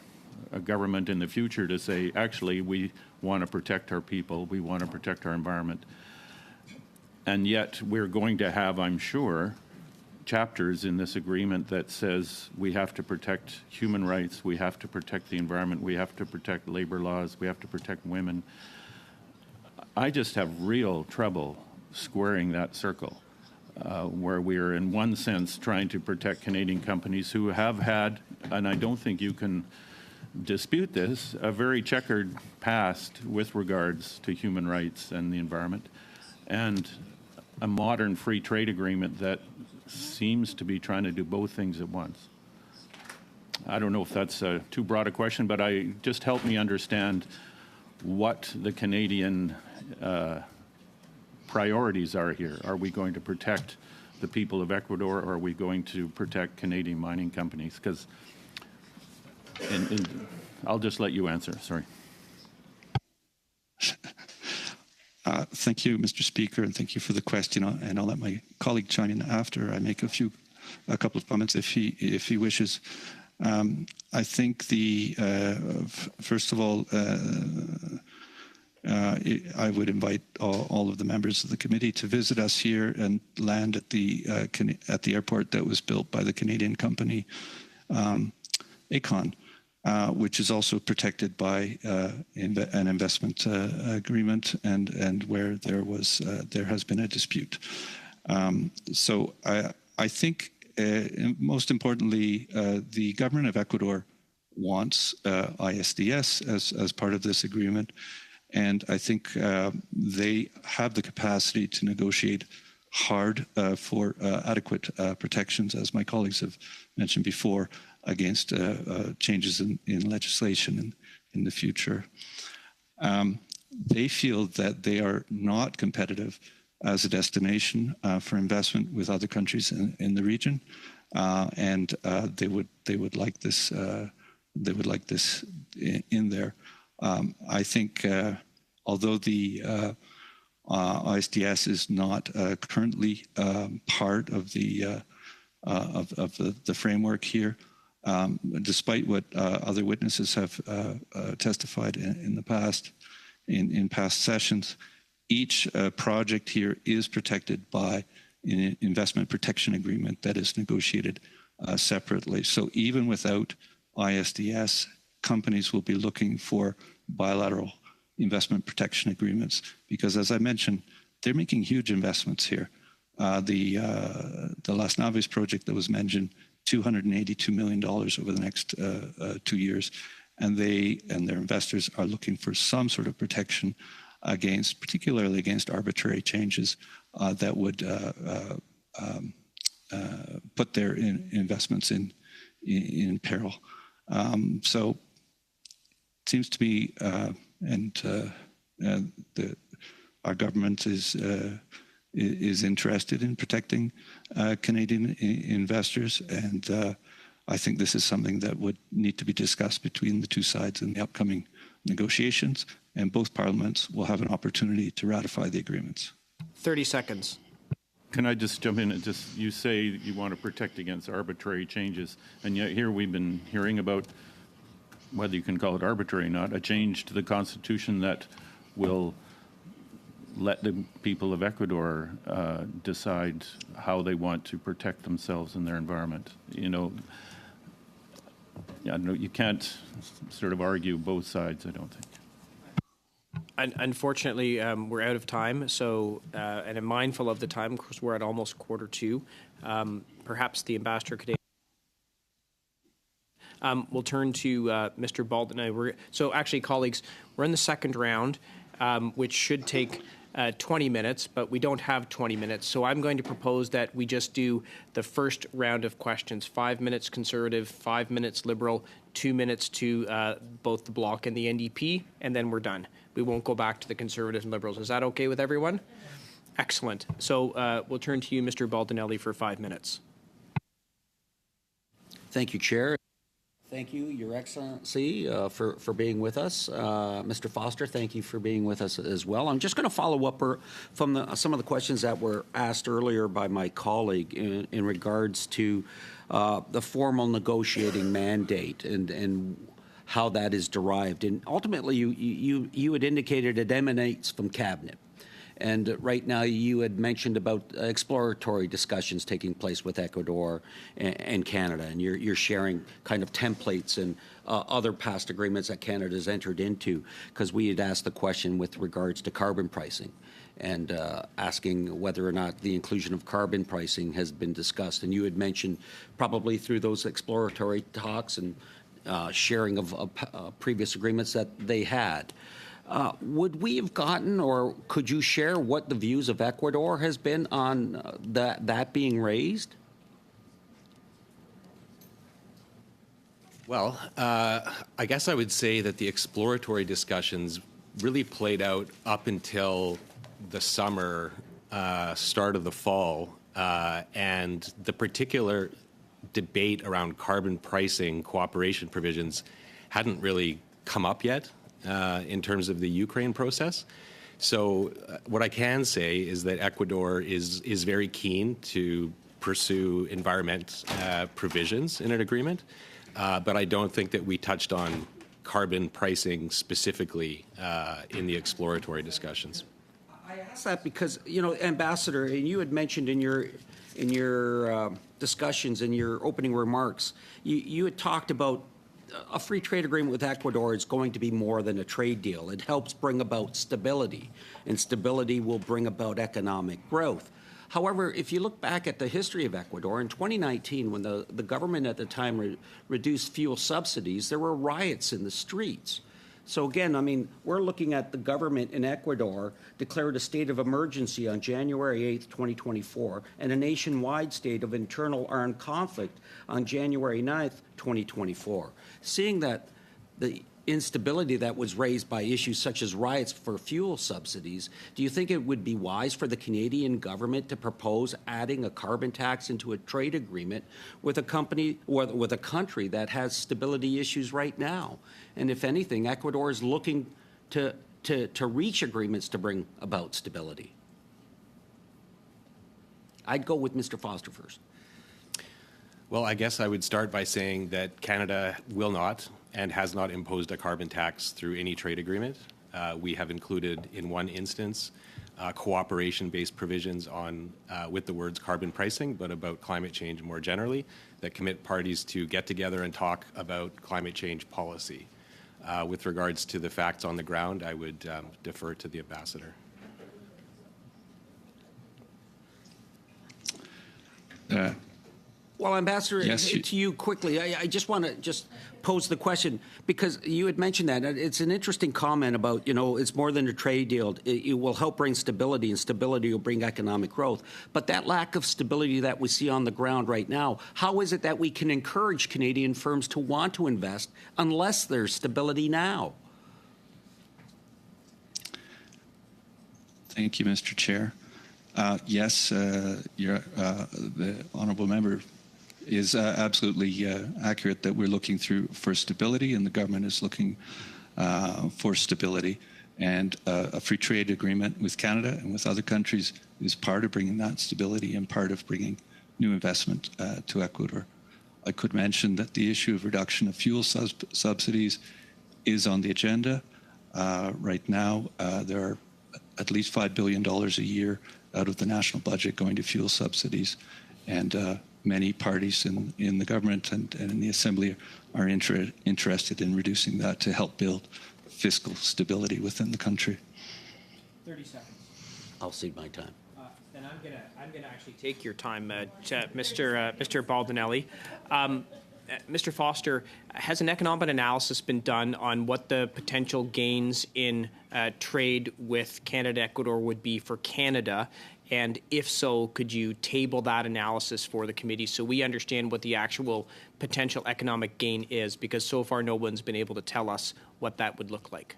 government in the future to say, actually, we want to protect our people, we want to protect our environment. And yet we're going to have, I'm sure, chapters in this agreement that says we have to protect human rights, we have to protect the environment, we have to protect labor laws, we have to protect women. I just have real trouble squaring that circle, where we're in one sense trying to protect Canadian companies who have had, and I don't think you can dispute this, a very checkered past with regards to human rights and the environment, and a modern free trade agreement that seems to be trying to do both things at once. I don't know if that's too broad a question, but just help me understand what the Canadian priorities are here. Are we going to protect the people of Ecuador, or are we going to protect Canadian mining companies? Because I'll just let you answer. Sorry. Thank you, Mr. Speaker, and thank you for the question. And I'll let my colleague chime in after I make a couple of comments if he wishes. I think first of all, I would invite all of the members of the committee to visit us here and land at the airport that was built by the Canadian company Aecon, which is also protected by an investment agreement, and where there has been a dispute. So I think most importantly, the government of Ecuador wants ISDS as part of this agreement. And I think they have the capacity to negotiate hard for adequate protections, as my colleagues have mentioned before, against changes in legislation in the future. They feel that they are not competitive as a destination for investment with other countries in the region, and they would like this. They would like this in there. I think, although the ISDS is not currently part of the framework here, despite what other witnesses have testified in the past, in past sessions, each project here is protected by an investment protection agreement that is negotiated separately. So even without ISDS, companies will be looking for bilateral investment protection agreements because, as I mentioned, they're making huge investments here. The Las Naves project that was mentioned, $282 million over the next 2 years, and they and their investors are looking for some sort of protection against, particularly against arbitrary changes that would put their investments in peril. So it seems to be, our government is interested in protecting Canadian investors, and I think this is something that would need to be discussed between the two sides in the upcoming negotiations, and both parliaments will have an opportunity to ratify the agreements. 30 seconds. Can I just jump in? You say you want to protect against arbitrary changes, and yet here we've been hearing about, whether you can call it arbitrary or not, a change to the Constitution that will let the people of Ecuador decide how they want to protect themselves and their environment. You can't sort of argue both sides, I don't think. Unfortunately, we're out of time, so, and I'm mindful of the time, because we're at almost 1:45. Perhaps the ambassador could... we'll turn to Mr. Baldwin. So actually, colleagues, we're in the second round, which should take 20 minutes, but we don't have 20 minutes. So I'm going to propose that we just do the first round of questions, 5 minutes Conservative, 5 minutes Liberal, 2 minutes to both the Bloc and the NDP, and then we're done. We won't go back to the Conservatives and Liberals. Is that okay with everyone? Excellent. So we'll turn to you, Mr. Baldinelli, for 5 minutes. Thank you, Chair. Thank you, Your Excellency, for being with us. Mr. Foster, thank you for being with us as well. I'm just going to follow up from some of the questions that were asked earlier by my colleague in regards to the formal negotiating mandate and how that is derived. And ultimately, you had indicated it emanates from Cabinet. And right now, you had mentioned about exploratory discussions taking place with Ecuador and Canada, and you're sharing kind of templates and other past agreements that Canada has entered into, because we had asked the question with regards to carbon pricing and asking whether or not the inclusion of carbon pricing has been discussed. And you had mentioned probably through those exploratory talks and sharing of previous agreements that they had. Would we have gotten, or could you share what the views of Ecuador has been on that being raised? Well, I guess I would say that the exploratory discussions really played out up until the summer, start of the fall, and the particular debate around carbon pricing cooperation provisions hadn't really come up yet. In terms of the Ukraine process. So what I can say is that Ecuador is very keen to pursue environment provisions in an agreement, but I don't think that we touched on carbon pricing specifically in the exploratory discussions. I ask that because, Ambassador, and you had mentioned in your discussions, in your opening remarks, you had talked about a free trade agreement with Ecuador is going to be more than a trade deal. It helps bring about stability, and stability will bring about economic growth. However, if you look back at the history of Ecuador, in 2019, when the government at the time reduced fuel subsidies, there were riots in the streets. So again, we're looking at the government in Ecuador declared a state of emergency on January 8th, 2024, and a nationwide state of internal armed conflict on January 9th, 2024. Seeing that the instability that was raised by issues such as riots for fuel subsidies, do you think it would be wise for the Canadian government to propose adding a carbon tax into a trade agreement with a company or with a country that has stability issues right now? And if anything, Ecuador is looking to reach agreements to bring about stability. I'd go with Mr. Foster first. Well, I guess I would start by saying that Canada will not and has not imposed a carbon tax through any trade agreement. We have included, in one instance, cooperation-based provisions on with the words carbon pricing, but about climate change more generally, that commit parties to get together and talk about climate change policy. With regards to the facts on the ground, I would defer to the ambassador. Well, Ambassador, yes, to you quickly, I just want to pose the question, because you had mentioned that. It's an interesting comment about, it's more than a trade deal. It will help bring stability, and stability will bring economic growth. But that lack of stability that we see on the ground right now, how is it that we can encourage Canadian firms to want to invest unless there's stability now? Thank you, Mr. Chair. Yes, the honourable member is absolutely accurate that we're looking for stability, and the government is looking for stability. And a free trade agreement with Canada and with other countries is part of bringing that stability and part of bringing new investment to Ecuador. I could mention that the issue of reduction of fuel subsidies is on the agenda. Right now, there are at least $5 billion a year out of the national budget going to fuel subsidies, and many parties in the government and in the Assembly are interested in reducing that to help build fiscal stability within the country. 30 seconds. I'll cede my time. Then I'm gonna actually take your time, Mr. Baldinelli. Mr. Foster, has an economic analysis been done on what the potential gains in trade with Canada-Ecuador would be for Canada? And if so, could you table that analysis for the committee so we understand what the actual potential economic gain is? Because so far no one's been able to tell us what that would look like.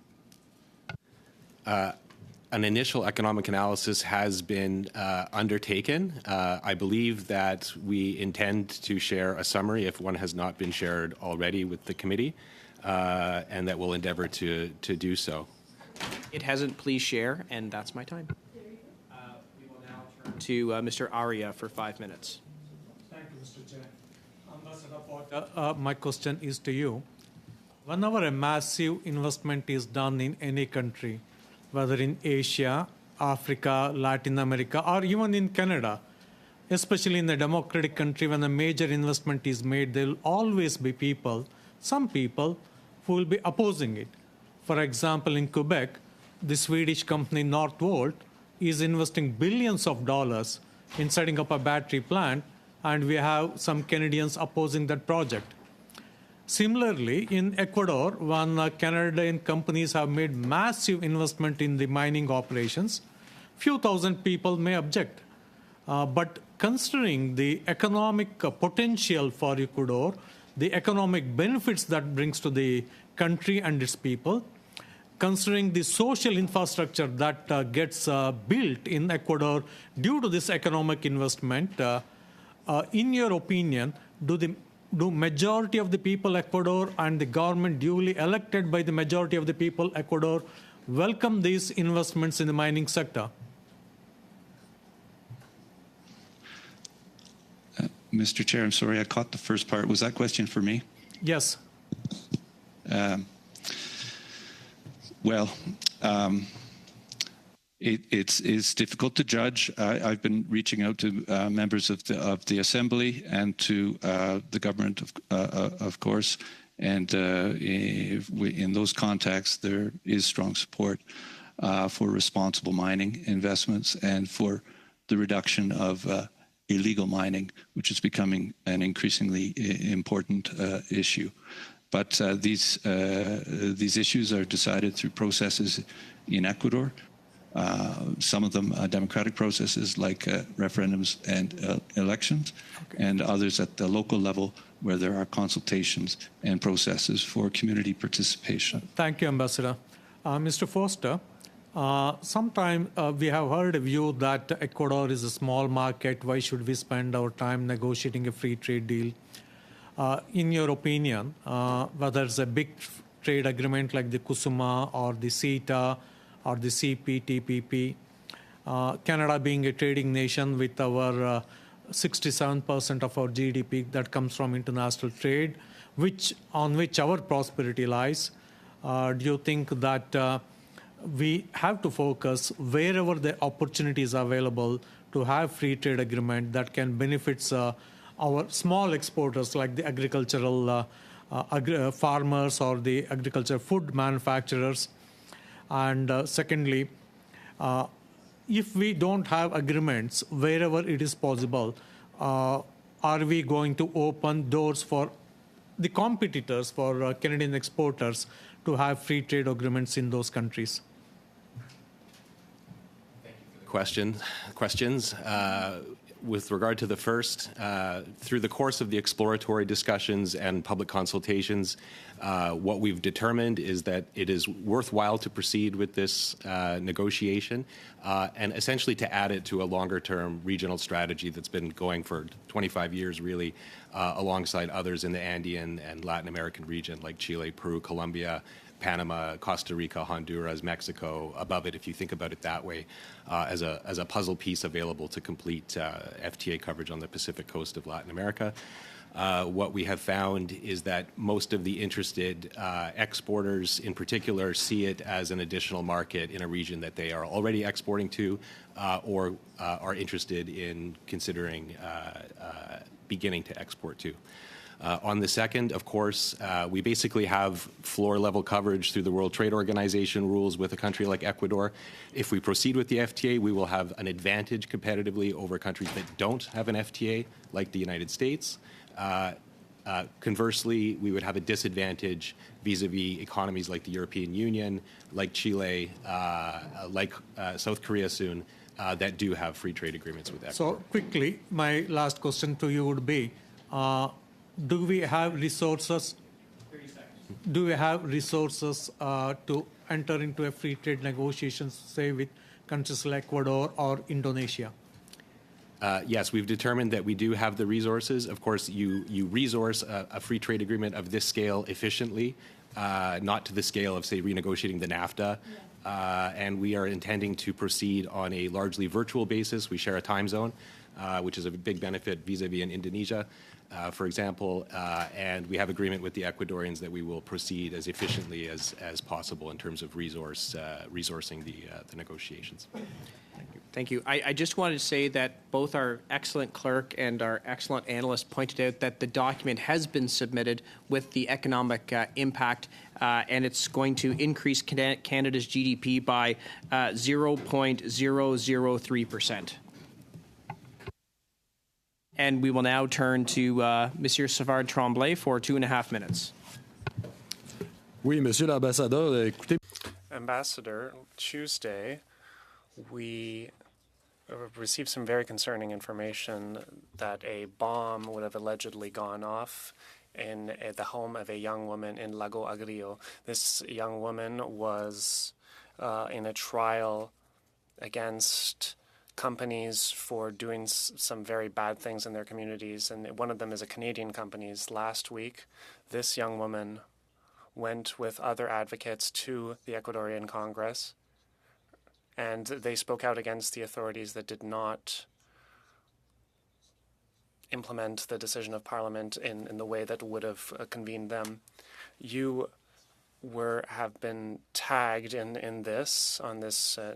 An initial economic analysis has been undertaken. I believe that we intend to share a summary, if one has not been shared already, with the committee, and that we'll endeavor to do so. It hasn't. Please share, and that's my time. We will now turn to Mr. Aria for 5 minutes. Thank you, Mr. Chair. Ambassador Porter, my question is to you. Whenever a massive investment is done in any country, whether in Asia, Africa, Latin America, or even in Canada, especially in a democratic country, when a major investment is made, there will always be some people, who will be opposing it. For example, in Quebec, the Swedish company Northvolt is investing billions of dollars in setting up a battery plant, and we have some Canadians opposing that project. Similarly, in Ecuador, when Canadian companies have made massive investment in the mining operations, few thousand people may object. But considering the economic potential for Ecuador, the economic benefits that brings to the country and its people, considering the social infrastructure that gets built in Ecuador due to this economic investment, in your opinion, do majority of the people Ecuador and the government duly elected by the majority of the people Ecuador welcome these investments in the mining sector? Mr. Chair, I'm sorry, I caught the first part. Was that question for me? Yes. It's difficult to judge. I've been reaching out to members of the Assembly and to the government, of course, and in those contexts, there is strong support for responsible mining investments and for the reduction of illegal mining, which is becoming an increasingly important issue. But these issues are decided through processes in Ecuador. Some of them are democratic processes like referendums and elections, and others at the local level where there are consultations and processes for community participation. Thank you, Ambassador. Mr. Foster, sometime we have heard a view that Ecuador is a small market. Why should we spend our time negotiating a free trade deal? In your opinion, whether it's a big trade agreement like the CUSUMA or the CITA, or the CPTPP, Canada being a trading nation with our 67% of our GDP that comes from international trade, on which our prosperity lies. Do you think that we have to focus wherever the opportunity is available to have free trade agreement that can benefit our small exporters like the agricultural farmers or the agriculture food manufacturers. And secondly, if we don't have agreements wherever it is possible, are we going to open doors for the competitors, for Canadian exporters, to have free trade agreements in those countries? Questions. With regard to the first, through the course of the exploratory discussions and public consultations, what we've determined is that it is worthwhile to proceed with this negotiation and essentially to add it to a longer-term regional strategy that's been going for 25 years, really, alongside others in the Andean and Latin American region like Chile, Peru, Colombia, Panama, Costa Rica, Honduras, Mexico, above it, if you think about it that way, as a puzzle piece available to complete FTA coverage on the Pacific coast of Latin America. What we have found is that most of the interested exporters, in particular, see it as an additional market in a region that they are already exporting to or are interested in considering beginning to export to. On the second, of course, we basically have floor-level coverage through the World Trade Organization rules with a country like Ecuador. If we proceed with the FTA, we will have an advantage competitively over countries that don't have an FTA, like the United States. Conversely, we would have a disadvantage vis-a-vis economies like the European Union, like Chile, like South Korea soon, that do have free trade agreements with Ecuador. So quickly, my last question to you would be, do we have resources? Do we have resources to enter into a free trade negotiations, say, with countries like Ecuador or Indonesia? Yes, we've determined that we do have the resources. Of course, you resource a free trade agreement of this scale efficiently, not to the scale of, say, renegotiating the NAFTA. And we are intending to proceed on a largely virtual basis. We share a time zone, which is a big benefit vis-a-vis in Indonesia, for example. And we have agreement with the Ecuadorians that we will proceed as efficiently as possible in terms of resourcing the negotiations. Thank you. I just wanted to say that both our excellent clerk and our excellent analyst pointed out that the document has been submitted with the economic impact, and it's going to increase Canada's GDP by 0.003%. And we will now turn to Monsieur Savard Tremblay for 2.5 minutes. Oui, Monsieur l'Ambassadeur, écoutez. Ambassador, Tuesday, we received some very concerning information that a bomb would have allegedly gone off in the home of a young woman in Lago Agrio. This young woman was in a trial against companies for doing some very bad things in their communities, and one of them is a Canadian company. Last week, this young woman went with other advocates to the Ecuadorian Congress, and they spoke out against the authorities that did not implement the decision of Parliament in the way that would have convened them. You have been tagged on this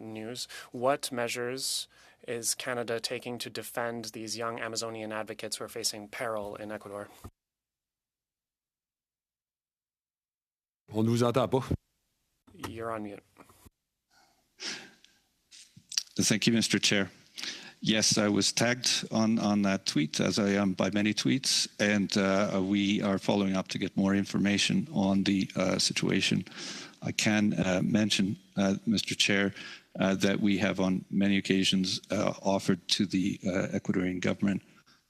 news. What measures is Canada taking to defend these young Amazonian advocates who are facing peril in Ecuador? On ne vous entend pas. You're on mute. Thank you, Mr. Chair. Yes, I was tagged on that tweet, as I am by many tweets, and we are following up to get more information on the situation. I can mention, Mr. Chair, that we have on many occasions offered to the Ecuadorian government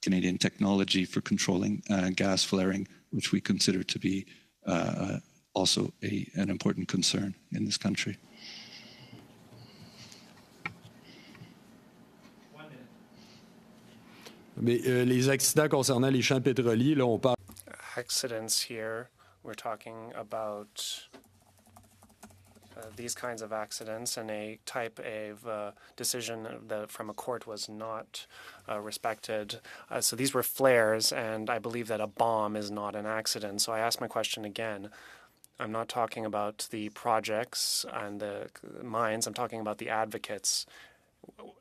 Canadian technology for controlling gas flaring, which we consider to be also an important concern in this country. Mais les accidents concernant les champs pétroliers, là, on parle. Accidents here, we're talking about these kinds of accidents, and a type of decision that from a court was not respected. So these were flares, and I believe that a bomb is not an accident. So I ask my question again. I'm not talking about the projects and the mines. I'm talking about the advocates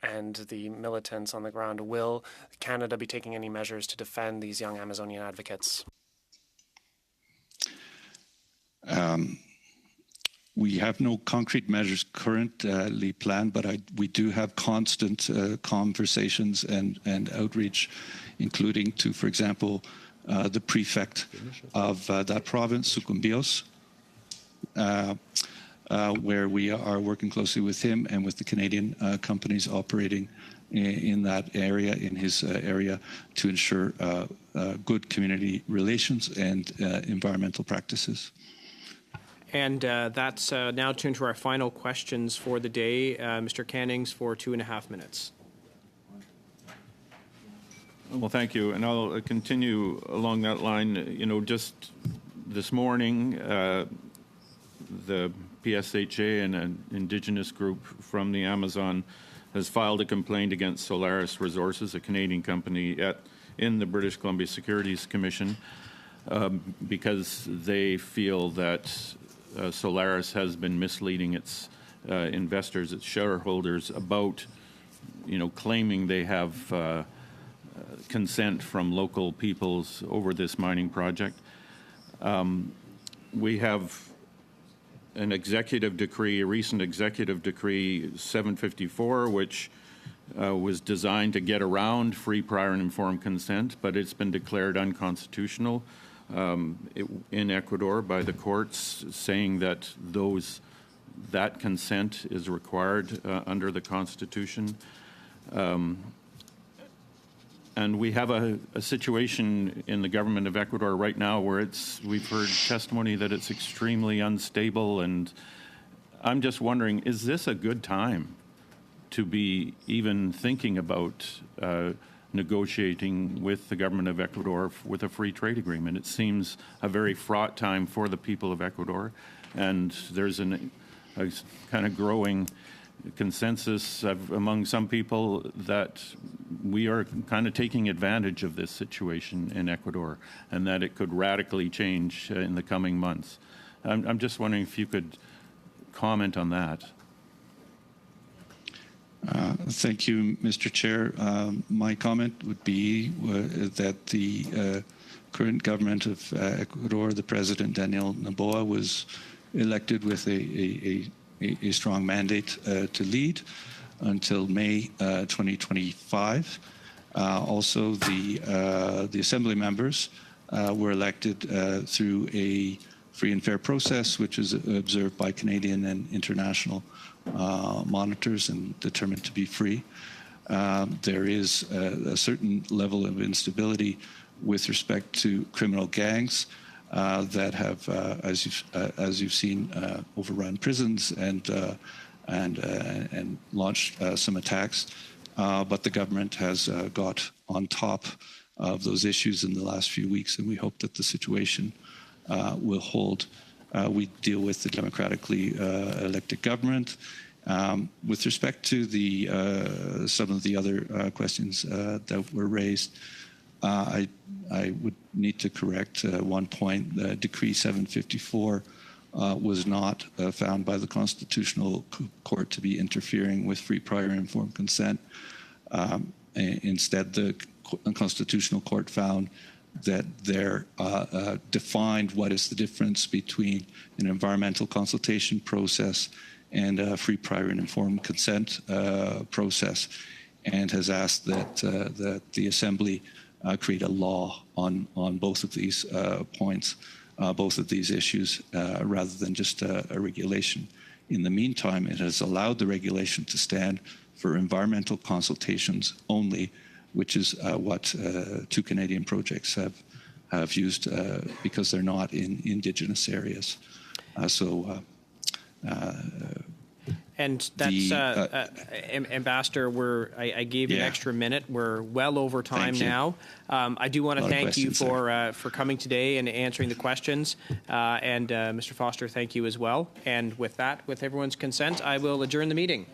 and the militants on the ground. Will Canada be taking any measures to defend these young Amazonian advocates? We have no concrete measures currently planned, but we do have constant conversations and outreach, including to, for example, the prefect of that province, Sucumbíos, where we are working closely with him and with the Canadian companies operating in that area, in his area, to ensure good community relations and environmental practices. And that's now tuned to our final questions for the day. Mr. Cannings for 2.5 minutes. Well, thank you. And I'll continue along that line. You know, just this morning, the PSHA, an indigenous group from the Amazon, has filed a complaint against Solaris Resources, a Canadian company, in the British Columbia Securities Commission because they feel that Solaris has been misleading its investors, its shareholders, about, claiming they have consent from local peoples over this mining project. We have an executive decree, a recent executive decree 754, which was designed to get around free, prior, and informed consent, but it's been declared unconstitutional in Ecuador by the courts, saying that that consent is required under the Constitution. And we have a situation in the government of Ecuador right now where we've heard testimony that it's extremely unstable, and I'm just wondering, is this a good time to be even thinking about negotiating with the government of Ecuador with a free trade agreement? It seems a very fraught time for the people of Ecuador, and there's a kind of growing consensus among some people that we are kind of taking advantage of this situation in Ecuador, and that it could radically change in the coming months. I'm just wondering if you could comment on that. Thank you, Mr. Chair. My comment would be that the current government of Ecuador, the President Daniel Noboa, was elected with a strong mandate to lead until May 2025. Also, the Assembly members were elected through a free and fair process, which is observed by Canadian and international monitors and determined to be free. There is a certain level of instability with respect to criminal gangs that have, as you've seen, overrun prisons and launched some attacks. But the government has got on top of those issues in the last few weeks, and we hope that the situation will hold. We deal with the democratically elected government. With respect to some of the other questions that were raised, I would need to correct one point. Decree 754 was not found by the Constitutional Court to be interfering with free, prior, and informed consent. Instead, the Constitutional Court found that there defined what is the difference between an environmental consultation process and a free, prior, and informed consent process, and has asked that the Assembly create a law on both of these points, both of these issues, rather than just a regulation. In the meantime, it has allowed the regulation to stand for environmental consultations only, which is what two Canadian projects have used because they're not in Indigenous areas. And that's, Ambassador, I gave you an extra minute. We're well over time now. I do want to thank you for coming today and answering the questions. And Mr. Foster, thank you as well. And with that, with everyone's consent, I will adjourn the meeting.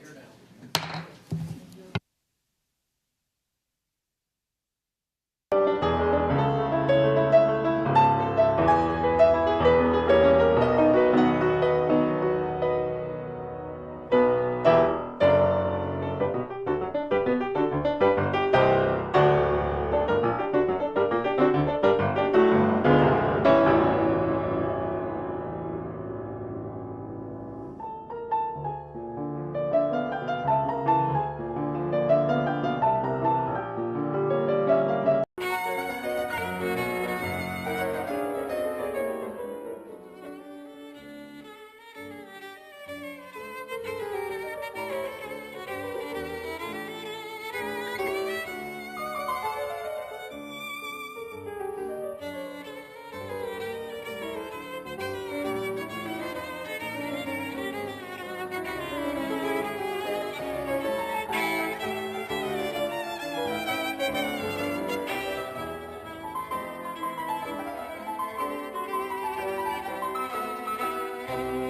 you.